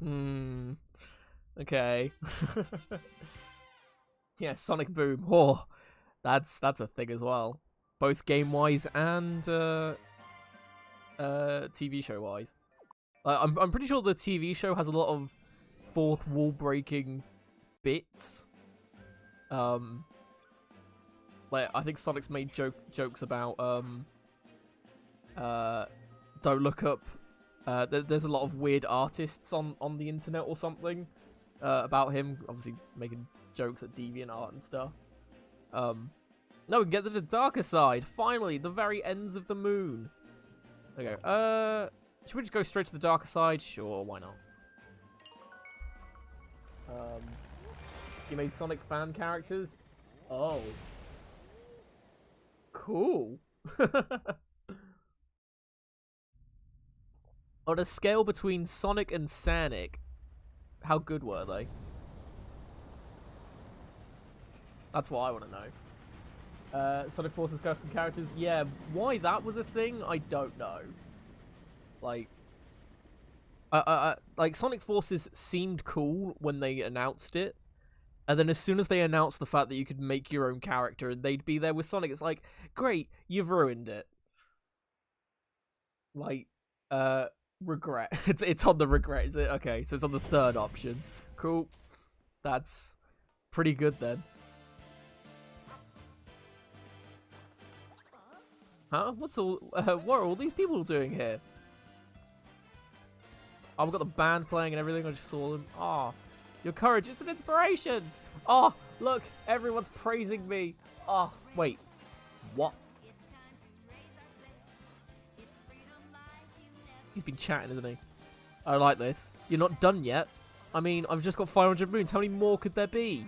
Okay. Yeah, Sonic Boom. Oh, that's a thing as well. Both game-wise and TV show-wise. I'm pretty sure the TV show has a lot of fourth wall breaking bits. Like I think Sonic's made jokes about don't look up. There's a lot of weird artists on the internet or something about him, obviously making jokes at DeviantArt and stuff. No, we can get to the darker side. Finally, the very ends of the moon. Okay. Should we just go straight to the darker side? Sure, why not? You made Sonic fan characters? Oh. Cool. On a scale between Sonic and Sanic, how good were they? That's what I want to know. Sonic Forces custom characters, yeah. Why that was a thing, I don't know. Like, like Sonic Forces seemed cool when they announced it, and then as soon as they announced the fact that you could make your own character and they'd be there with Sonic, it's like, great, you've ruined it. Like, regret. It's on the regret, is it? Okay, so it's on the third option. Cool. That's pretty good then. Huh? What are all these people doing here? Oh, we've got the band playing and everything. I just saw them. Oh, your courage. It's an inspiration. Oh, look. Everyone's praising me. Oh, wait. What? He's been chatting, isn't he? I like this. You're not done yet. I mean, I've just got 500 moons. How many more could there be?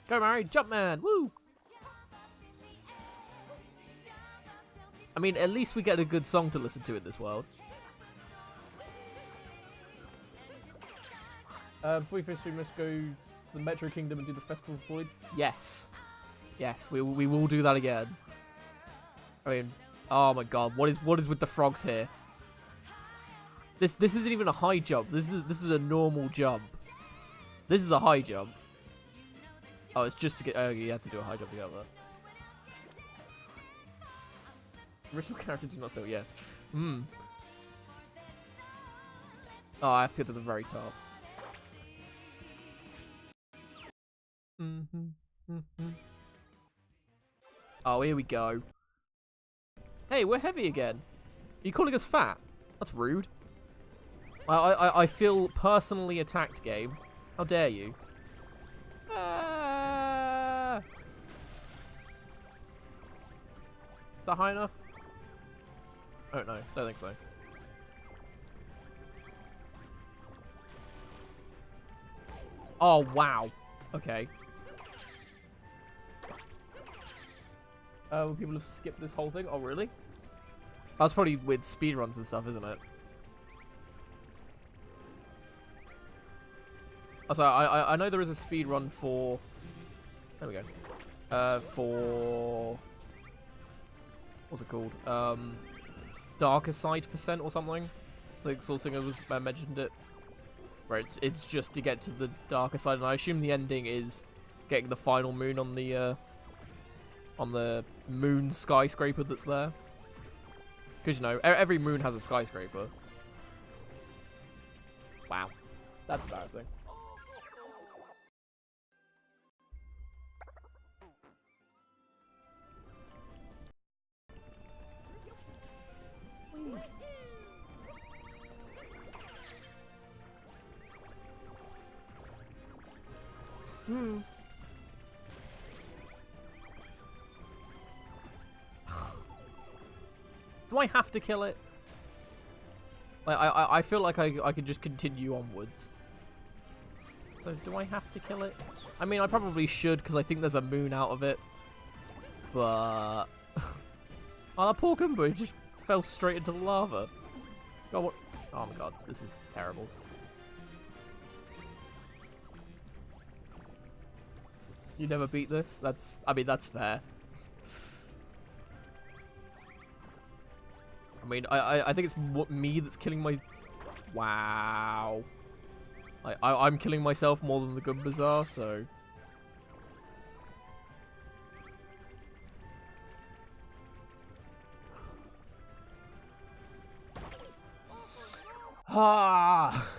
Go, Mario, Jumpman! Woo! I mean, at least we get a good song to listen to in this world. Before we finish stream, let's go to the Metro Kingdom and do the Festival of Void. Yes. Yes, we will do that again. I mean, oh my god, what is with the frogs here? This isn't even a high jump. This is a normal jump. This is a high jump. Oh, it's just to get. Oh, you have to do a high jump to get over. Original character do not still. Yeah. Oh, I have to get to the very top. Oh, here we go. Hey, we're heavy again. Are you calling us fat? That's rude. I feel personally attacked, game. How dare you? Ah! Is that high enough? Oh no, don't think so. Oh wow. Okay. People have skipped this whole thing. Oh really? That's probably with speedruns and stuff, isn't it? Also, I know there is a speedrun for... There we go. For... What's it called? Darker Side % or something? I think Soul Singer was mentioned it. Where it's just to get to the darker side, and I assume the ending is getting the final moon on the moon skyscraper that's there. Because, you know, every moon has a skyscraper. Wow. That's embarrassing. Do I have to kill it? Like, I feel like I could just continue onwards. So, do I have to kill it? I mean, I probably should, because I think there's a moon out of it. But... oh, that poor Goomba just fell straight into the lava. God, what? Oh my god, this is terrible. You never beat this? I mean, that's fair. I mean, I think it's me that's killing my... Wow. I'm killing myself more than the Goombas are, so... Ah!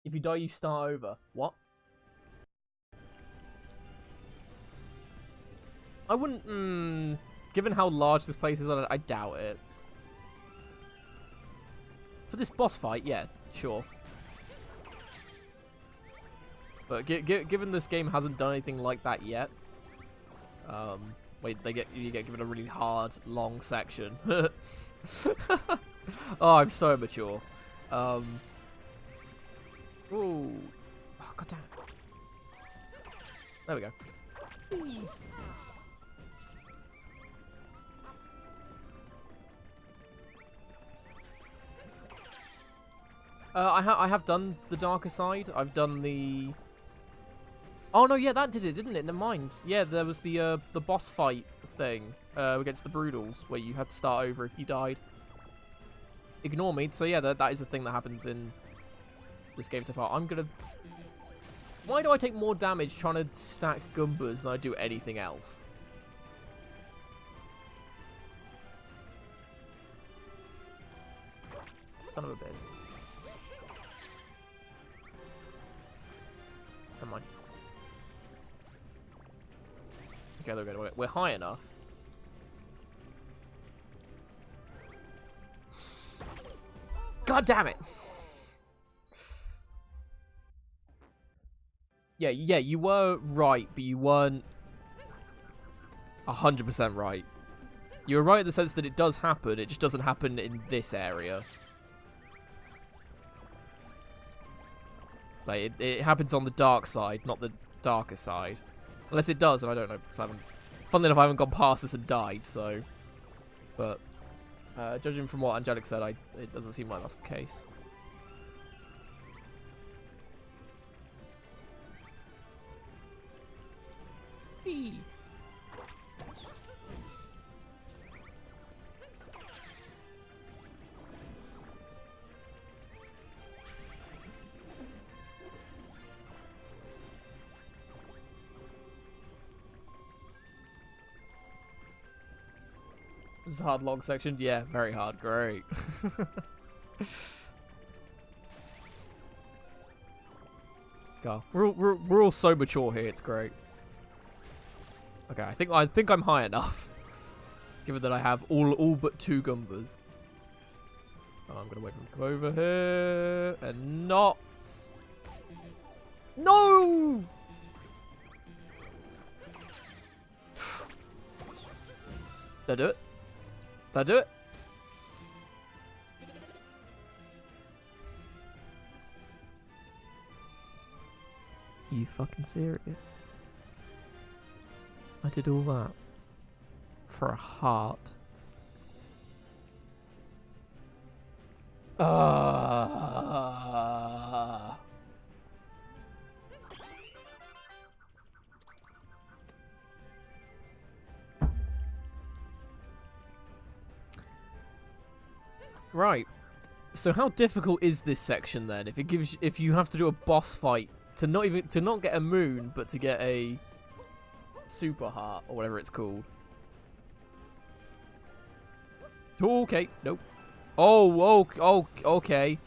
If you die, you start over. What? I wouldn't... given how large this place is, I doubt it. For this boss fight, yeah, sure. But given this game hasn't done anything like that yet... wait, you get given a really hard, long section. Oh, I'm so immature. Ooh. Oh, goddamn. There we go. I have done the darker side. I've done the... Oh, no, yeah, that did it, didn't it? Never mind. Yeah, there was the boss fight thing against the Broodals, where you had to start over if you died. Ignore me. So, yeah, that is the thing that happens in this game so far. I'm gonna... Why do I take more damage trying to stack Goombas than I do anything else? Son of a bitch. Never mind. Okay, there we go. We're high enough. God damn it! Yeah, you were right, but you weren't 100% right. You were right in the sense that it does happen, it just doesn't happen in this area. Like, it happens on the dark side, not the darker side. Unless it does, and I don't know, because I haven't... Funnily enough, I haven't gone past this and died, so... But, judging from what Angelic said, it doesn't seem like that's the case. Eee. This is a hard log section. Yeah, very hard. Great. God, we're all so mature here. It's great. Okay, I think I'm high enough, given that I have all but 2 Goombas. Oh, I'm gonna wait for him to come over here and not. No. Did I do it? Did I do it? Are you fucking serious? I did all that for a heart. Right. So how difficult is this section then? If you have to do a boss fight to not get a moon, but to get a super heart or whatever it's called. Oh, okay. Nope. Oh, okay.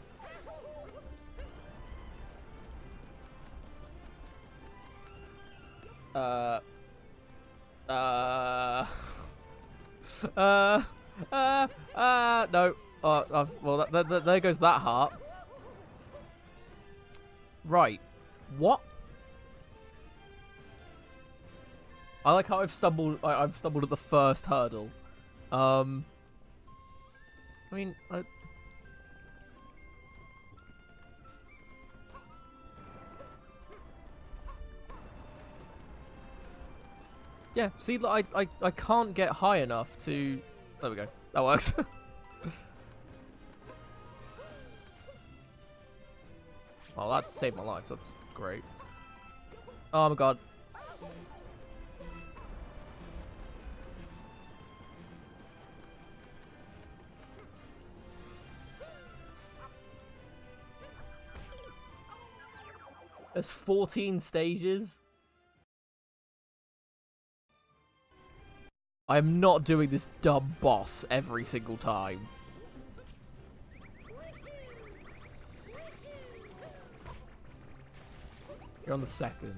No. Well, there goes that heart. Right. What? I like how I've stumbled at the first hurdle. I mean, yeah, see, I can't get high enough to... There we go. That works. Oh, that saved my life, so that's great. Oh my god. There's 14 stages. I'm not doing this dumb boss every single time. You're on the second.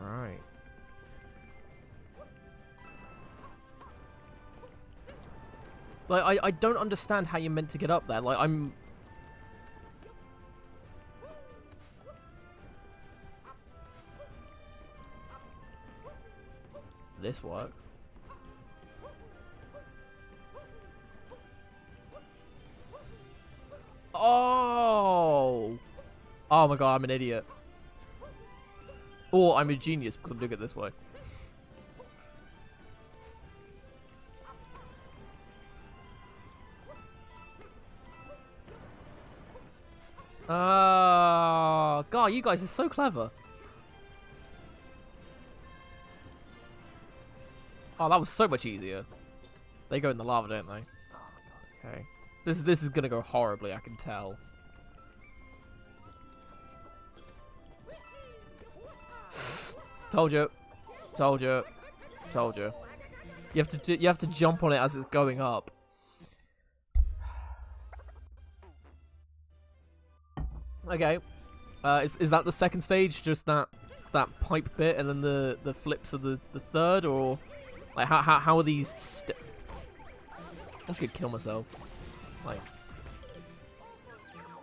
Alright. Like, I don't understand how you're meant to get up there. Like, I'm... This works. Oh! Oh my god, I'm an idiot. Or I'm a genius because I'm doing it this way. God, you guys are so clever. Oh, that was so much easier. They go in the lava, don't they? Oh, God, okay. This is gonna go horribly, I can tell. Told you. Told you. Told you. You have to jump on it as it's going up. Okay. Is that the second stage? Just that pipe bit, and then the flips of the third, or like how are these? I'm just gonna kill myself. Like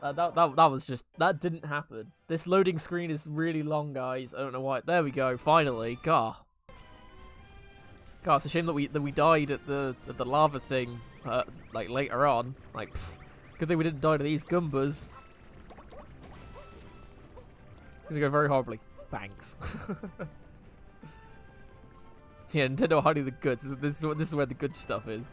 that was just, that didn't happen. This loading screen is really long, guys. I don't know why. There we go. Finally, God. God, it's a shame that we died at the lava thing, like later on. Like, good thing we didn't die to these Goombas. It's gonna go very horribly. Thanks. Yeah, Nintendo hiding the goods. This is where the good stuff is.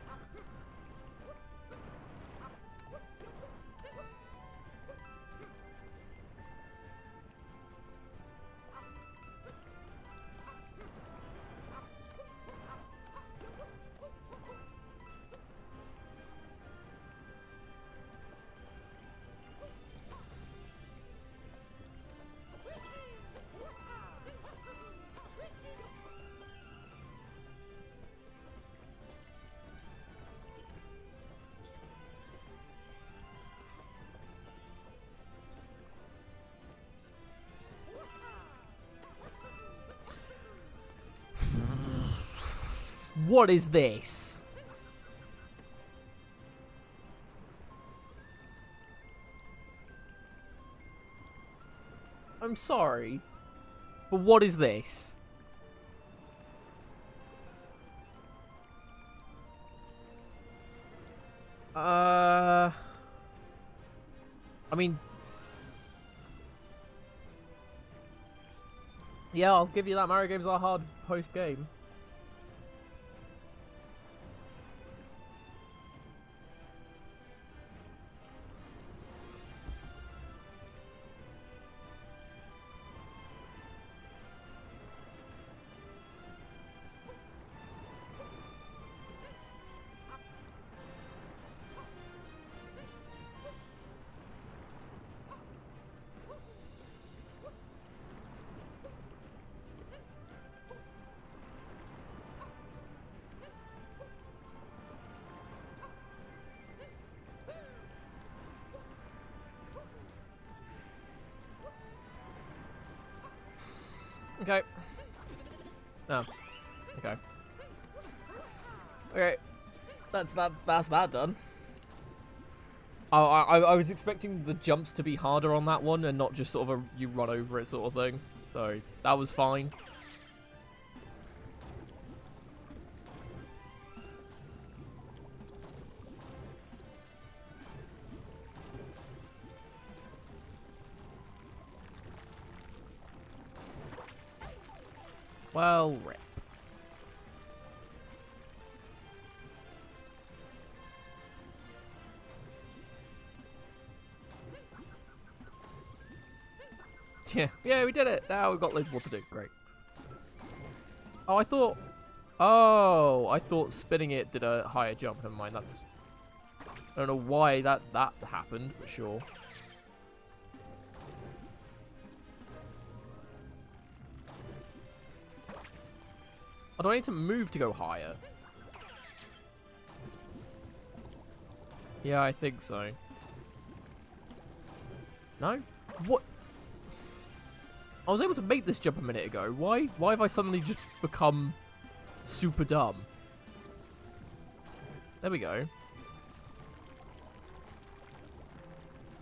What is this? I'm sorry, but what is this? I mean, yeah, I'll give you that. Mario games are hard post-game. Okay. Oh. Okay. Okay. That's that done. I was expecting the jumps to be harder on that one and not just sort of a you run over it sort of thing. So that was fine. Well, rip. Yeah, we did it. Now we've got loads more to do. Great. Oh, I thought... Oh, I thought spinning it did a higher jump. Never mind, that's... I don't know why that happened, but sure. Oh, do I need to move to go higher? Yeah, I think so. No? What? I was able to make this jump a minute ago. Why have I suddenly just become super dumb? There we go.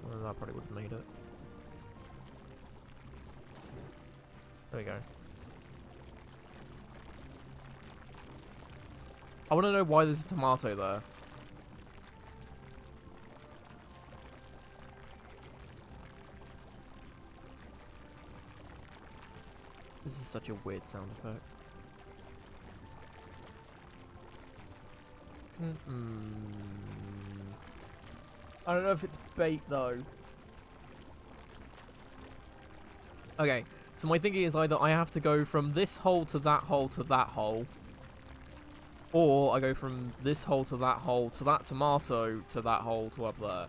Well, that probably would have made it. There we go. I want to know why there's a tomato there. This is such a weird sound effect. I don't know if it's bait though. Okay, so my thinking is either I have to go from this hole to that hole to that hole, or I go from this hole to that tomato to that hole to up there.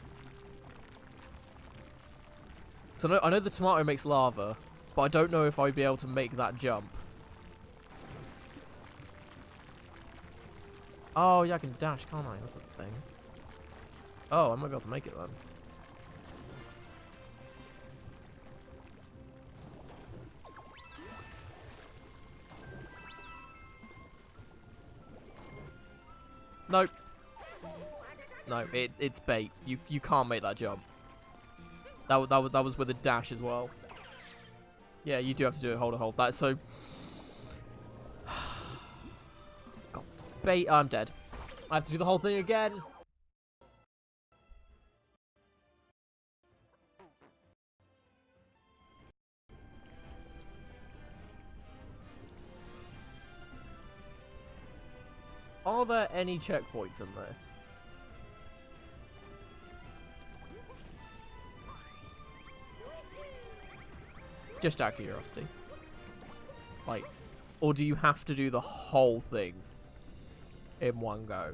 So I know the tomato makes lava, but I don't know if I'd be able to make that jump. Oh, yeah, I can dash, can't I? That's the thing. Oh, I might be able to make it then. Nope. No, it's bait. You can't make that jump. That was with a dash as well. Yeah, you do have to do it hold. That's so... God, bait. Oh, I'm dead. I have to do the whole thing again. Are there any checkpoints in this? Just out of curiosity. Like, or do you have to do the whole thing in one go?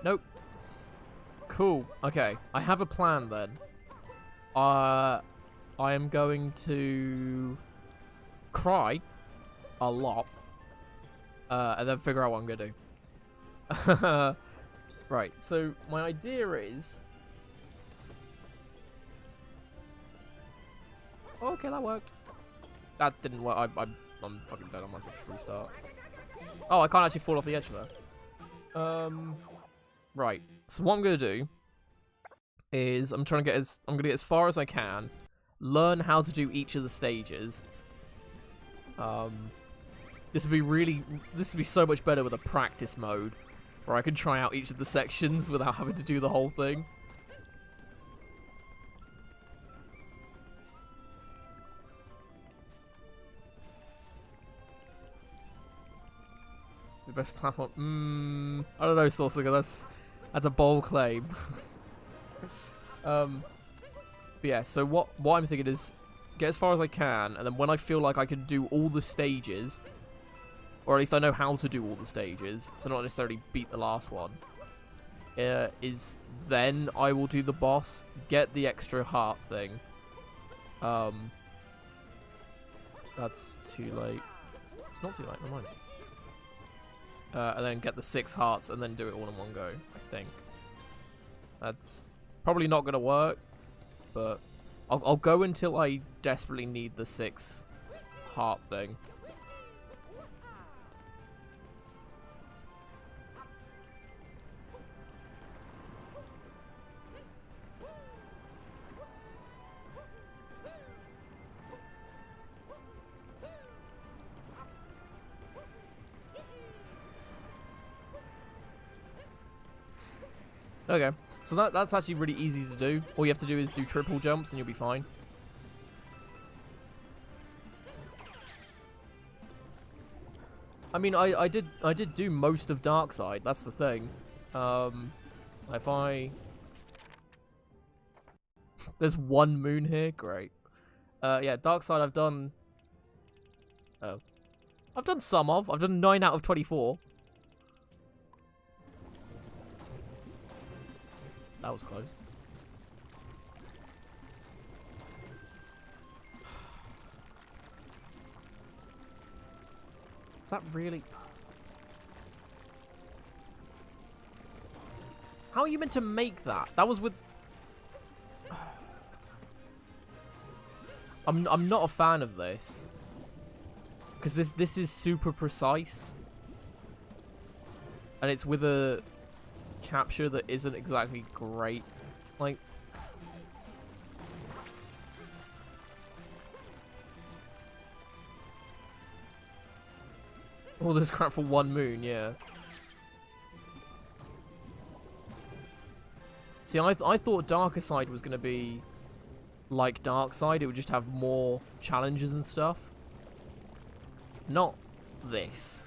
Nope. Cool. Okay, I have a plan then. I am going to cry a lot, and then figure out what I'm gonna do. Right. So my idea is. Oh, okay, that worked. That didn't work. I'm fucking dead. I might have to restart. Oh, I can't actually fall off the edge there. Right. So what I'm gonna do is I'm gonna get as far as I can, learn how to do each of the stages. This would be so much better with a practice mode, where I can try out each of the sections without having to do the whole thing. The best platform. I don't know, Sauciger. That's a bold claim. But yeah. So what I'm thinking is get as far as I can, and then when I feel like I can do all the stages, or at least I know how to do all the stages, so not necessarily beat the last one, is then I will do the boss, get the extra heart thing. That's too late. It's not too late. Never mind. And then get the 6 hearts and then do it all in one go, I think. That's probably not going to work, but I'll go until I desperately need the 6 heart thing. Okay, so that's actually really easy to do. All you have to do is do triple jumps and you'll be fine. I mean, I did do most of Dark Side. That's the thing. If I... There's one moon here? Great. Yeah, Dark Side I've done... Oh. I've done some of. I've done 9 out of 24. That was close. Is that really... How are you meant to make that? That was with... I'm not a fan of this. Because this is super precise. And it's with a capture that isn't exactly great. Like... All this crap for one moon, yeah. See, I thought Darker Side was going to be like Dark Side. It would just have more challenges and stuff. Not this.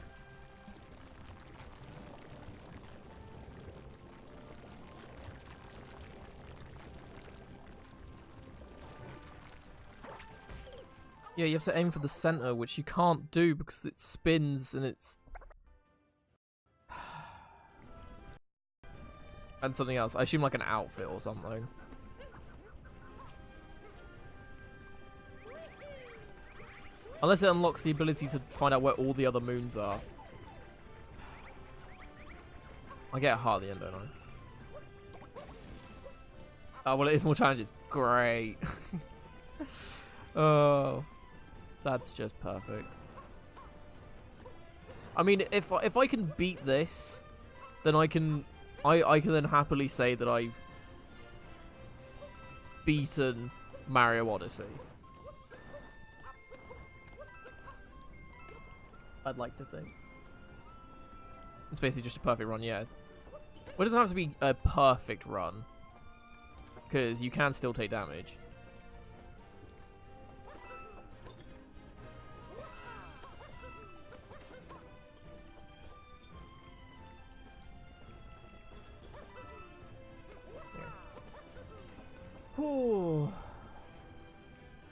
Yeah, you have to aim for the center, which you can't do because it spins and it's... And something else. I assume like an outfit or something. Unless it unlocks the ability to find out where all the other moons are. I get a heart at the end, don't I? Oh, well, it is more challenges. Great. Oh, that's just perfect. I mean, if I can beat this, then I can then happily say that I've beaten Mario Odyssey. I'd like to think. It's basically just a perfect run, yeah. Well, it doesn't have to be a perfect run, because you can still take damage. Ooh.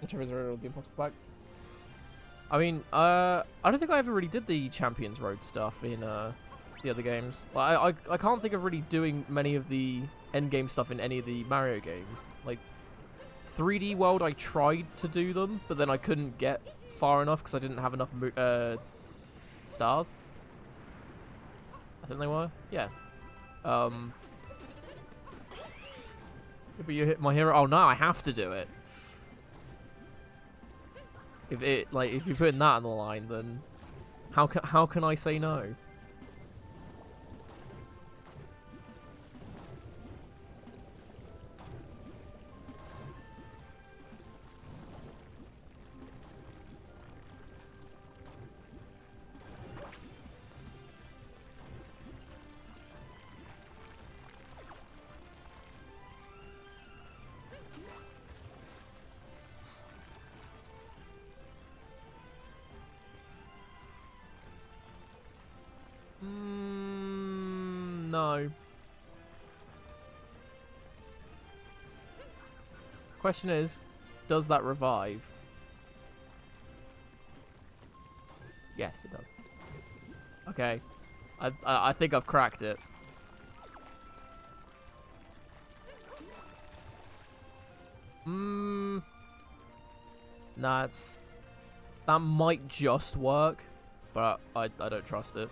Whichever is the impossible pack. I mean, I don't think I ever really did the Champions Road stuff in the other games. I can't think of really doing many of the endgame stuff in any of the Mario games. Like 3D World, I tried to do them, but then I couldn't get far enough because I didn't have enough stars. I think they were, yeah. But you hit my hero. Oh no, I have to do it. If you're putting that on the line, then how can I say no? No. Question is, does that revive? Yes, it does. Okay. I think I've cracked it. Nah, that might just work, but I don't trust it.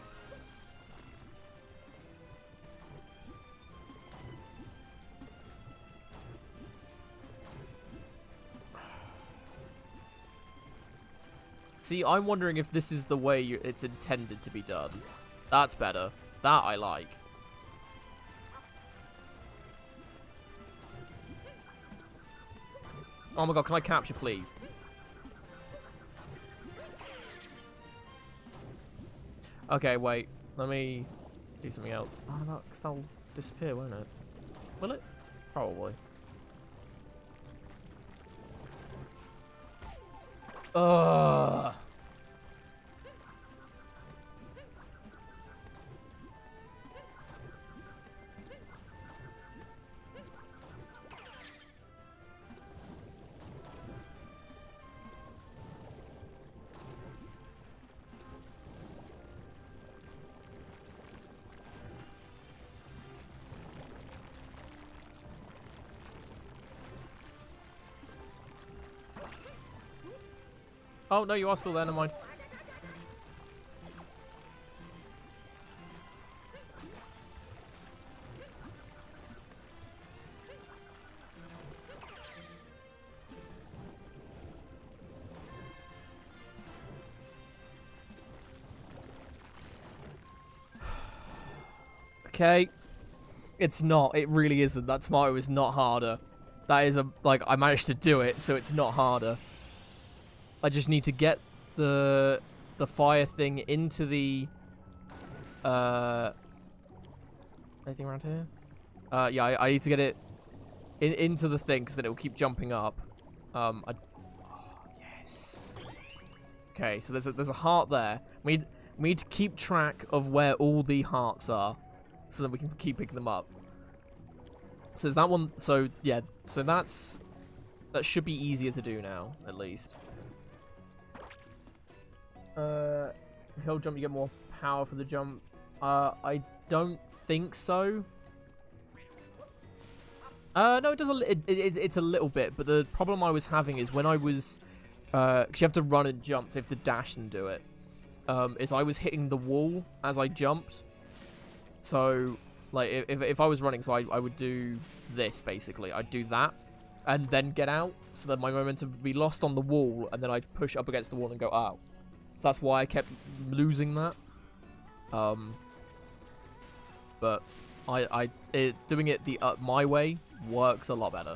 See, I'm wondering if this is the way it's intended to be done. That's better. That I like. Oh my god, can I capture, please? Okay, wait. Let me do something else. Oh, no, 'cause that'll disappear, won't it? Will it? Probably. Ugh. Oh, no, you are still there, never mind. Okay. It's not. It really isn't. That tomato is not harder. That is like, I managed to do it, so it's not harder. I just need to get the fire thing into the anything around here? Yeah, I need to get it into the thing because then it will keep jumping up. Oh, yes. Okay, so there's a heart there. We need to keep track of where all the hearts are, so then we can keep picking them up. So there's that one. So yeah, so that should be easier to do now, at least. Hill jump, you get more power for the jump. I don't think so. No, it does it's a little bit, but the problem I was having is when I was, because you have to run and jump, so you have to dash and do it, is I was hitting the wall as I jumped. So, like, if I was running, so I would do this, basically. I'd do that, and then get out, so that my momentum would be lost on the wall, and then I'd push up against the wall and go out. So that's why I kept losing that. But doing it my way works a lot better.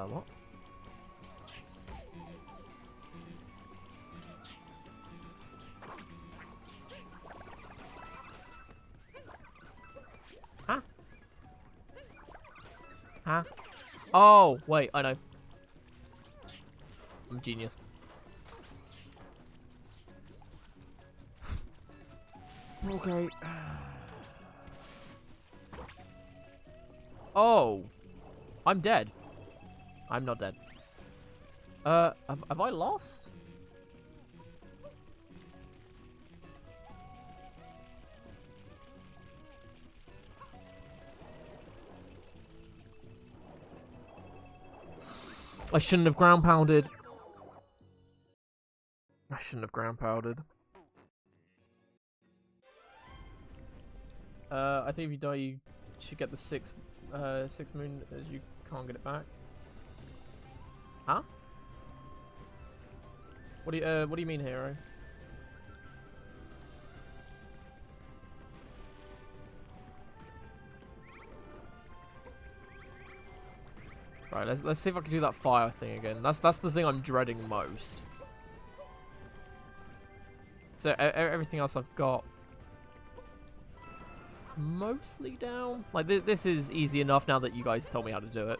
What? Huh? Huh? Oh, wait, I know. I'm a genius. Okay. Oh. I'm dead. I'm not dead. Have I lost? I shouldn't have ground pounded. I shouldn't have ground pounded. I think if you die, you should get the six moon, as you can't get it back. Huh? What do you mean, hero? Right, let's see if I can do that fire thing again. That's the thing I'm dreading most. So everything else I've got mostly down. Like this is easy enough now that you guys told me how to do it.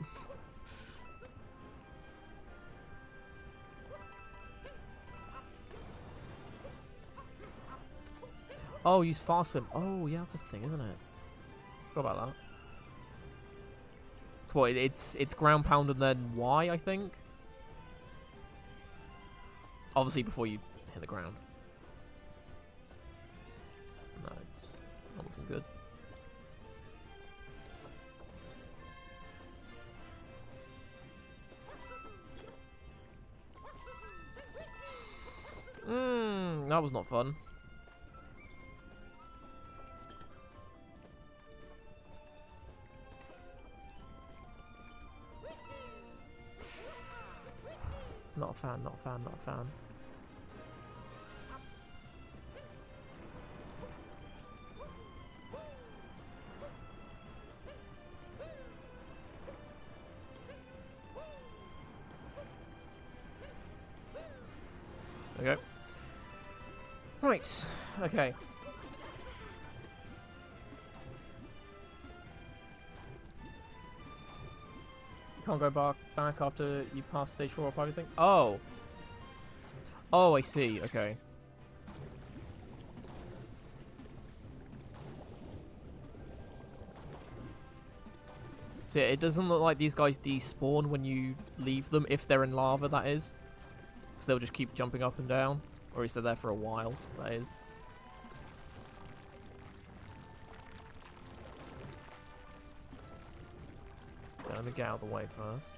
Oh, use fast swim. Oh, yeah, that's a thing, isn't it? Forgot about that. What? It's ground pound and then Y, I think. Obviously, before you hit the ground. No, it's not looking good. That was not fun. Not a fan, not a fan, not a fan. Right. Okay. Can't go back after you pass stage 4 or 5, I think. Oh. Oh, I see. Okay. So yeah, it doesn't look like these guys despawn when you leave them, if they're in lava, that is. Because they'll just keep jumping up and down. Or at least they're there for a while, that is. Okay, let me get out of the way first.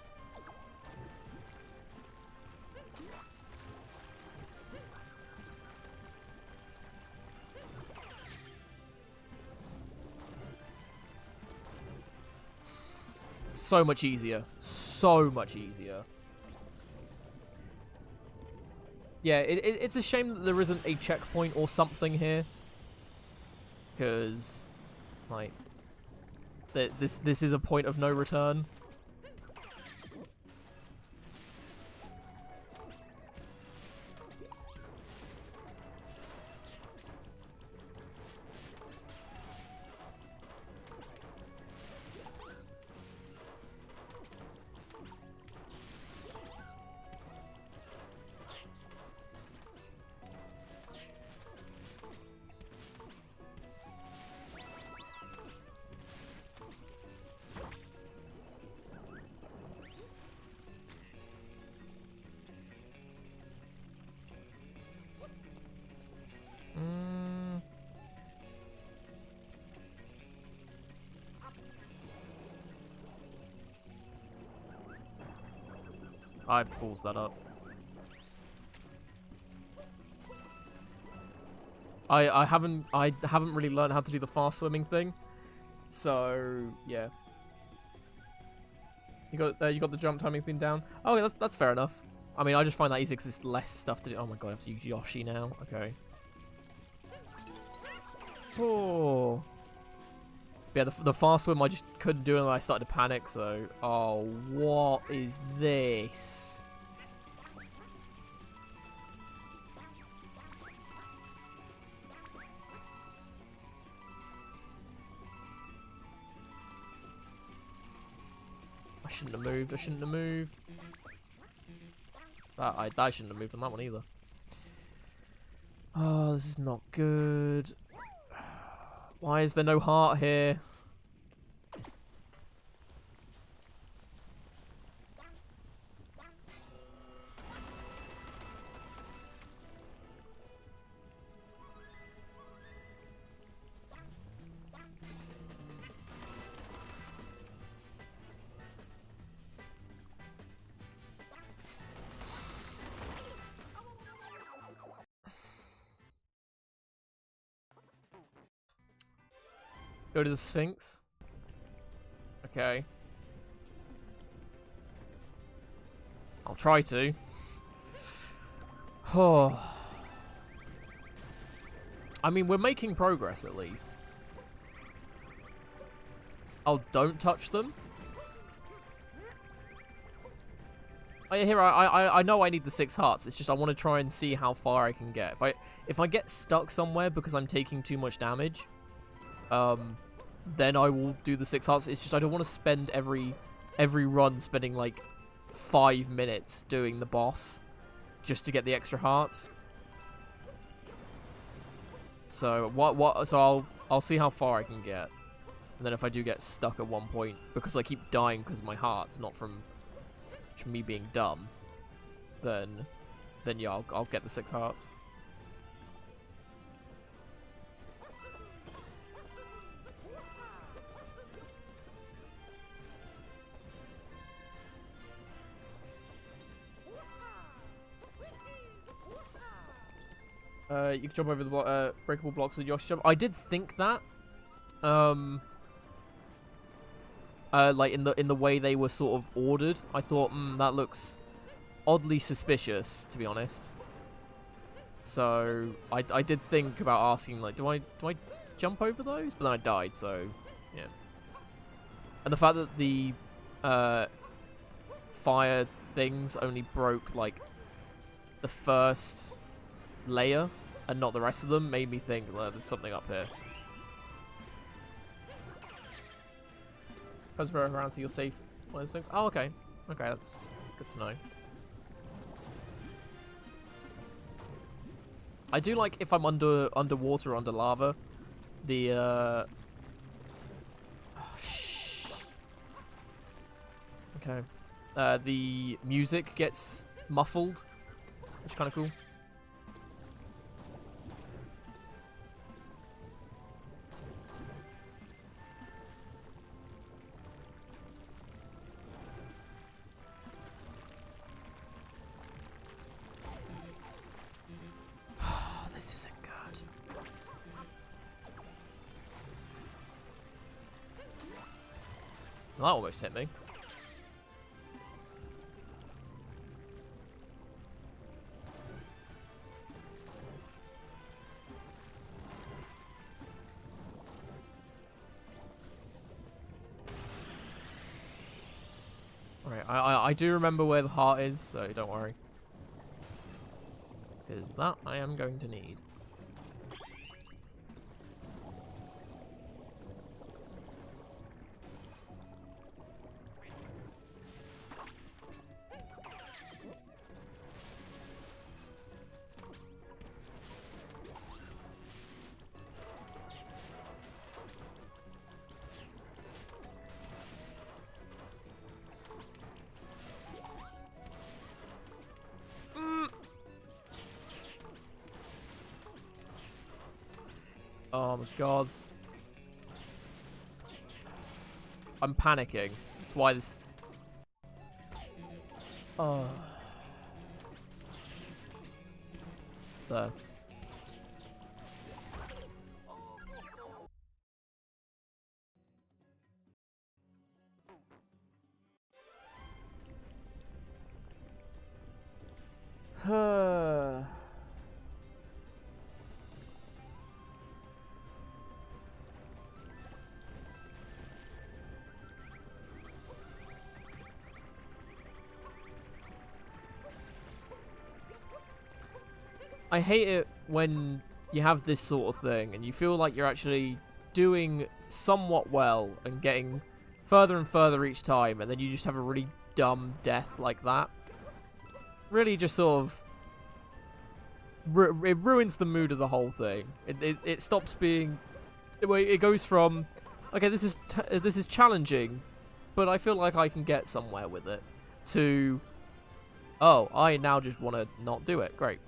So much easier. So much easier. Yeah, it's a shame that there isn't a checkpoint or something here. Because, like, this is a point of no return. I've paused that up. I haven't really learned how to do the fast swimming thing, so yeah. You got the jump timing thing down. Oh, yeah, that's fair enough. I mean, I just find that easy because there's less stuff to do. Oh my god, I have to use Yoshi now. Okay. Oh. Yeah, the fast swim I just couldn't do and I started to panic. So, oh, what is this? I shouldn't have moved. I shouldn't have moved. I shouldn't have moved on that one either. Oh, this is not good. Why is there no heart here? Go to the Sphinx. Okay. I'll try to. Oh. I mean, we're making progress at least. Oh, don't touch them? Oh, yeah, here, I know I need the 6 hearts. It's just I want to try and see how far I can get. If I get stuck somewhere because I'm taking too much damage, then I will do the 6 hearts. It's just I don't want to spend every run spending like 5 minutes doing the boss just to get the extra hearts. So so I'll see how far I can get. And then if I do get stuck at one point because I keep dying because of my hearts, not from me being dumb, then yeah, I'll get the 6 hearts. You can jump over the breakable blocks with Yoshi jump. I did think that. Like in the way they were sort of ordered, I thought, that looks oddly suspicious, to be honest. So I did think about asking, like, do I jump over those? But then I died, so yeah. And the fact that the fire things only broke like the first layer and not the rest of them made me think that there's something up here. Goes around so you're safe. Oh, okay. Okay, that's good to know. I do like if I'm underwater or under lava, the oh, okay. The music gets muffled, which is kind of cool. This isn't good. That almost hit me. Alright, I do remember where the heart is, so don't worry. Because that I am going to need. Oh my god. I'm panicking. That's why this... Oh. There. I hate it when you have this sort of thing and you feel like you're actually doing somewhat well and getting further and further each time, and then you just have a really dumb death like that. Really just sort of... it ruins the mood of the whole thing. It stops being... It goes from, okay, this is challenging, but I feel like I can get somewhere with it, to, oh, I now just want to not do it. Great.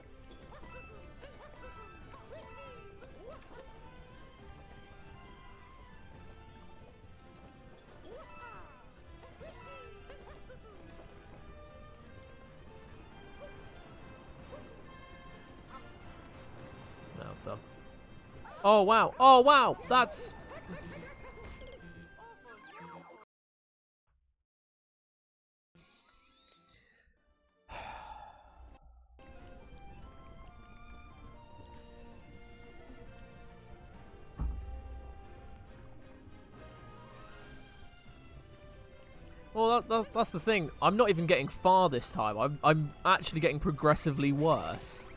Oh, wow. Oh, wow. That's... Well, that's the thing. I'm not even getting far this time. I'm actually getting progressively worse.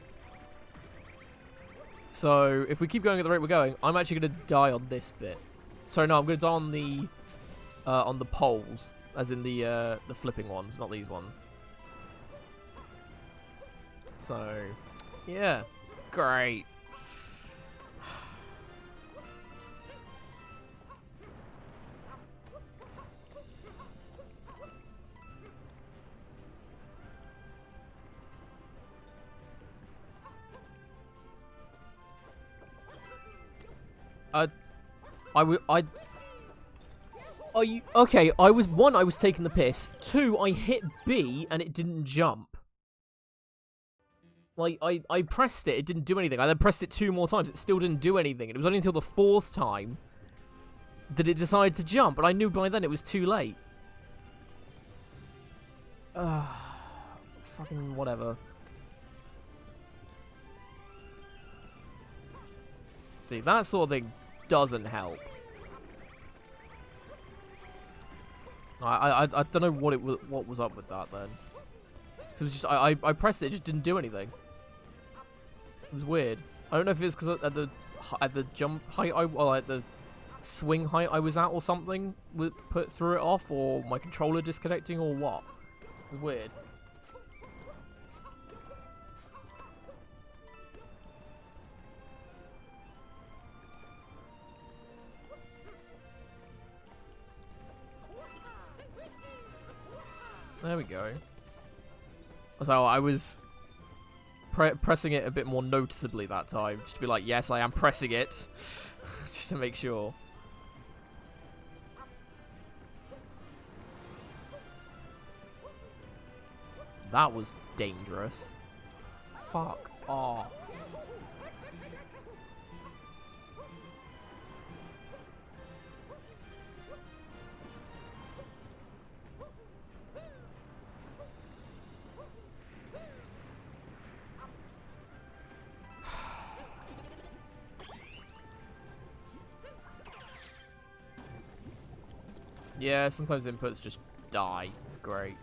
So, if we keep going at the rate we're going, I'm actually going to die on this bit. Sorry, no, I'm going to die on the poles, as in the flipping ones, not these ones. So, yeah, great. Okay, I was taking the piss. 2, I hit B and it didn't jump. Like, I pressed it, it didn't do anything. I then pressed it 2 more times, it still didn't do anything. And it was only until the 4th time that it decided to jump, but I knew by then it was too late. Fucking whatever. See, that sort of thing doesn't help. I don't know what was up with that then. It was just I pressed it, it just didn't do anything. It was weird. I don't know if it's because at the jump height well, at the swing height I was at or something would put threw it off, or my controller disconnecting, or what. It was weird. There we go. So I was pressing it a bit more noticeably that time, just to be like, yes, I am pressing it, just to make sure. That was dangerous. Fuck off. Yeah, sometimes inputs just die. It's great.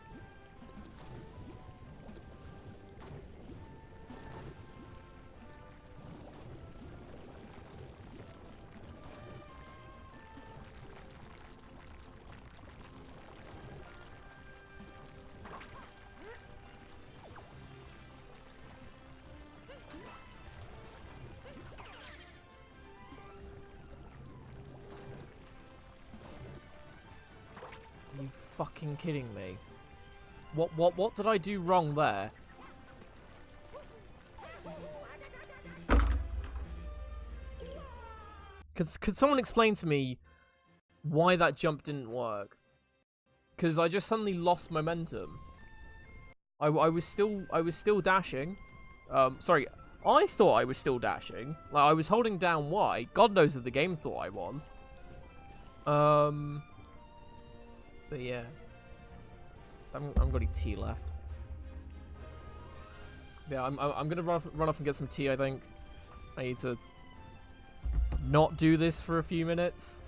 Are you fucking kidding me? What did I do wrong there? Could someone explain to me why that jump didn't work? Because I just suddenly lost momentum. I was still dashing. Sorry, I thought I was still dashing. Like, I was holding down Y. God knows if the game thought I was. But yeah, I'm got tea left. Yeah, I'm gonna run off and get some tea. I think I need to not do this for a few minutes,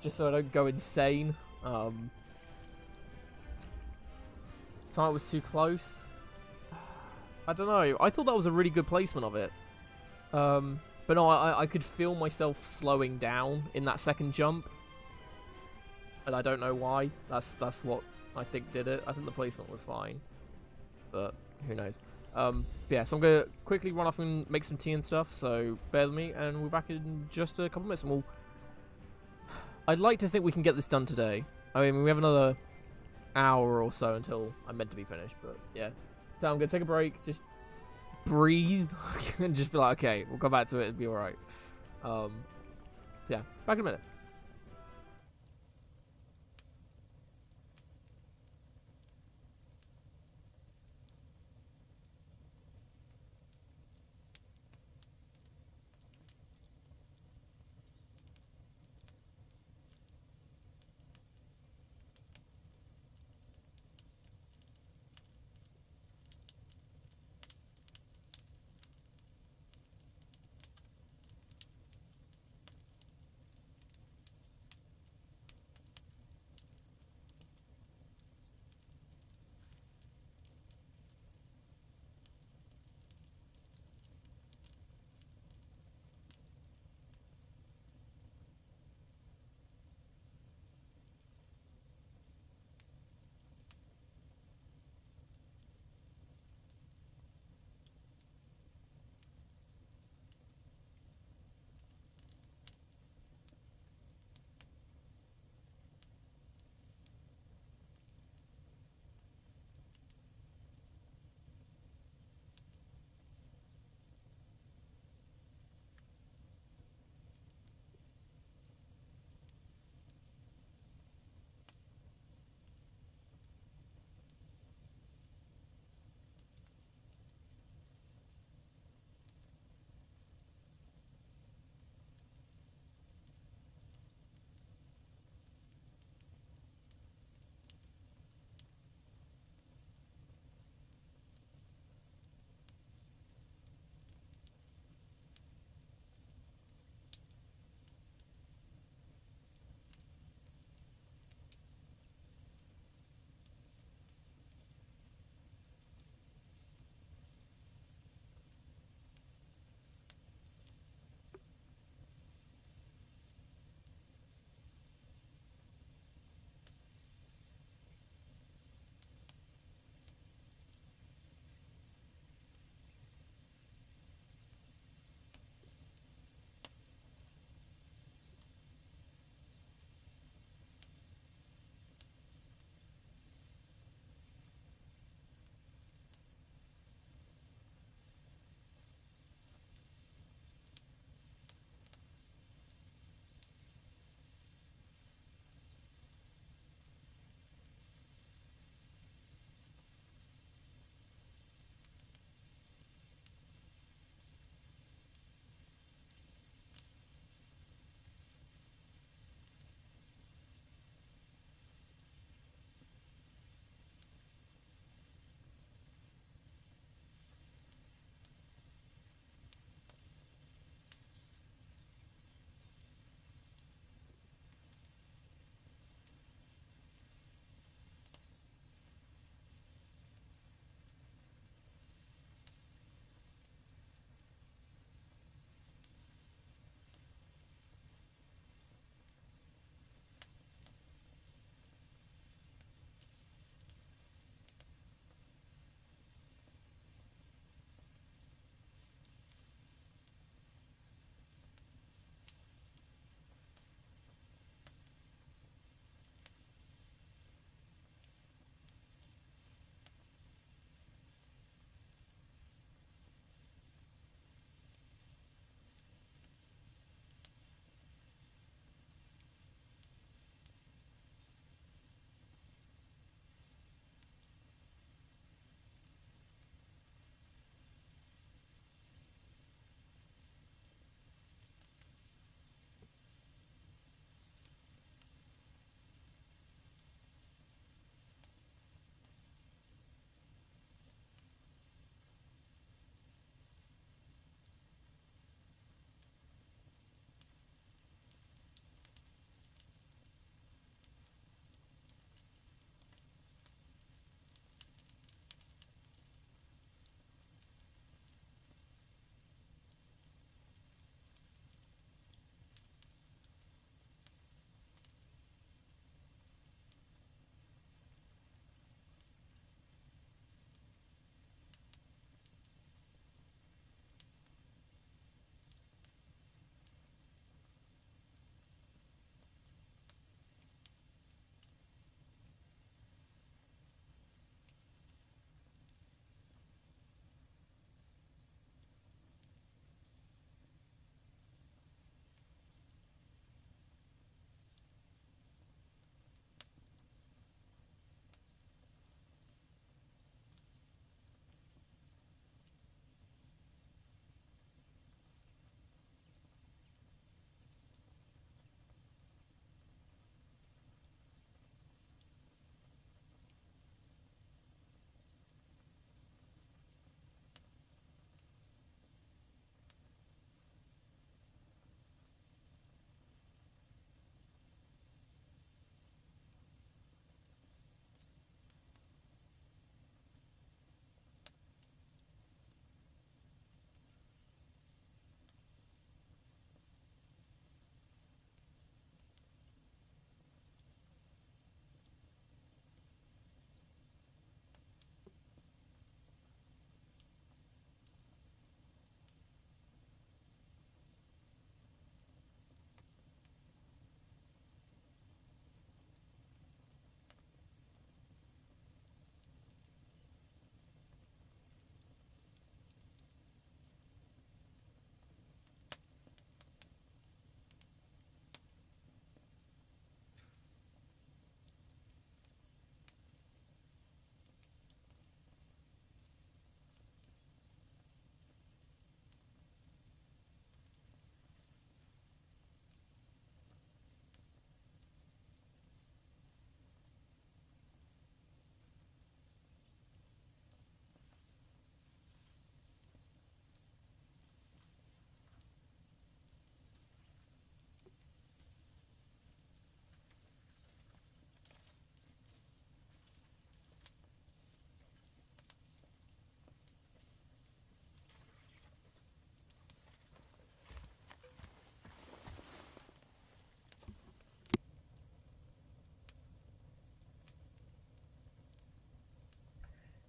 just so I don't go insane. Thought it was too close. I don't know. I thought that was a really good placement of it. But no, I could feel myself slowing down in that second jump. And I don't know why. That's what I think did it. I think the placement was fine, but who knows. Yeah, so I'm gonna quickly run off and make some tea and stuff. So bear with me, and we're back in just a couple minutes. And I'd like to think we can get this done today. I mean, we have another hour or so until I'm meant to be finished. But yeah, so I'm gonna take a break, just breathe, and just be like, okay, we'll come back to it and be all right. So yeah, back in a minute.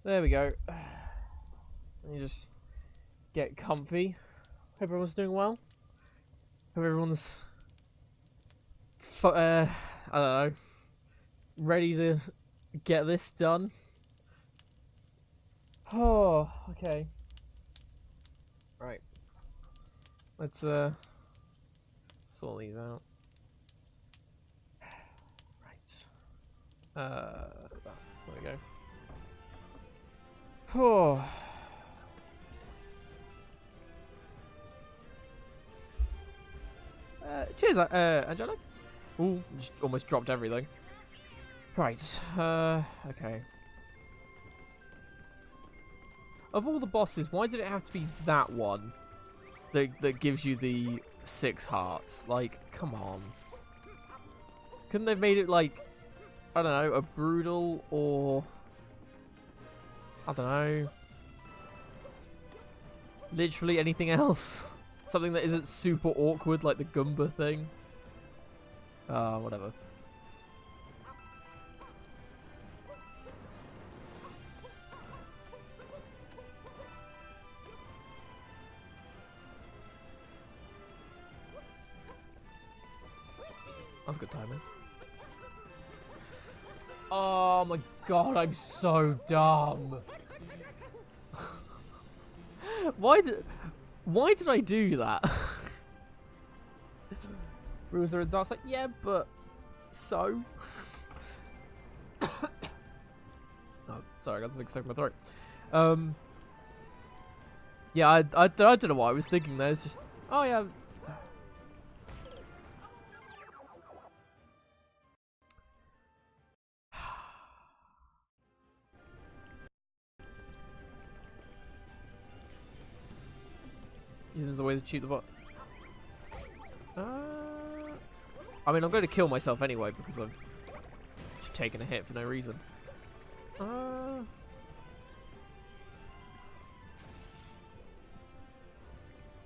There we go. Let me just get comfy. Hope everyone's doing well. Hope everyone's I don't know, ready to get this done. Oh, okay. Right. Let's sort these out. Right. There we go. Oh. Cheers, Angela. Ooh, just almost dropped everything. Right, okay. Of all the bosses, why did it have to be that one that gives you the 6 hearts? Like, come on. Couldn't they have made it, like, I don't know, a brutal or... I don't know. Literally anything else. Something that isn't super awkward, like the Goomba thing. Whatever. That was good timing. Oh my god, I'm so dumb. Why did I do that? Rules are in dark side. Yeah, but so. Oh, sorry, I got something stuck in my throat. Yeah, I don't know what I was thinking there. It's just, oh yeah. There's a way to cheat the bot. I mean, I'm going to kill myself anyway because I've just taken a hit for no reason.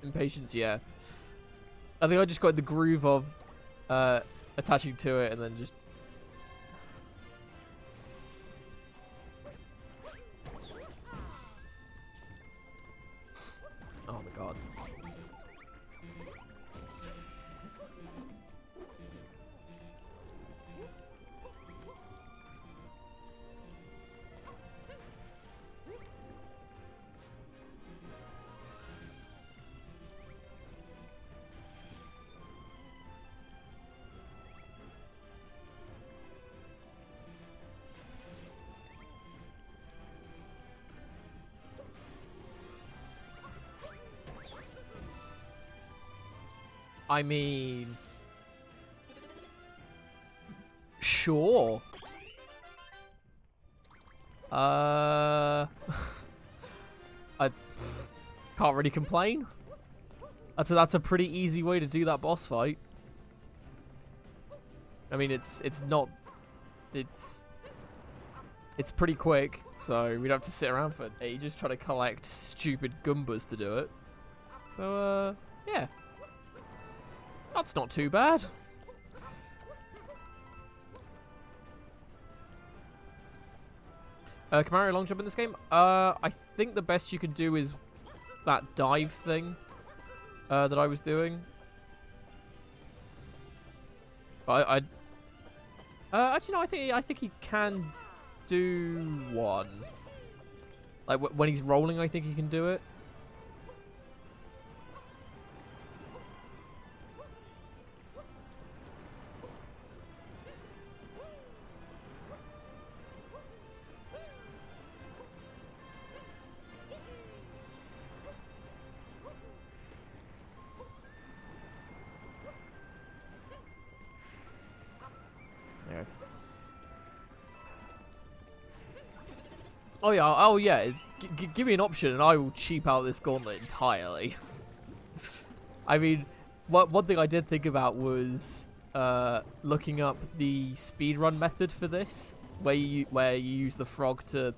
Impatience, yeah. I think I just got the groove of attaching to it and then just... Oh my god. I mean... Sure. I can't really complain. That's a pretty easy way to do that boss fight. I mean, it's pretty quick, so we don't have to sit around for ages trying to collect stupid Goombas to do it. So, yeah. That's not too bad. Can Mario long jump in this game? I think the best you can do is that dive thing that I was doing. Actually no, I think he can do one. Like when he's rolling, I think he can do it. Oh yeah. Give me an option and I will cheap out this gauntlet entirely. I mean, one thing I did think about was looking up the speedrun method for this, where you use the frog to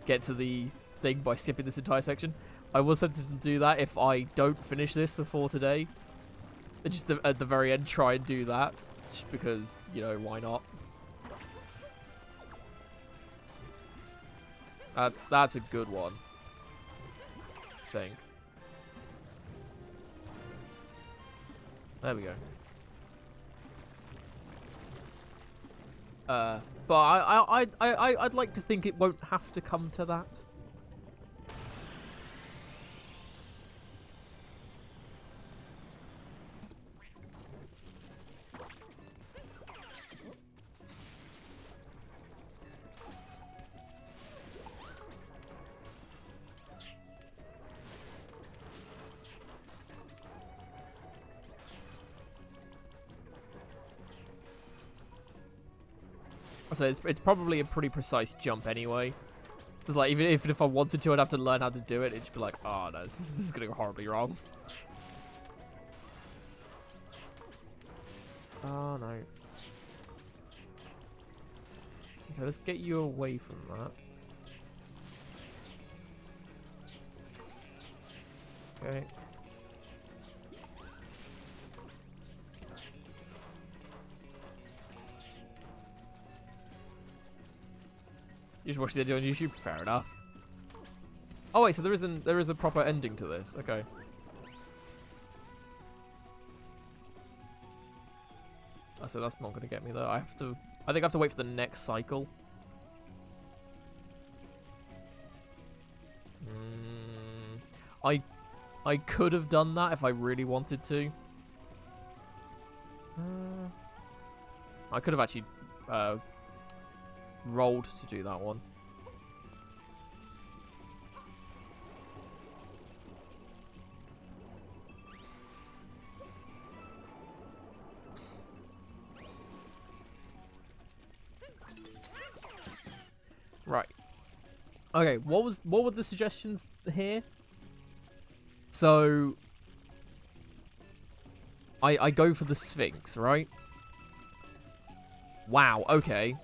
get to the thing by skipping this entire section. I was tempted to do that if I don't finish this before today. Just at the very end, try and do that, just because, you know, why not? That's a good one. I think. There we go. But I'd like to think it won't have to come to that. So it's probably a pretty precise jump anyway. It's like even if I wanted to, I'd have to learn how to do it. It'd just be like, oh no, this is gonna go horribly wrong. Oh no. Okay, let's get you away from that. Okay. You just watch the video on YouTube? Fair enough. Oh wait, so there is a proper ending to this. Okay. Oh, so that's not gonna get me though. I think I have to wait for the next cycle. I could have done that if I really wanted to. I could have actually rolled to do that one. Right. Okay, what were the suggestions here? So I go for the Sphinx, right? Wow, okay.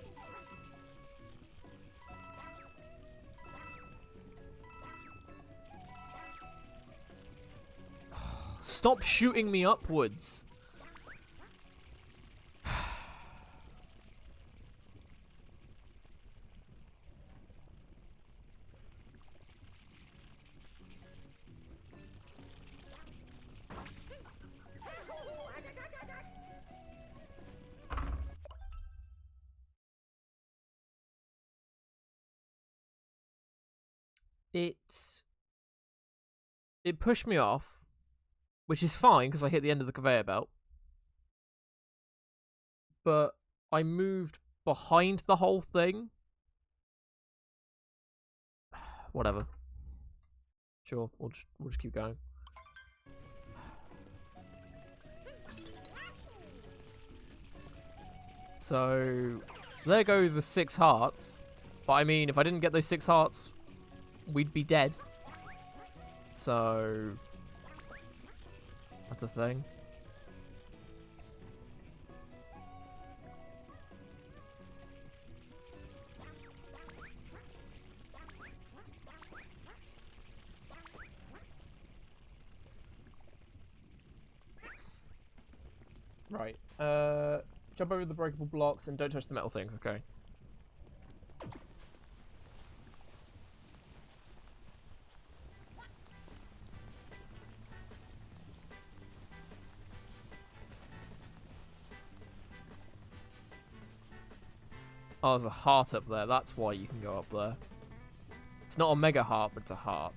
Stop shooting me upwards. It pushed me off, which is fine because I hit the end of the conveyor belt. But I moved behind the whole thing. Whatever. Sure, we'll just keep going. So there go the 6 hearts. But I mean, if I didn't get those 6 hearts, we'd be dead. So that's a thing. Right. Jump over the breakable blocks and don't touch the metal things, okay? Oh, there's a heart up there. That's why you can go up there. It's not a mega heart, but it's a heart.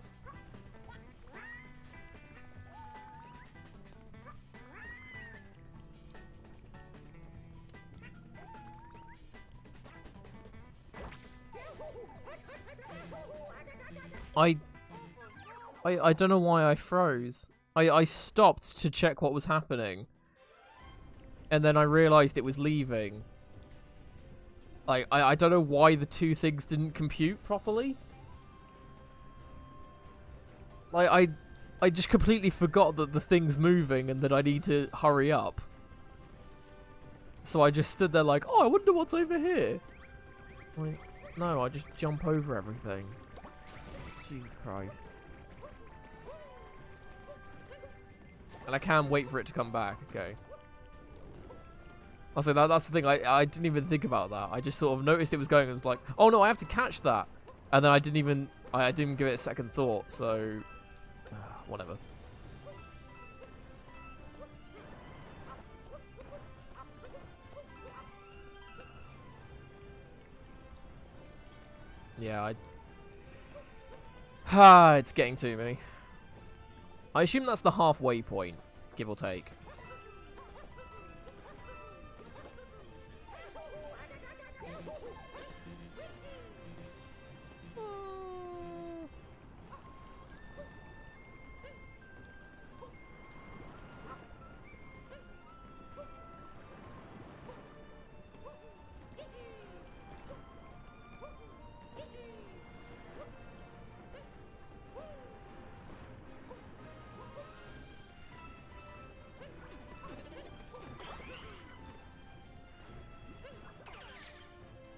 I don't know why I froze. I stopped to check what was happening. And then I realized it was leaving. Like, I don't know why the two things didn't compute properly. Like, I just completely forgot that the thing's moving and that I need to hurry up. So I just stood there like, oh, I wonder what's over here. Like, no, I just jump over everything. Jesus Christ. And I can't wait for it to come back, okay. Also, that's the thing, I didn't even think about that. I just sort of noticed it was going and was like, oh no, I have to catch that. And then I didn't even give it a second thought, so whatever. Yeah, it's getting to me. I assume that's the halfway point, give or take.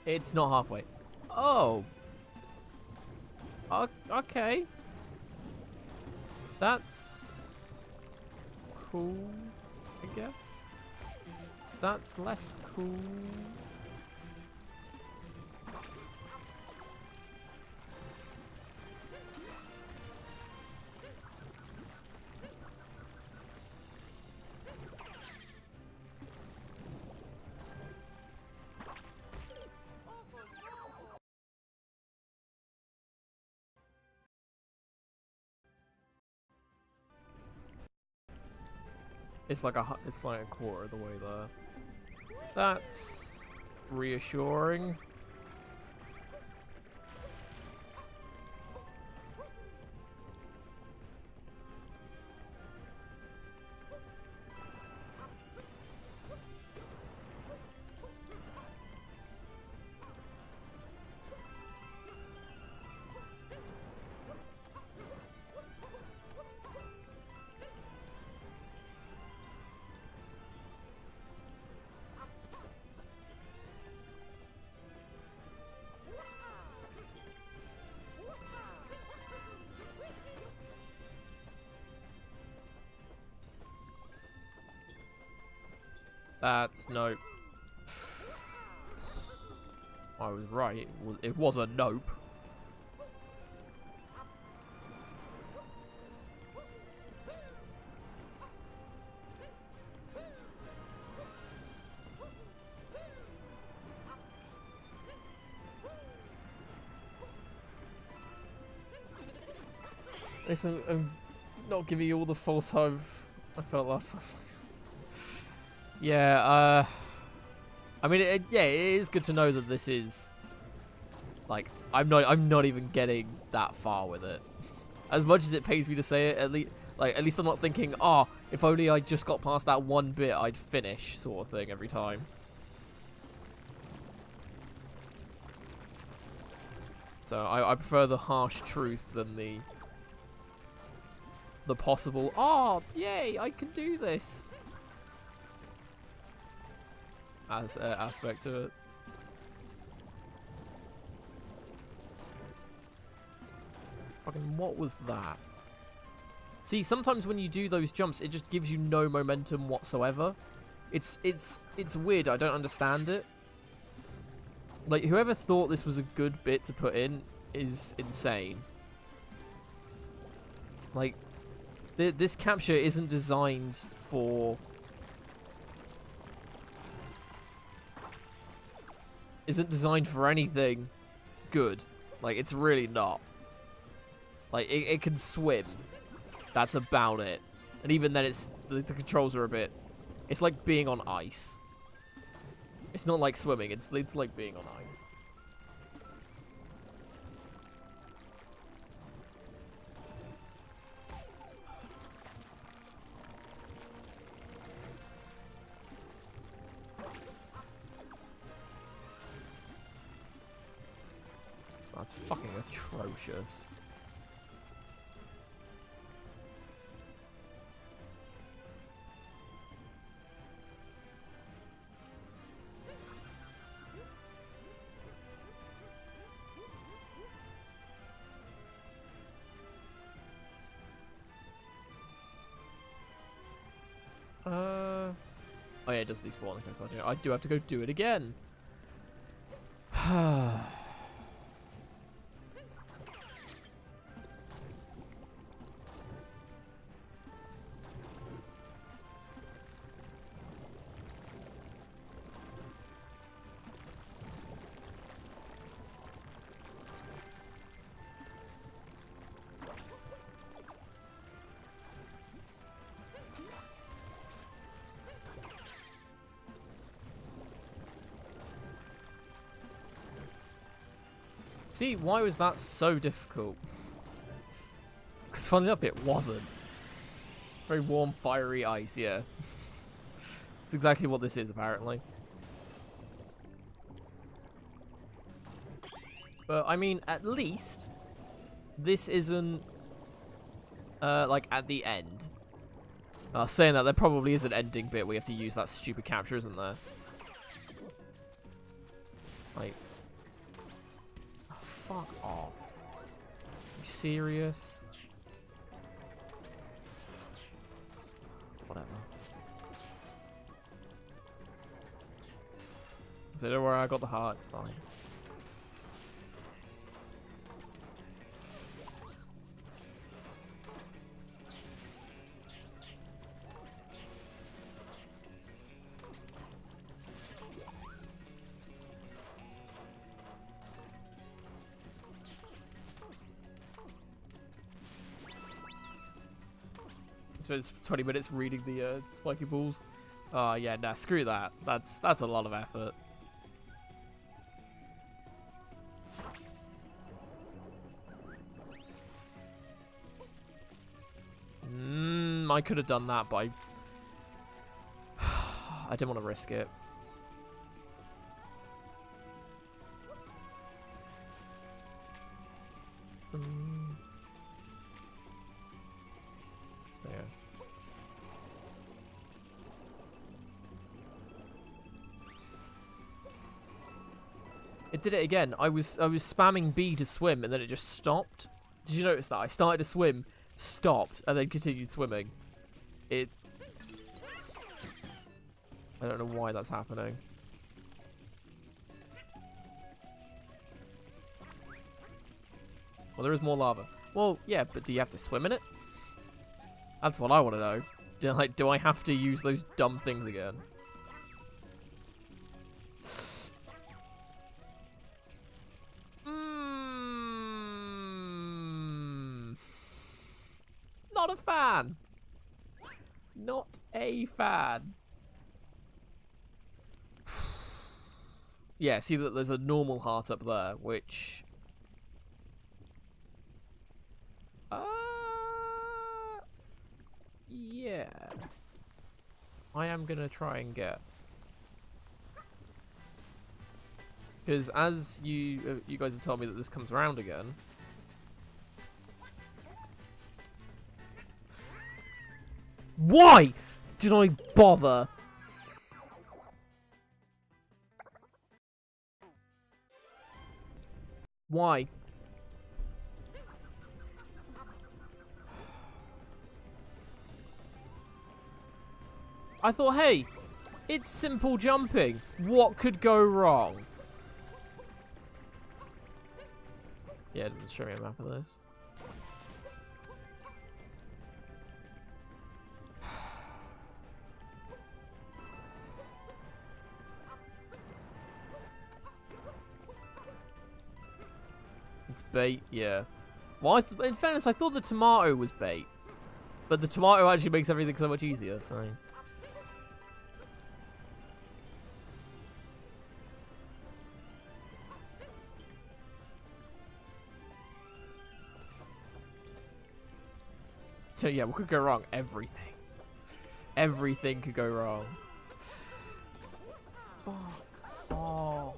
It's not halfway. Oh. Okay. That's cool, I guess. That's less cool. It's like a quarter of the way there. That's reassuring. That's nope. I was right. It was a nope. Listen, I'm not giving you all the false hope I felt last time. Yeah, I mean, yeah, it is good to know that this is, like, I'm not even getting that far with it. As much as it pains me to say it, at least I'm not thinking, oh, if only I just got past that one bit, I'd finish, sort of thing, every time. So I prefer the harsh truth than the possible, oh, yay, I can do this. Aspect to it. Fucking what was that? See, sometimes when you do those jumps, it just gives you no momentum whatsoever. It's weird. I don't understand it. Like, whoever thought this was a good bit to put in is insane. Like, this capture isn't designed for... isn't designed for anything good. Like, it's really not. Like, it can swim. That's about it. And even then, the controls are a bit... It's like being on ice. It's not like swimming. It's like being on ice. That's fucking atrocious. Oh yeah, it does despawn. Okay, so I do have to go do it again. See, why was that so difficult? Because funnily enough, it wasn't. Very warm, fiery ice, yeah. It's exactly what this is, apparently. But, I mean, at least this isn't, like, at the end. Saying that, there probably is an ending bit where you have to use that stupid capture, isn't there? Like... Oh, fuck off. Are you serious? Whatever. So don't worry, I got the heart, it's fine. It's 20 minutes reading the spiky balls. Oh yeah, nah, screw that. That's a lot of effort. I could have done that, but I didn't want to risk it. There. It did it again. I was spamming B to swim, and then it just stopped. Did you notice that? I started to swim, stopped, and then continued swimming. I don't know why that's happening. Well, there is more lava. Well, yeah, but do you have to swim in it? That's what I want to know. Do I have to use those dumb things again? Not a fan. Not a fan. Yeah, see that there's a normal heart up there, which... yeah. I am gonna try and get. Because as you guys have told me that this comes around again. Why did I bother? Why? I thought, hey, it's simple jumping. What could go wrong? Yeah, it doesn't show me a map of this. It's bait, yeah. Well, in fairness, I thought the tomato was bait. But the tomato actually makes everything so much easier, so... So yeah, what could go wrong? Everything. Everything could go wrong. Fuck. Oh.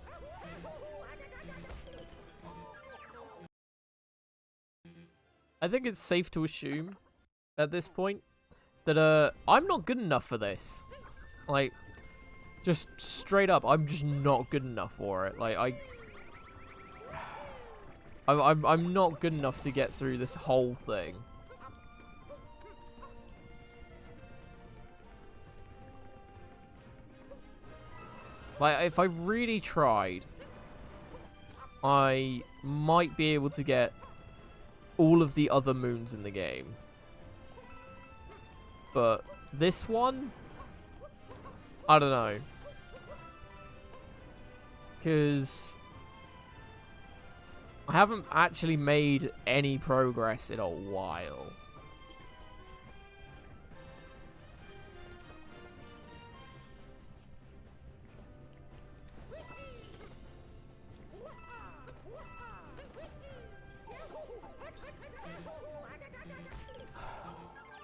I think it's safe to assume at this point that I'm not good enough for this. Like, just straight up, I'm just not good enough for it. Like I'm not good enough to get through this whole thing. Like, if I really tried, I might be able to get all of the other moons in the game. But this one, I don't know. Because I haven't actually made any progress in a while.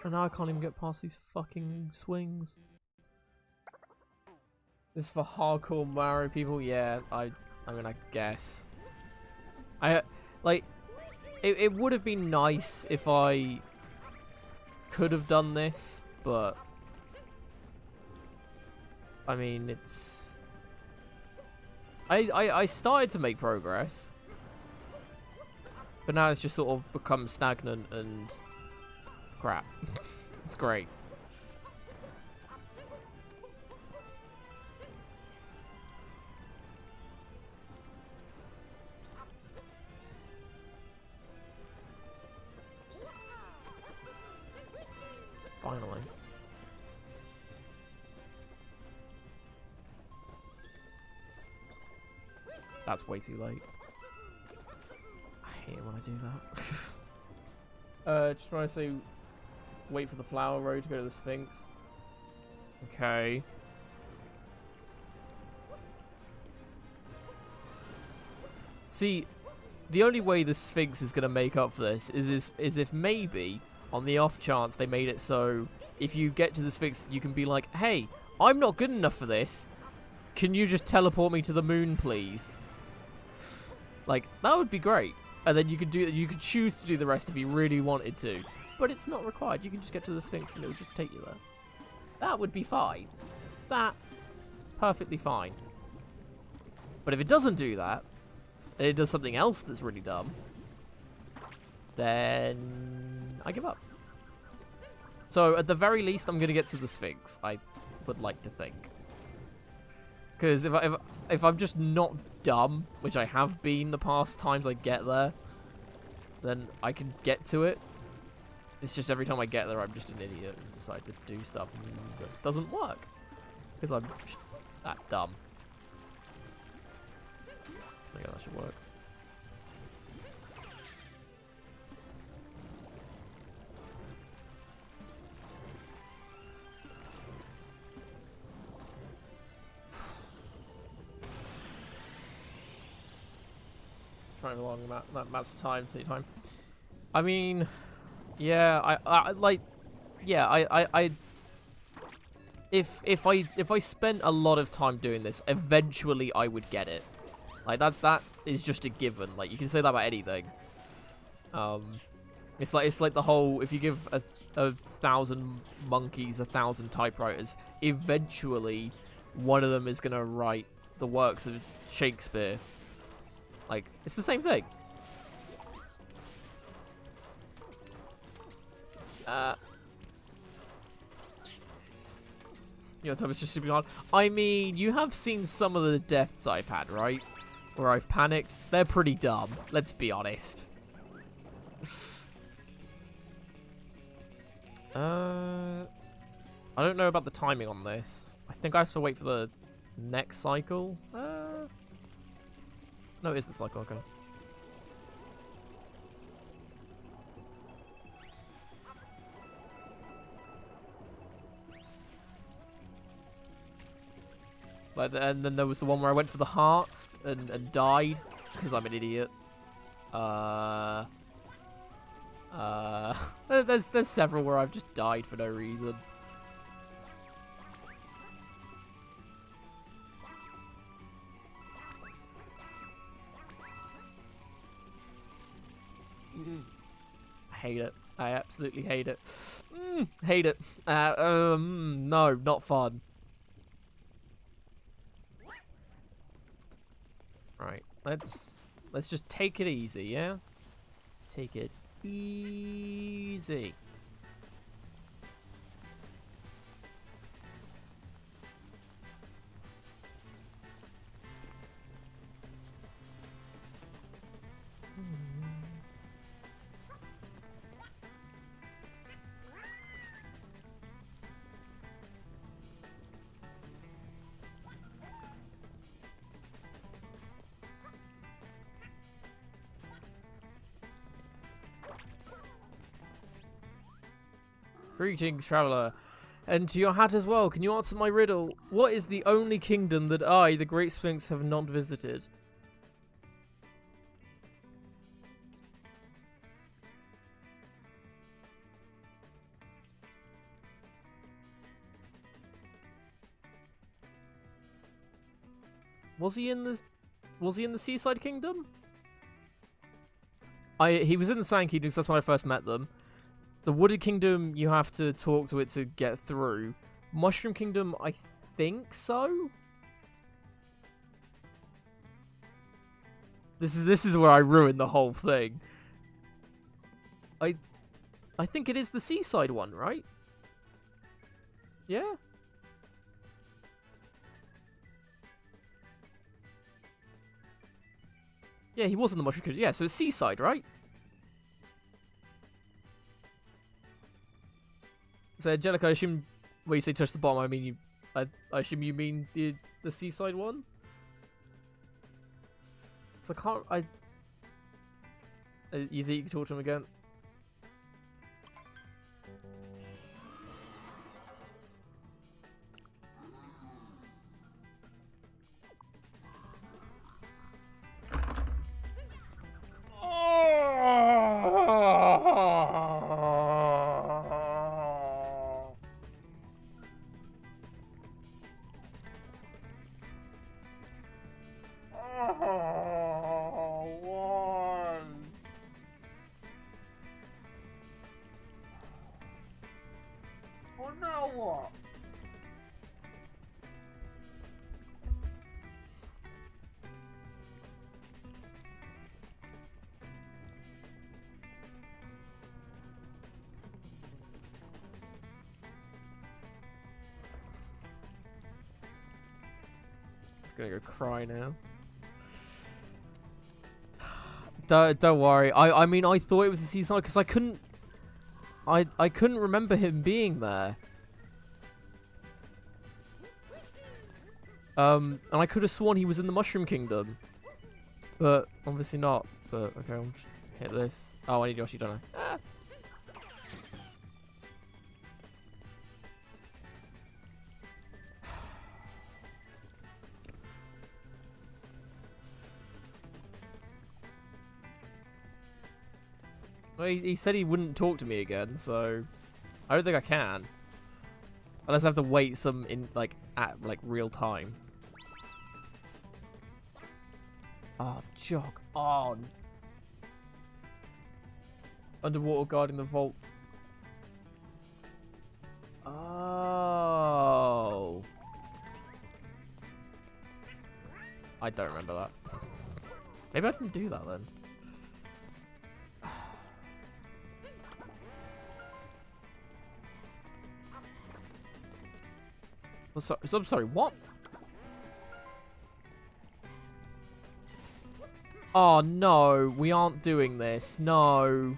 And now I can't even get past these fucking swings. This is for hardcore Mario people? Yeah, I mean, I guess. Like, it would have been nice if I could have done this, but I mean, it's... I started to make progress, but now it's just sort of become stagnant and crap. It's great. Finally. That's way too late. I hate it when I do that. Just want to say, wait for the flower road to go to the Sphinx. Okay. See, the only way the Sphinx is going to make up for this is if maybe, on the off chance they made it so, if you get to the Sphinx, you can be like, hey, I'm not good enough for this. Can you just teleport me to the moon, please? Like, that would be great. And then you could choose to do the rest if you really wanted to. But it's not required. You can just get to the Sphinx and it will just take you there. That would be fine. That, perfectly fine. But if it doesn't do that, and it does something else that's really dumb, then I give up. So, at the very least, I'm going to get to the Sphinx, I would like to think. Because if I'm just not dumb, which I have been the past times I get there, then I can get to it. It's just every time I get there, I'm just an idiot and decide to do stuff that doesn't work. Because I'm just that dumb. I think that should work. Trying along that's time, take time. I mean, yeah, if I spent a lot of time doing this, eventually I would get it. Like that is just a given. Like you can say that about anything. It's like the whole, if you give a 1,000 monkeys 1,000 typewriters, eventually one of them is gonna write the works of Shakespeare. Like, it's the same thing. Your time is just super hard. I mean, you have seen some of the deaths I've had, right? Where I've panicked. They're pretty dumb. Let's be honest. I don't know about the timing on this. I think I have to wait for the next cycle. No, it is the cycle, okay. And then there was the one where I went for the heart and died because I'm an idiot. There's several where I've just died for no reason. I hate it. I absolutely hate it. Hate it. No, not fun. Right, let's just take it easy, yeah? Take it easy. Greetings, traveller. And to your hat as well, can you answer my riddle? What is the only kingdom that I, the Great Sphinx, have not visited? Was he in the Seaside Kingdom? He was in the Sand Kingdom because that's when I first met them. The Wooded Kingdom, you have to talk to it to get through. Mushroom Kingdom, I think so. This is where I ruined the whole thing. I think it is the Seaside one, right? Yeah. Yeah, he was in the Mushroom Kingdom. Yeah, so it's Seaside, right? So, Angelica, I assume when you say touch the bottom, I mean you. I assume you mean the Seaside one. So I can't. You think you can talk to him again? Gonna go cry now. Don't worry. I mean, I thought it was the Seaside because I couldn't remember him being there. And I could have sworn he was in the Mushroom Kingdom, but obviously not. But okay, I'll just hit this. Oh, I need Yoshi, don't I? Ah. Well, he said he wouldn't talk to me again, so I don't think I can, unless I have to wait some at real time. Oh, jog on. Underwater guarding the vault. Oh. I don't remember that. Maybe I didn't do that then. I'm sorry, what? Oh no, we aren't doing this. No.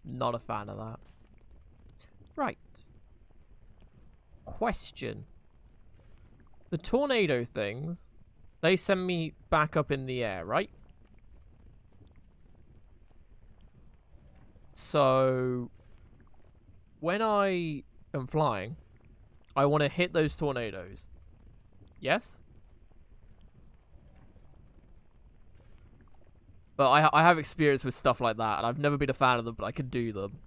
Not a fan of that. Right. Question. The tornado things, they send me back up in the air, right? So, when I am flying, I want to hit those tornadoes. Yes? But I have experience with stuff like that, and I've never been a fan of them, but I can do them.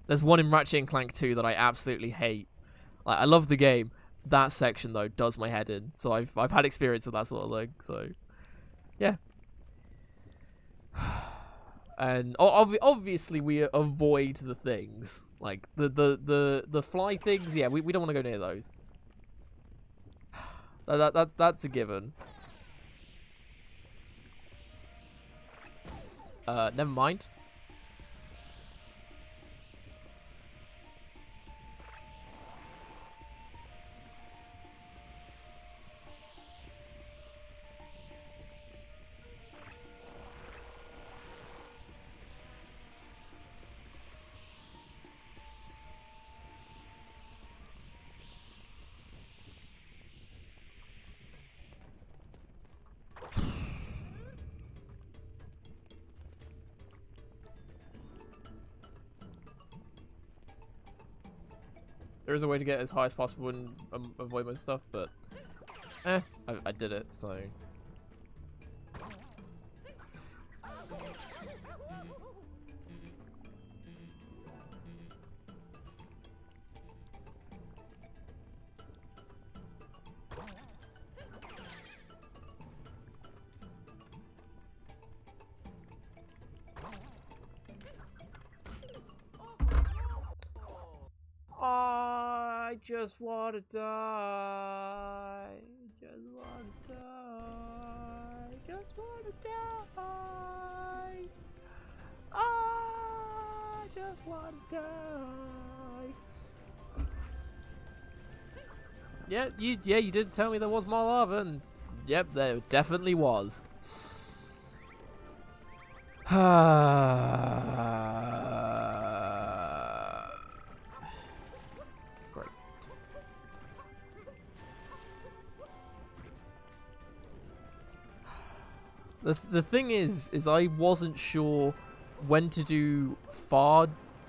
There's one in Ratchet & Clank 2 that I absolutely hate. Like, I love the game. That section, though, does my head in. So I've had experience with that sort of thing, so... Yeah. And obviously we avoid the things. Like, the fly things, yeah, we don't want to go near those. That's a given. Never mind. There is a way to get as high as possible and avoid most stuff, but I did it, so. I just want to die. Just want to die. Just want to die. I just want to die. Yeah, you did tell me there was more lava, and yep, there definitely was. The thing is I wasn't sure when to do far,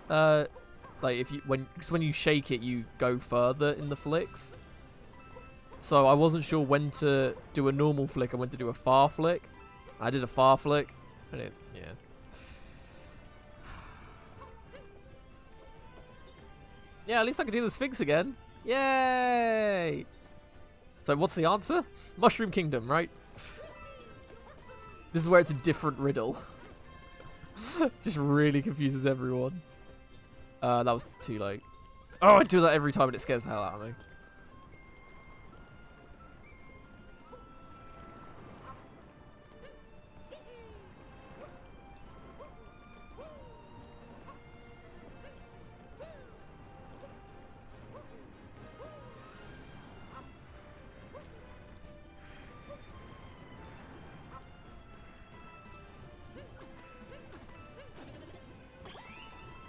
like because when you shake it, you go further in the flicks. So I wasn't sure when to do a normal flick and when to do a far flick. I did a far flick, and yeah. Yeah, at least I can do the Sphinx again. Yay! So what's the answer? Mushroom Kingdom, right? This is where it's a different riddle. Just really confuses everyone. That was too late. Oh, I do that every time and it scares the hell out of me.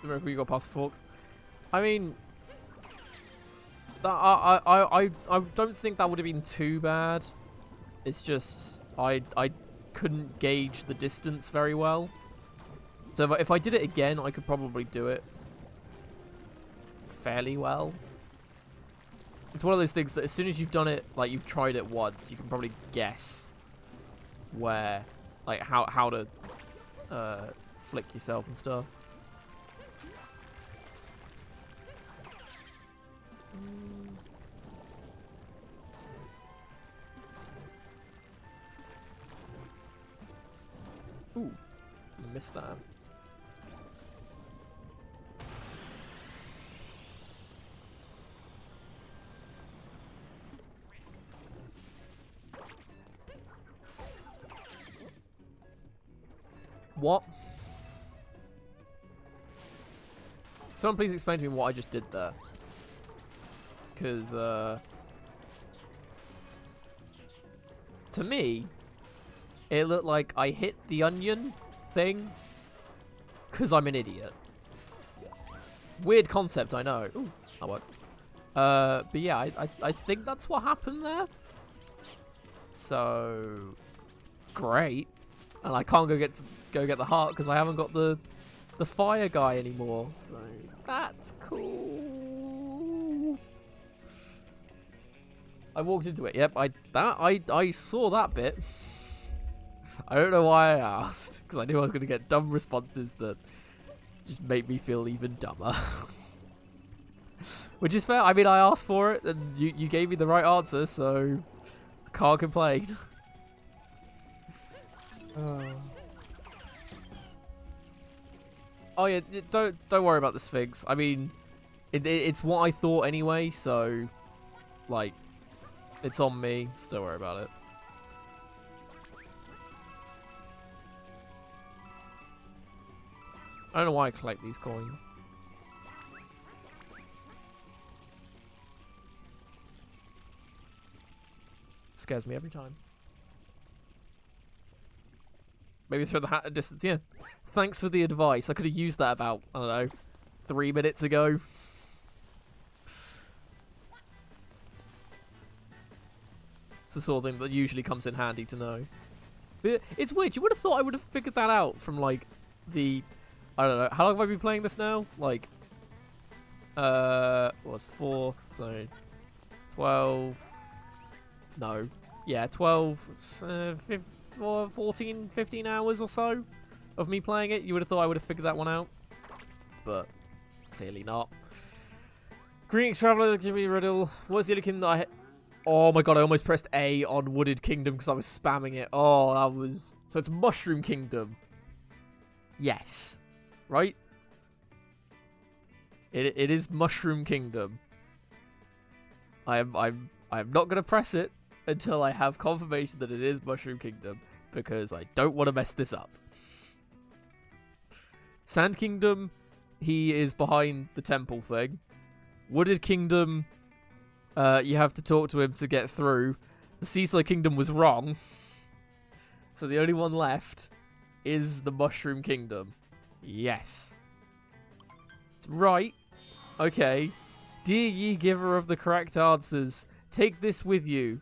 The miracle you got past the forks. I mean, I don't think that would have been too bad. It's just I couldn't gauge the distance very well. So if I did it again, I could probably do it fairly well. It's one of those things that as soon as you've done it, like you've tried it once, you can probably guess where, like how to flick yourself and stuff. Ooh, missed that. What? Someone please explain to me what I just did there. Because, to me, it looked like I hit the onion thing because I'm an idiot. Weird concept, I know. Ooh, that works. But yeah, I think that's what happened there. So, great. And I can't go get the heart because I haven't got the fire guy anymore. So, that's cool. I walked into it. Yep, I saw that bit. I don't know why I asked, because I knew I was going to get dumb responses that just make me feel even dumber. Which is fair. I mean, I asked for it, and you gave me the right answer, so I can't complain. Oh yeah, don't worry about the Sphinx. I mean, it's what I thought anyway, so like, it's on me, so don't worry about it. I don't know why I collect these coins. Scares me every time. Maybe throw the hat at distance, yeah. Thanks for the advice. I could have used that about, I don't know, 3 minutes ago. It's the sort of thing that usually comes in handy to know. But it's weird. You would have thought I would have figured that out from, like, the... I don't know. How long have I been playing this now? Like, Was 4th, so 12. No. Yeah, 12, 14, 15 hours or so of me playing it. You would have thought I would have figured that one out. But clearly not. Greetings, Traveller. Give me a riddle. What's the other kingdom that I... Oh my god, I almost pressed A on Wooded Kingdom because I was spamming it. Oh, that was... So it's Mushroom Kingdom. Yes. Right? It is Mushroom Kingdom. I'm not going to press it until I have confirmation that it is Mushroom Kingdom, because I don't want to mess this up. Sand Kingdom, he is behind the temple thing. Wooded Kingdom, you have to talk to him to get through. The Seaside Kingdom was wrong. So the only one left is the Mushroom Kingdom. Yes. It's right. Okay. Dear ye giver of the correct answers, take this with you.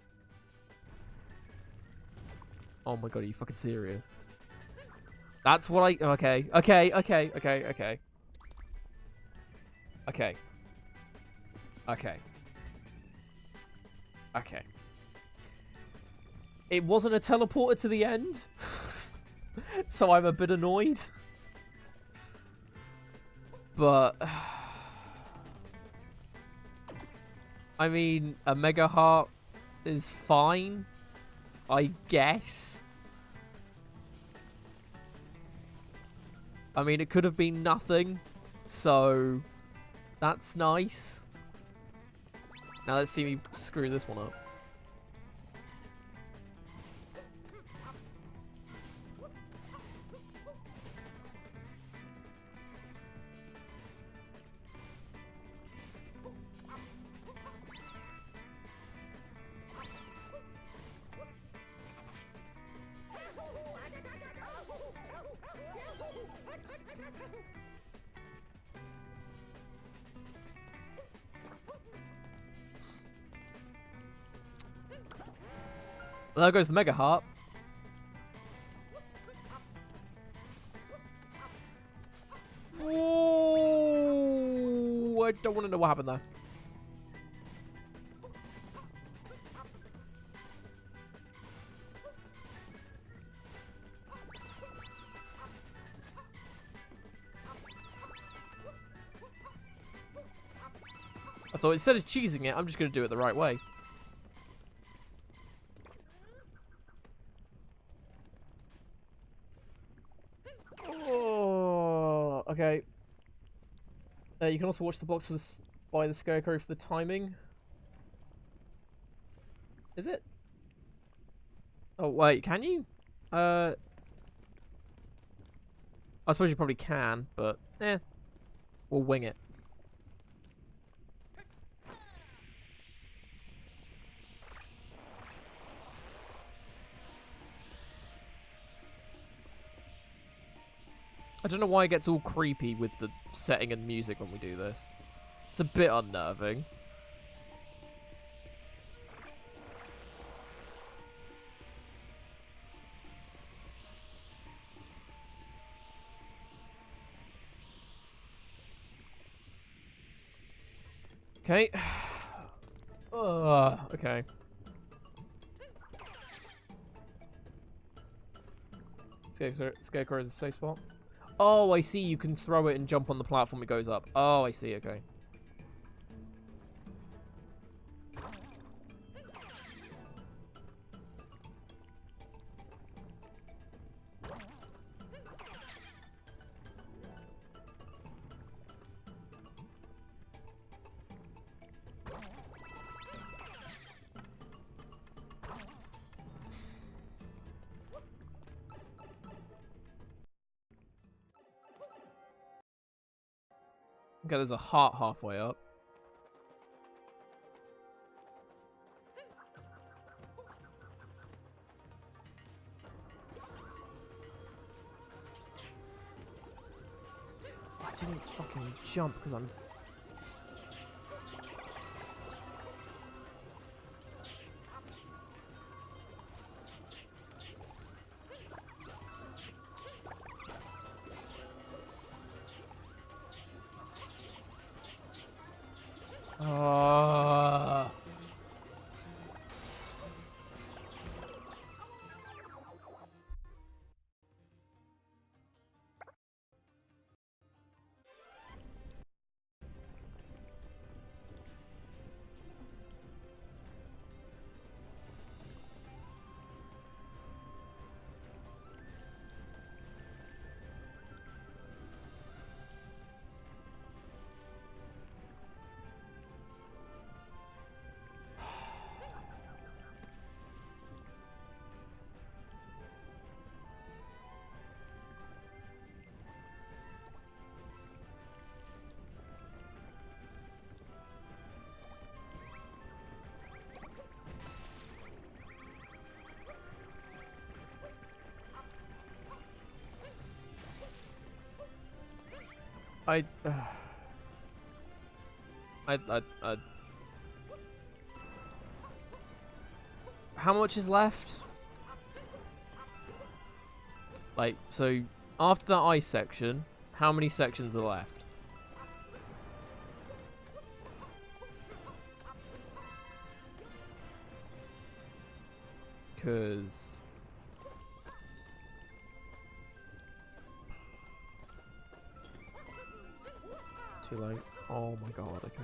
Oh my god, are you fucking serious? That's what I... Okay. Okay. Okay. It wasn't a teleporter to the end. So I'm a bit annoyed. But... I mean, a Mega Heart is fine, I guess. I mean, it could have been nothing, so that's nice. Now let's see me screw this one up. Well, there goes the Mega Heart. Oh, I don't want to know what happened there. I thought instead of cheesing it, I'm just going to do it the right way. Oh, okay. You can also watch the box for by the Scarecrow for the timing. Is it? Oh, wait, can you? I suppose you probably can, but we'll wing it. I don't know why it gets all creepy with the setting and music when we do this. It's a bit unnerving. Okay. Okay. Scarecrow is a safe spot. Oh, I see. You can throw it and jump on the platform. It goes up. Oh, I see. Okay. Okay, there's a heart halfway up. I didn't fucking jump because I'm... I how much is left? Like, so after that ice section, how many sections are left? Because too late. Oh my god, okay.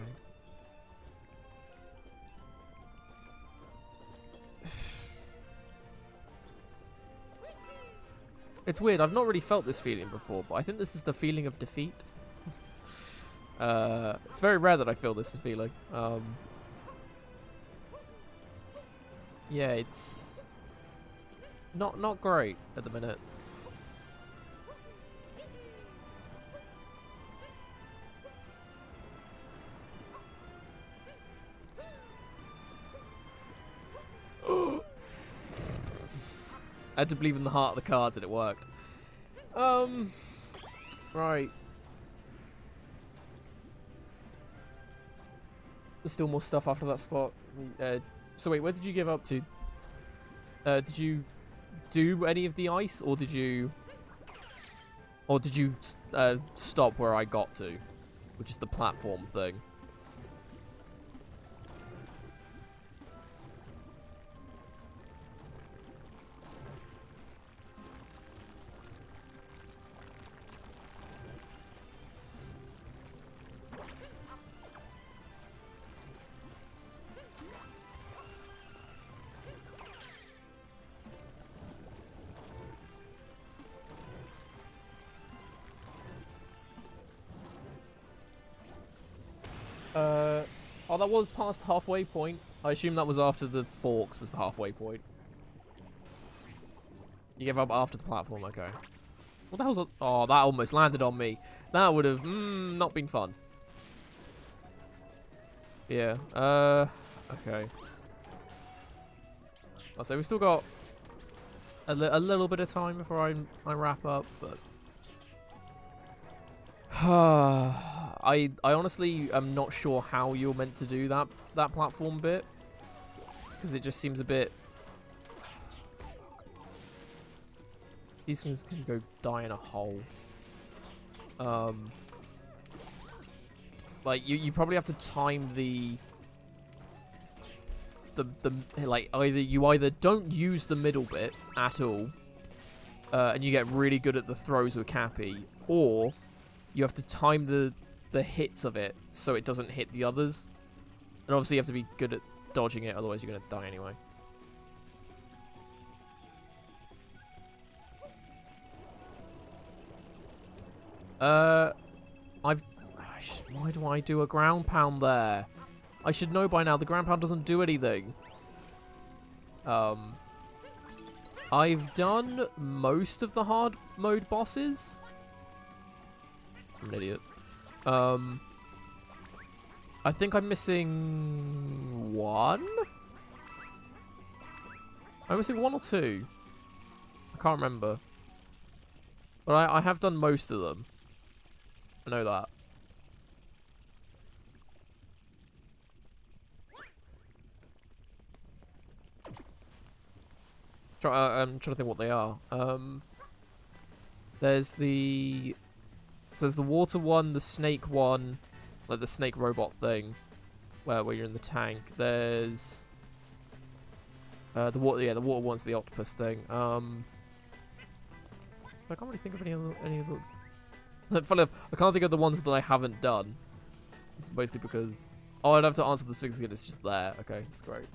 It's weird, I've not really felt this feeling before, but I think this is the feeling of defeat. It's very rare that I feel this feeling. Yeah, it's not great at the minute. I had to believe in the heart of the cards and it worked. Right. There's still more stuff after that spot. So wait, where did you give up to? Did you do any of the ice, or did you stop where I got to, which is the platform thing? Oh, that was past halfway point. I assume that was after the forks was the halfway point. You gave up after the platform, okay. What the hell's that? Oh, that almost landed on me. That would have not been fun. Yeah, okay. I'll say we've still got a little bit of time before I wrap up, but... I honestly am not sure how you're meant to do that platform bit, because it just seems a bit. These things can go die in a hole. Like you probably have to time the like either don't use the middle bit at all, and you get really good at the throws with Cappy, or you have to time the hits of it so it doesn't hit the others. And obviously you have to be good at dodging it, otherwise you're going to die anyway. Why do I do a ground pound there? I should know by now the ground pound doesn't do anything. I've done most of the hard mode bosses. I'm an idiot. I think I'm missing one? I'm missing one or two. I can't remember. But I have done most of them. I know that. I'm trying to think what they are. There's the... So there's the water one, the snake one, like the snake robot thing, where you're in the tank. There's the water one's the octopus thing. I can't really think of any of the. Funny enough, I can't think of the ones that I haven't done. It's mostly because I'd have to answer the Sphinx again. It's just there. Okay, that's great.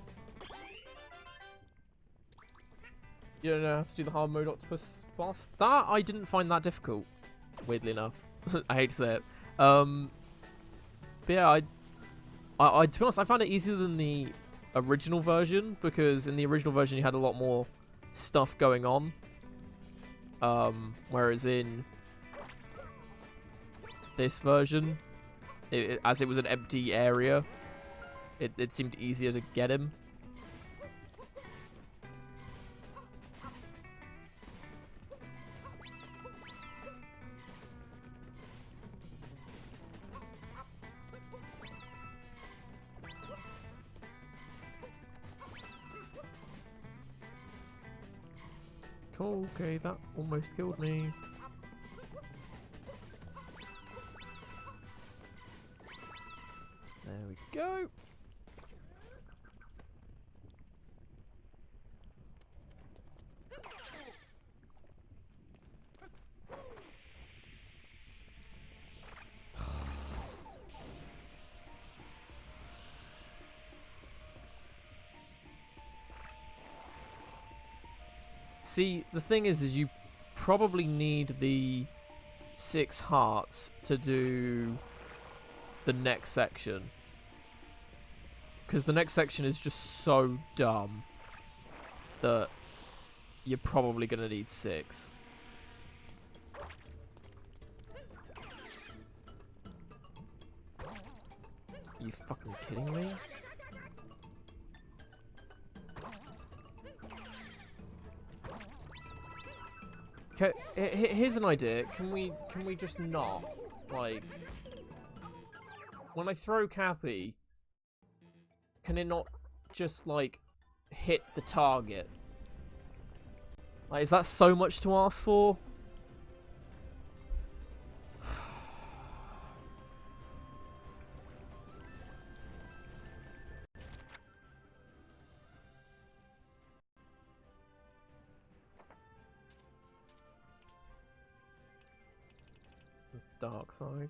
You don't know how to do the hard mode octopus boss. That I didn't find that difficult. Weirdly enough. I hate to say it. But yeah, I to be honest, I found it easier than the original version, because in the original version you had a lot more stuff going on. Whereas in this version, as it was an empty area, it seemed easier to get him. Okay, that almost killed me. There we go. See, the thing is you probably need the 6 hearts to do the next section. Because the next section is just so dumb that you're probably going to need 6. Are you fucking kidding me? Okay, here's an idea. Can we just not, like, when I throw Cappy, can it not just, like, hit the target? Like, is that so much to ask for? This dark side.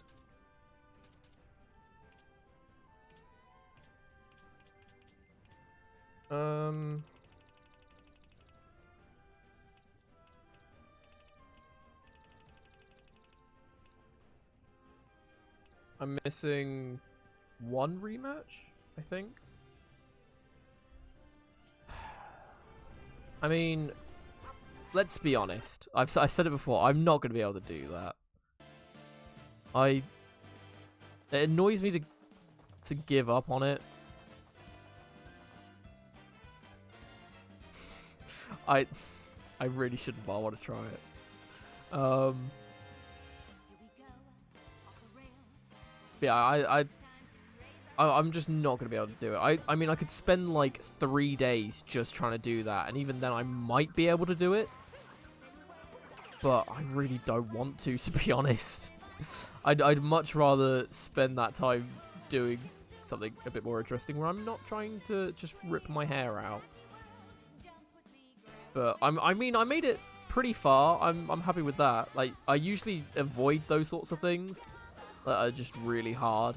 I'm missing 1 rematch, I think. I mean, let's be honest. I said it before. I'm not going to be able to do that. It annoys me to give up on it. I really shouldn't, but I want to try it. Yeah, I'm just not going to be able to do it. I mean, I could spend like 3 days just trying to do that, and even then I might be able to do it. But I really don't want to be honest. I'd much rather spend that time doing something a bit more interesting where I'm not trying to just rip my hair out. But I mean, I made it pretty far. I'm happy with that. Like, I usually avoid those sorts of things that are just really hard.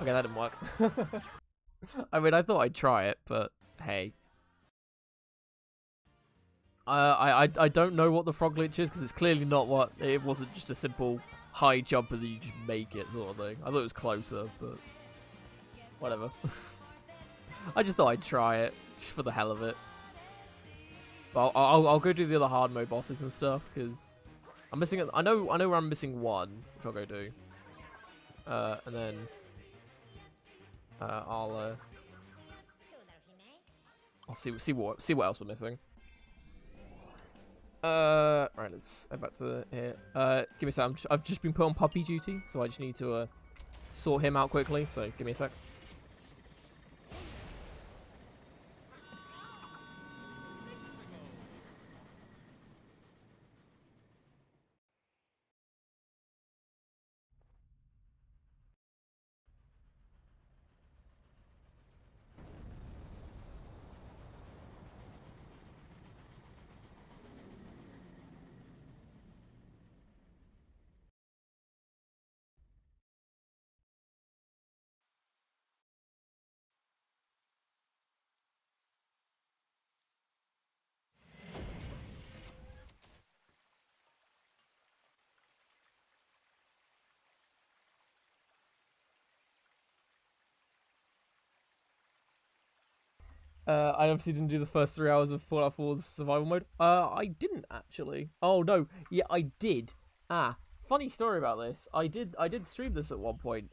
Okay, that didn't work. I mean, I thought I'd try it, but hey. I don't know what the frog glitch is, because it's clearly not what... It wasn't just a simple high jump and then you just make it sort of thing. I thought it was closer, but... Whatever. I just thought I'd try it, just for the hell of it. But I'll go do the other hard mode bosses and stuff, because... I'm missing... I know where I'm missing 1, which I'll go do. And then... I'll see what else we're missing. Right, let's head back to here. Give me a sec. I've just been put on puppy duty, so I just need to sort him out quickly. So give me a sec. I obviously didn't do the first 3 hours of Fallout 4's survival mode. I didn't actually. Oh no, yeah, I did. Funny story about this. I did stream this at one point.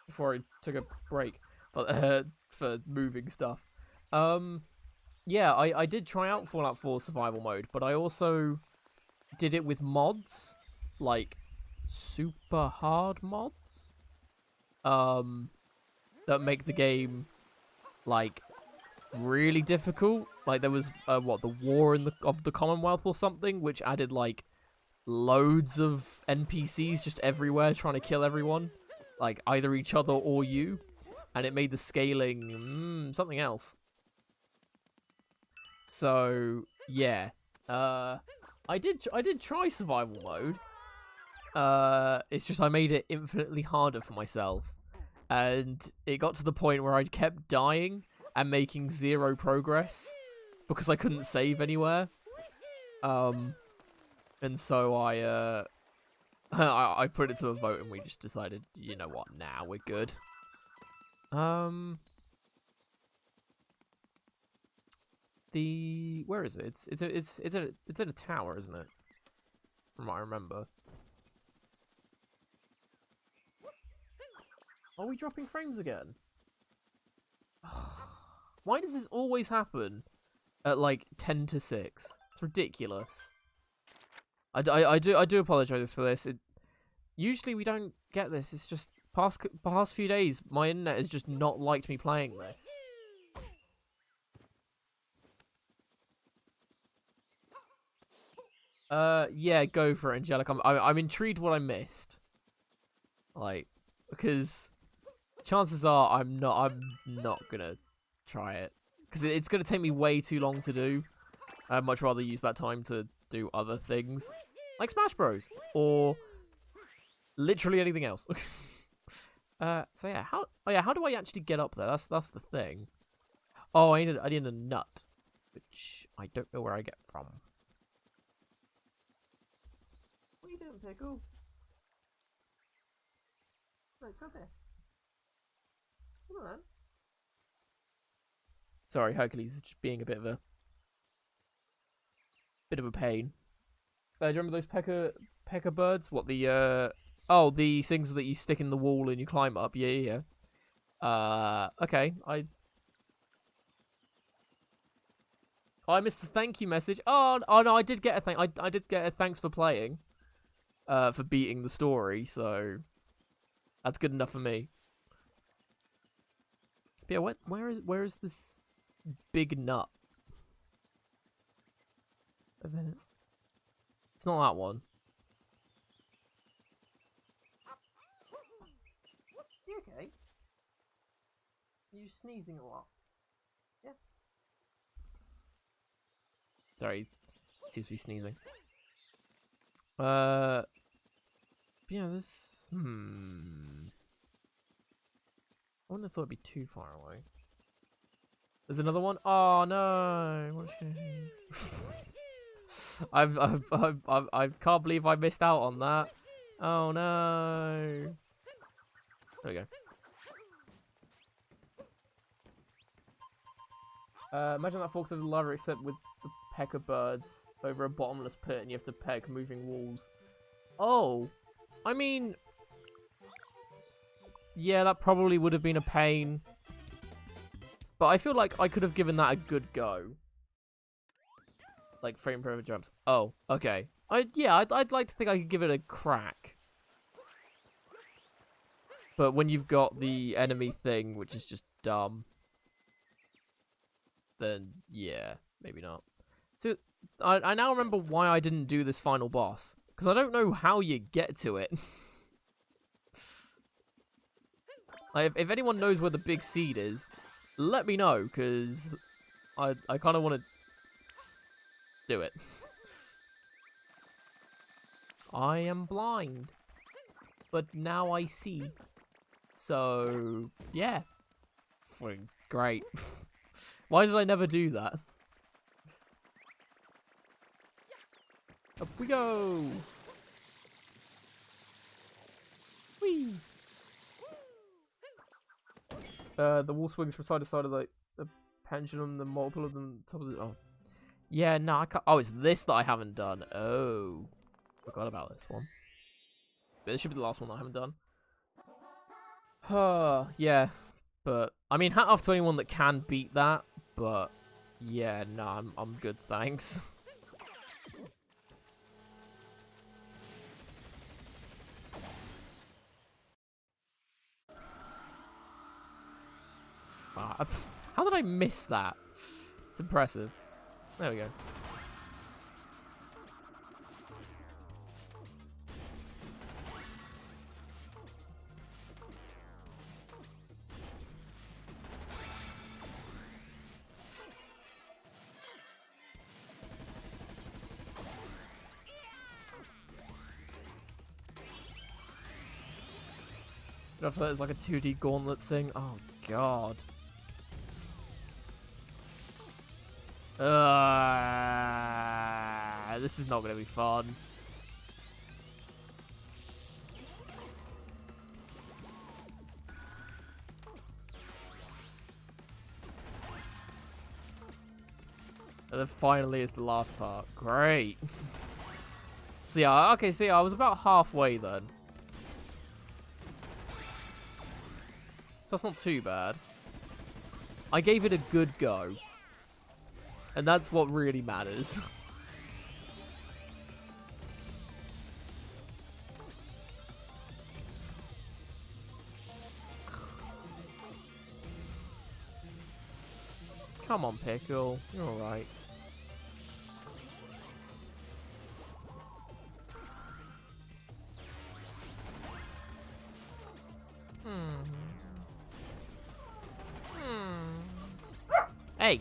Before I took a break, but for moving stuff. yeah, I did try out Fallout 4 survival mode, but I also did it with mods, like super hard mods, that make the game like really difficult. Like there was what, the War of the Commonwealth or something, which added like loads of NPCs just everywhere trying to kill everyone, like either each other or you, and it made the scaling something else. So yeah, I did try survival mode. It's just I made it infinitely harder for myself, and it got to the point where I kept dying and making zero progress because I couldn't save anywhere. And so I I put it to a vote, and we just decided, you know what, nah, we're good. Where is it? It's in a tower, isn't it? From what I remember. Are we dropping frames again? Why does this always happen at like 10 to 6? It's ridiculous. I do apologize for this. Usually we don't get this. It's just past few days my internet has just not liked me playing this. Yeah, go for it, Angelic. I'm intrigued what I missed. Like, because chances are I'm not gonna try it, because it's gonna take me way too long to do. I'd much rather use that time to do other things, like Smash Bros, or literally anything else. So yeah, how do I actually get up there? That's the thing. Oh, I need a nut, which I don't know where I get from. What are you doing, Pickle? Right, come here. Come on. Sorry, Hercules is just being a bit of a pain. Do you remember those pecker birds? What, the oh, the things that you stick in the wall and you climb up? Yeah. Okay. I missed the thank you message. Oh no, I did get a I did get a thanks for playing, for beating the story. So that's good enough for me. But yeah, where is this big nut? It's not that one. You okay? You sneezing a lot? Yeah. Sorry, seems to be sneezing. Yeah, this. I wouldn't have thought it'd be too far away. There's another one. Oh no! What I can't believe I missed out on that. Oh no! There we go. Imagine that forks over the lava, except with the pecker birds over a bottomless pit, and you have to peck moving walls. Oh, I mean, yeah, that probably would have been a pain. But I feel like I could have given that a good go. Like frame per minute jumps. Oh, okay. I'd like to think I could give it a crack. But when you've got the enemy thing, which is just dumb, then yeah, maybe not. So I now remember why I didn't do this final boss, because I don't know how you get to it. Like, if anyone knows where the big seed is, let me know, because I kind of want to do it. I am blind, but now I see. So yeah, great. Why did I never do that? Up we go. Whee! The wall swings from side to side of the pendulum, the multiple of them, top of the. Oh, yeah, no, I can't. Oh, it's this that I haven't done. Oh, forgot about this one. But this should be the last one I haven't done. Yeah, but I mean, hat off to anyone that can beat that. But Yeah, no, I'm good, thanks. How did I miss that? It's impressive. There we go. After that, it's like a 2D gauntlet thing. Oh, God. This is not going to be fun. And then finally is the last part. Great. So yeah, okay, see, I was about halfway then. So that's not too bad. I gave it a good go. And that's what really matters. Come on, Pickle. You're alright. Hey!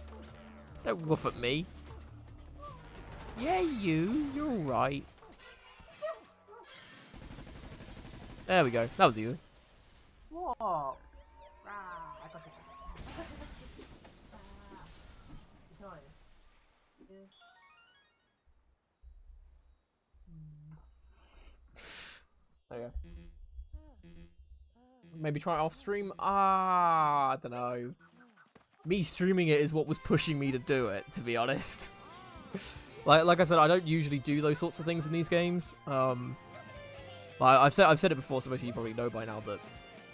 Don't woof at me. Yeah, you're alright. There we go. That was you. Whoa! There you go. Maybe try it off stream? I don't know. Me streaming it is what was pushing me to do it, to be honest. like I said, I don't usually do those sorts of things in these games. I've said it before, so most of you probably know by now that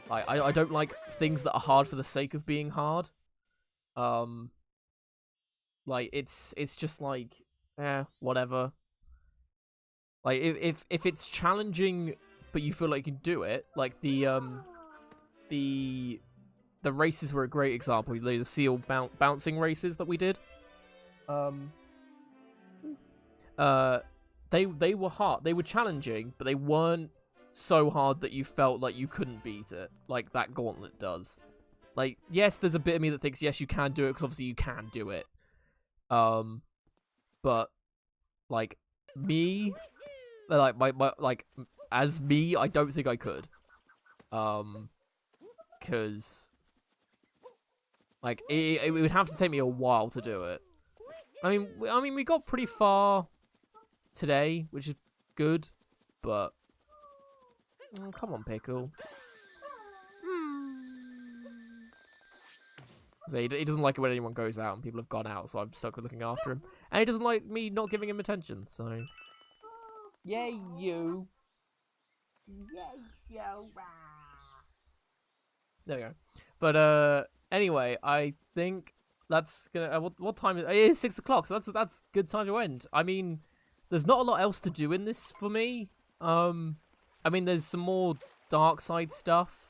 I don't like things that are hard for the sake of being hard. Like it's just like, whatever. Like if it's challenging, but you feel like you can do it, like the races were a great example. The seal bouncing races that we did. They were hard. They were challenging, but they weren't so hard that you felt like you couldn't beat it, like that gauntlet does. Like, yes, there's a bit of me that thinks yes, you can do it because obviously you can do it. But like me, like like as me, I don't think I could. Because like it would have to take me a while to do it. I mean, we got pretty far today, which is good, but come on, Pickle. So he doesn't like it when anyone goes out and people have gone out, so I'm stuck with looking after him. And he doesn't like me not giving him attention, so... Yay, you! Yay, you! There we go. But, anyway, I think that's gonna... what time is it? It is 6 o'clock, so that's good time to end. I mean, there's not a lot else to do in this for me. I mean, there's some more dark side stuff.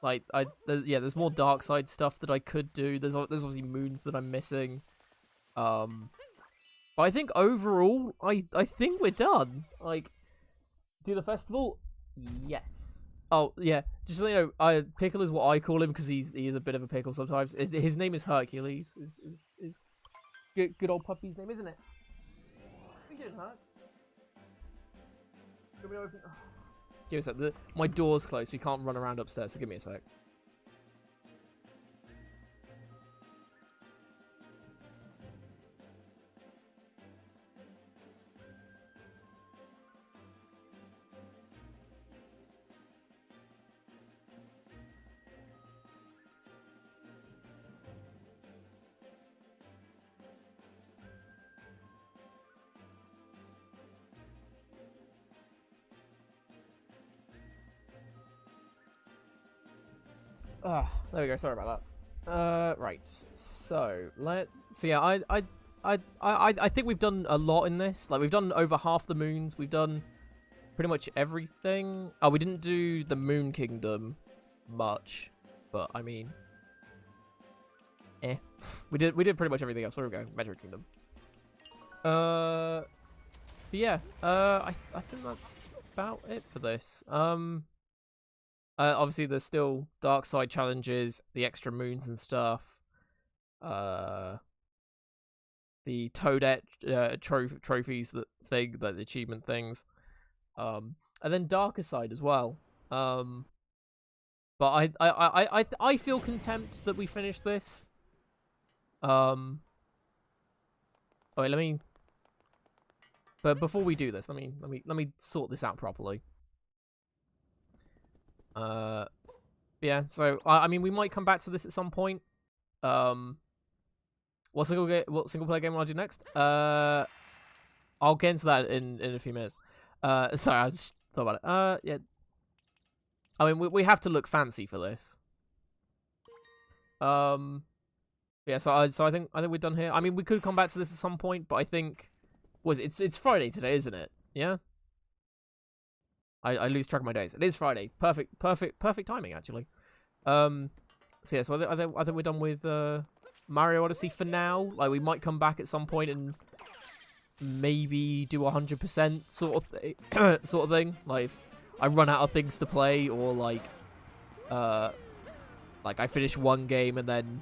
Like, there's more dark side stuff that I could do. There's obviously moons that I'm missing. But I think overall, I think we're done. Like, do the festival? Yes. Oh, yeah. Just so you know, Pickle is what I call him because he is a bit of a pickle sometimes. His name is Hercules. Is good old puppy's name, isn't it? What are you doing, Herc? Can we open... Give me a sec. My door's closed. We can't run around upstairs, so give me a sec. There we go. Sorry about that. Right. So yeah, I think we've done a lot in this. Like we've done over half the moons. We've done pretty much everything. Oh, we didn't do the Moon Kingdom much, but I mean, we did pretty much everything else. Where we go? Meteor Kingdom. But yeah. I think that's about it for this. Obviously, there's still dark side challenges, the extra moons and stuff. The Toadette trophies, that thing, like the achievement things. And then darker side as well. But I feel content that we finished this. Oh wait, let me. But before we do this, let me sort this out properly. Yeah. So I mean, we might come back to this at some point. What single player game will I do next? I'll get into that in a few minutes. Sorry, I just thought about it. Yeah. I mean, we have to look fancy for this. Yeah. So I think we're done here. I mean, we could come back to this at some point, but I think it's Friday today, isn't it? Yeah. I lose track of my days. It is Friday. Perfect timing, actually. So yeah, so I think we're done with Mario Odyssey for now. Like, we might come back at some point and maybe do 100% sort of thing. Like, if I run out of things to play, or like I finish one game and then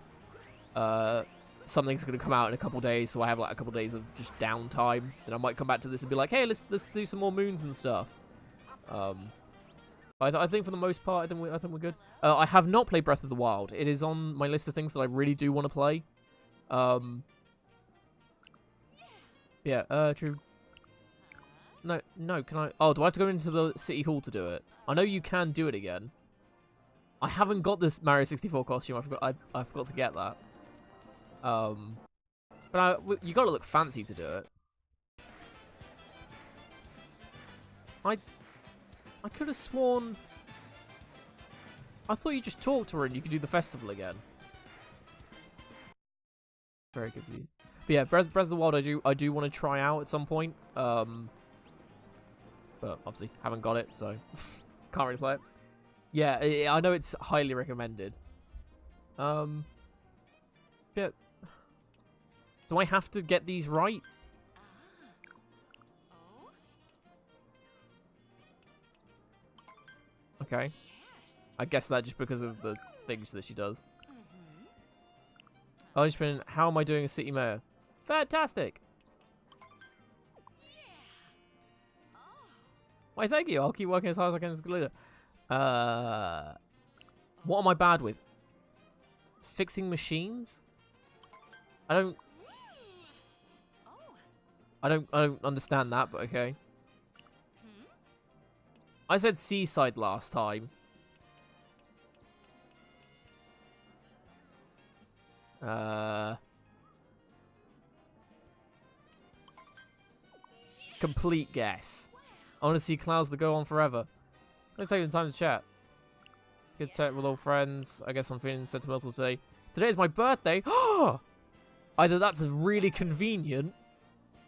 something's gonna come out in a couple days, so I have like a couple days of just downtime. Then I might come back to this and be like, hey, let's do some more moons and stuff. I think for the most part, I think we're good. I have not played Breath of the Wild. It is on my list of things that I really do want to play. Yeah. True. No. Can I? Oh, do I have to go into the city hall to do it? I know you can do it again. I haven't got this Mario 64 costume. I forgot to get that. But you got to look fancy to do it. I could have sworn. I thought you just talked to her and you could do the festival again. Very confused. But yeah, Breath of the Wild, I do want to try out at some point. But obviously haven't got it, so can't really play it. Yeah, I know it's highly recommended. Yeah. Do I have to get these right? Okay. I guess that just because of the things that she does. Oh, just been. How am I doing as city mayor? Fantastic. Why, thank you. I'll keep working as hard as I can as a good leader. What am I bad with? Fixing machines? I don't understand that, but okay. I said seaside last time. Complete guess. I want to see clouds that go on forever. Let's take the time to chat. It's good to chat with old friends. I guess I'm feeling sentimental today. Today is my birthday. Either that's really convenient.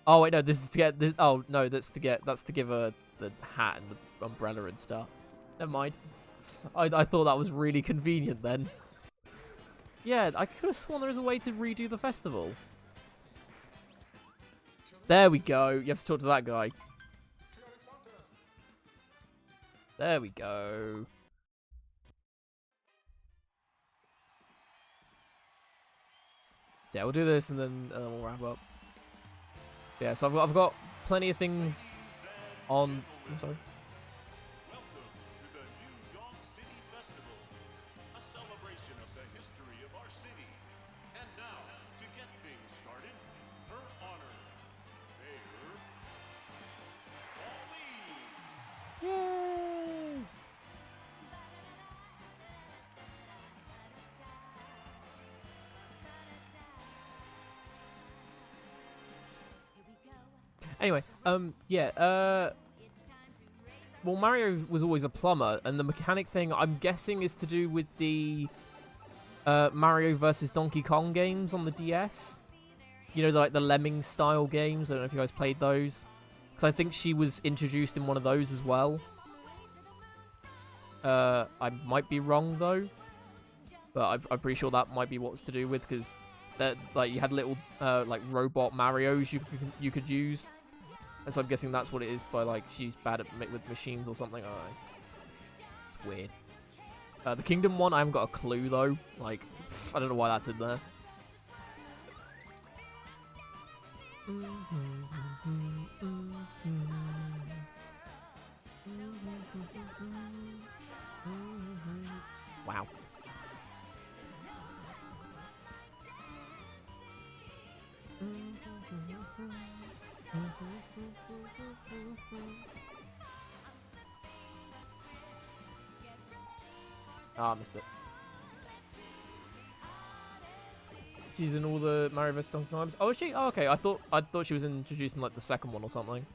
Oh wait, no, this is to get this. Oh no, that's to give her the hat and the umbrella and stuff. Never mind. I thought that was really convenient then. Yeah, I could have sworn there was a way to redo the festival. There we go. You have to talk to that guy. There we go. So yeah, we'll do this and then we'll wrap up. Yeah, so I've got plenty of things on. I'm sorry. Anyway, yeah, well, Mario was always a plumber, and the mechanic thing, I'm guessing, is to do with the Mario versus Donkey Kong games on the DS. You know, like the Lemming-style games. I don't know if you guys played those. Because I think she was introduced in one of those as well. I might be wrong, though. But I'm pretty sure that might be what's to do with, because like you had little like robot Marios you could use. And so I'm guessing that's what it is by, like, she's bad at with machines or something. I don't know. It's weird. The Kingdom one, I haven't got a clue, though. Like, I don't know why that's in there. Wow. Ah, missed it. She's in all the Mario vs. Donkey Kong games. Oh, is she? Oh, okay. I thought she was introduced in like the second one or something.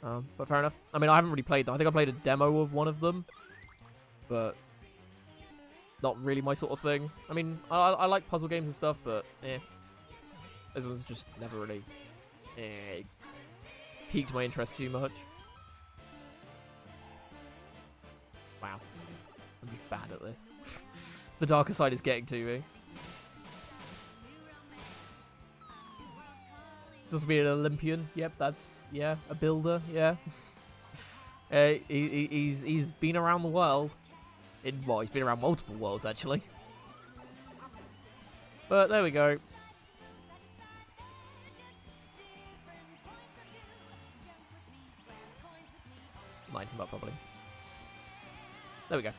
But fair enough. I mean, I haven't really played them. I think I played a demo of one of them, but not really my sort of thing. I mean, I like puzzle games and stuff, but those ones just never really piqued my interest too much. Wow, I'm just bad at this. The darker side is getting to me. Supposed to be an Olympian. Yep, that's, yeah, a builder. Yeah. He's been around the world. Well, he's been around multiple worlds actually. But there we go. Line him up properly. There we go.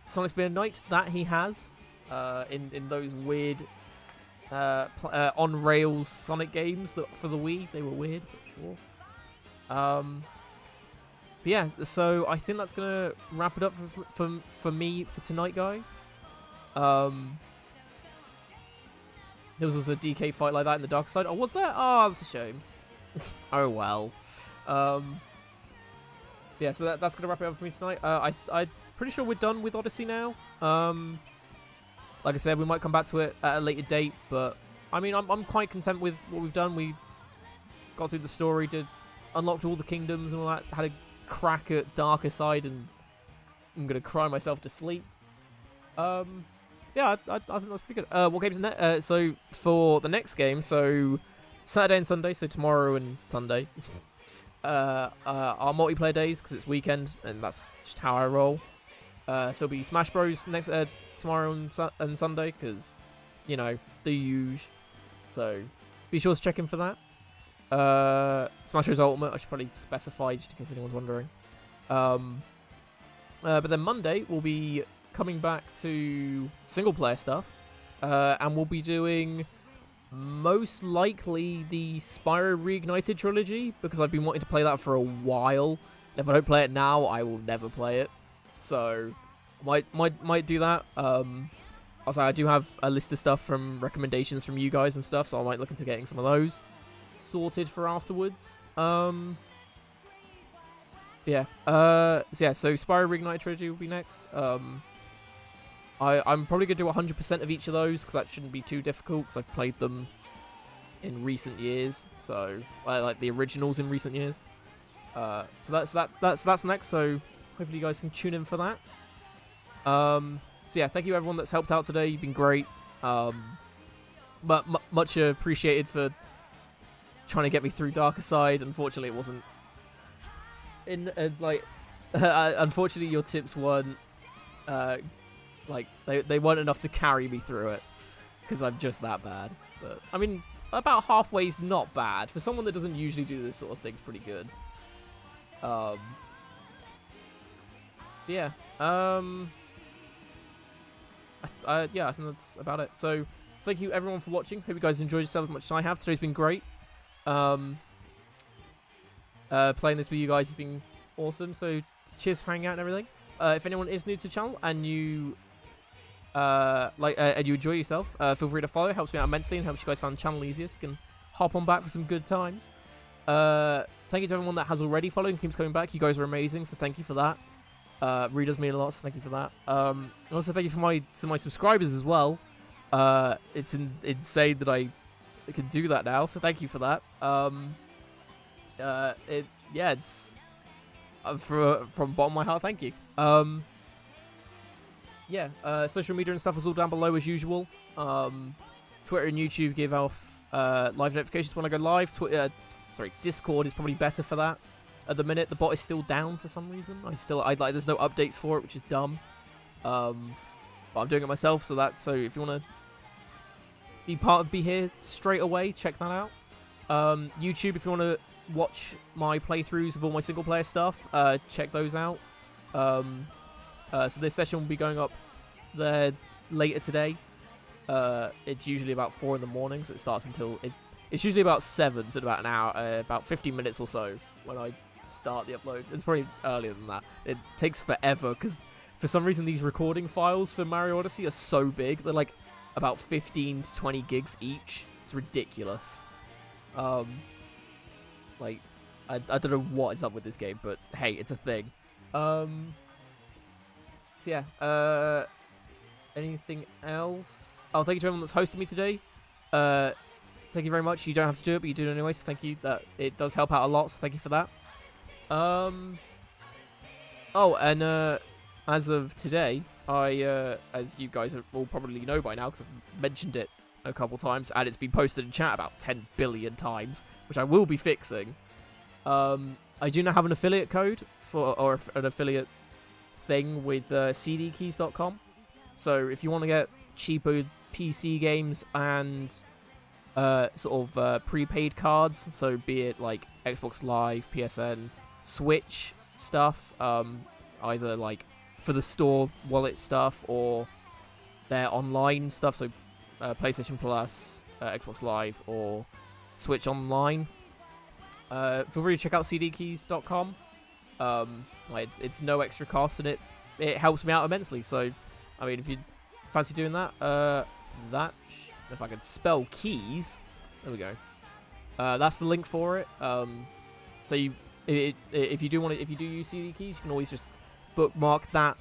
Sonic's been a knight that he has. In those weird on rails Sonic games that for the Wii, they were weird, but sure. But yeah, so I think that's gonna wrap it up for me for tonight, guys. There was also a DK fight like that in the dark side. Oh, was there? Oh, that's a shame. Oh well. Yeah, so that's gonna wrap it up for me tonight. I'm pretty sure we're done with Odyssey now. Like I said, we might come back to it at a later date, but I mean, I'm quite content with what we've done. We got through the story, unlocked all the kingdoms and all that, had a crack at darker side, and I'm gonna cry myself to sleep. Yeah, I think that's pretty good. What games in there? So for the next game, so Saturday and Sunday, so tomorrow and Sunday, are multiplayer days because it's weekend, and that's just how I roll. So it'll be Smash Bros next tomorrow and Sunday, because you know the usual. So be sure to check in for that. Smash Bros Ultimate, I should probably specify just in case anyone's wondering. But then Monday we'll be coming back to single player stuff, and we'll be doing most likely the Spyro Reignited trilogy, because I've been wanting to play that for a while. If I don't play it now, I will never play it. So might do that. Also, I do have a list of stuff from recommendations from you guys and stuff, so I might look into getting some of those sorted for afterwards. Yeah. So Spyro Reignited trilogy will be next. I'm probably going to do 100% of each of those, because that shouldn't be too difficult, because I've played them in recent years. So, like the originals in recent years. So that's next, so hopefully you guys can tune in for that. So yeah, thank you everyone that's helped out today. You've been great. But much appreciated for trying to get me through Darker Side. Unfortunately, it wasn't unfortunately your tips weren't like they weren't enough to carry me through it, because I'm just that bad. But I mean, about halfway is not bad for someone that doesn't usually do this sort of thing. It's pretty good. Yeah. I think that's about it. So thank you everyone for watching. Hope you guys enjoyed yourself as much as I have. Today's been great. Playing this with you guys has been awesome. So cheers for hanging out and everything. If anyone is new to the channel and you and you enjoy yourself, feel free to follow. It helps me out immensely and helps you guys find the channel easier. So you can hop on back for some good times. Thank you to everyone that has already followed and keeps coming back. You guys are amazing, so thank you for that. Really does mean a lot, so thank you for that. And also thank you for my subscribers as well. It's insane that I can do that now, so thank you for that. It's from bottom of my heart, thank you. Social media and stuff is all down below as usual. Twitter and YouTube give off live notifications when I go live. Discord is probably better for that. At the minute, the bot is still down for some reason. There's no updates for it, which is dumb. But I'm doing it myself, so if you want to be here straight away, check that out. YouTube, if you want to watch my playthroughs of all my single player stuff, check those out. So this session will be going up there later today. It's usually about 4 in the morning, so it starts until it's usually about 7, so about an hour, about 15 minutes or so when I start the upload. It's probably earlier than that. It takes forever because for some reason these recording files for Mario Odyssey are so big. They're like about 15 to 20 gigs each. It's ridiculous. I don't know what is up with this game, but hey, it's a thing. Anything else? Oh, thank you to everyone that's hosted me today. Thank you very much. You don't have to do it, but you do it anyway, so thank you. That it does help out a lot, so thank you for that. As of today, as you guys will probably know by now, because I've mentioned it a couple times, and it's been posted in chat about 10 billion times, which I will be fixing. I do now have an affiliate code or an affiliate thing with cdkeys.com. So if you want to get cheaper PC games and prepaid cards, so be it like Xbox Live, PSN, Switch stuff, either like for the store wallet stuff or their online stuff, so PlayStation Plus, Xbox Live, or Switch Online, feel free to check out cdkeys.com. It's no extra cost, and it helps me out immensely. So, I mean, if you fancy doing that, if I could spell keys, there we go. That's the link for it. So if you do use CD keys, you can always just bookmark that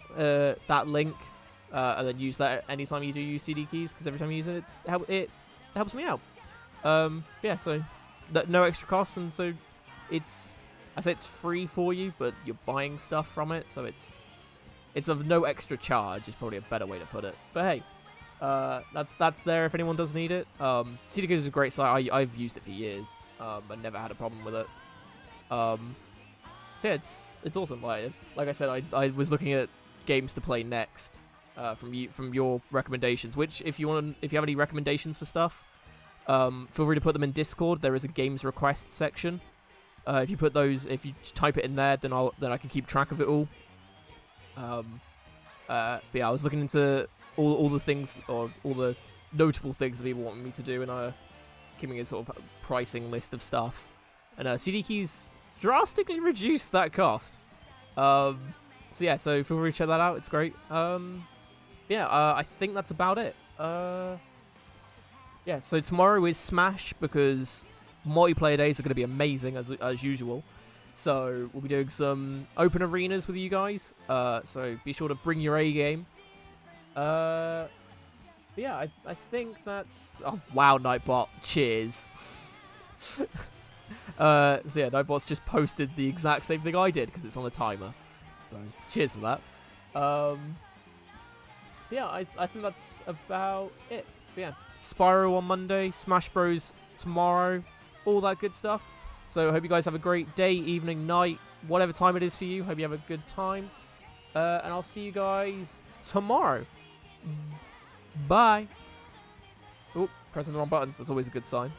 link, and then use that anytime you do use CD keys, because every time you use it, it helps me out. So no extra cost, and so I say it's free for you, but you're buying stuff from it, so it's of no extra charge is probably a better way to put it. But hey, that's there if anyone does need it. CD Keys is a great site. I've used it for years. I never had a problem with it. So yeah, it's awesome. Like I said, I was looking at games to play next from your recommendations. Which if you have any recommendations for stuff, feel free to put them in Discord. There is a games request section. If you type it in there, then I can keep track of it all. But yeah, I was looking into all the things, or all the notable things that people want me to do, and keeping a sort of pricing list of stuff. And CD Keys drastically reduced that cost. So feel free to check that out. It's great. I think that's about it. So tomorrow is Smash, because multiplayer days are going to be amazing as usual. So we'll be doing some open arenas with you guys. So be sure to bring your A game. I think that's... Oh, wow, Nightbot. Cheers. Nightbot's just posted the exact same thing I did, because it's on a timer. So cheers for that. I think that's about it. So yeah, Spyro on Monday, Smash Bros tomorrow, all that good stuff. So hope you guys have a great day, evening, night, whatever time it is for you. Hope you have a good time. And I'll see you guys tomorrow. Bye. Oh, pressing the wrong buttons. That's always a good sign.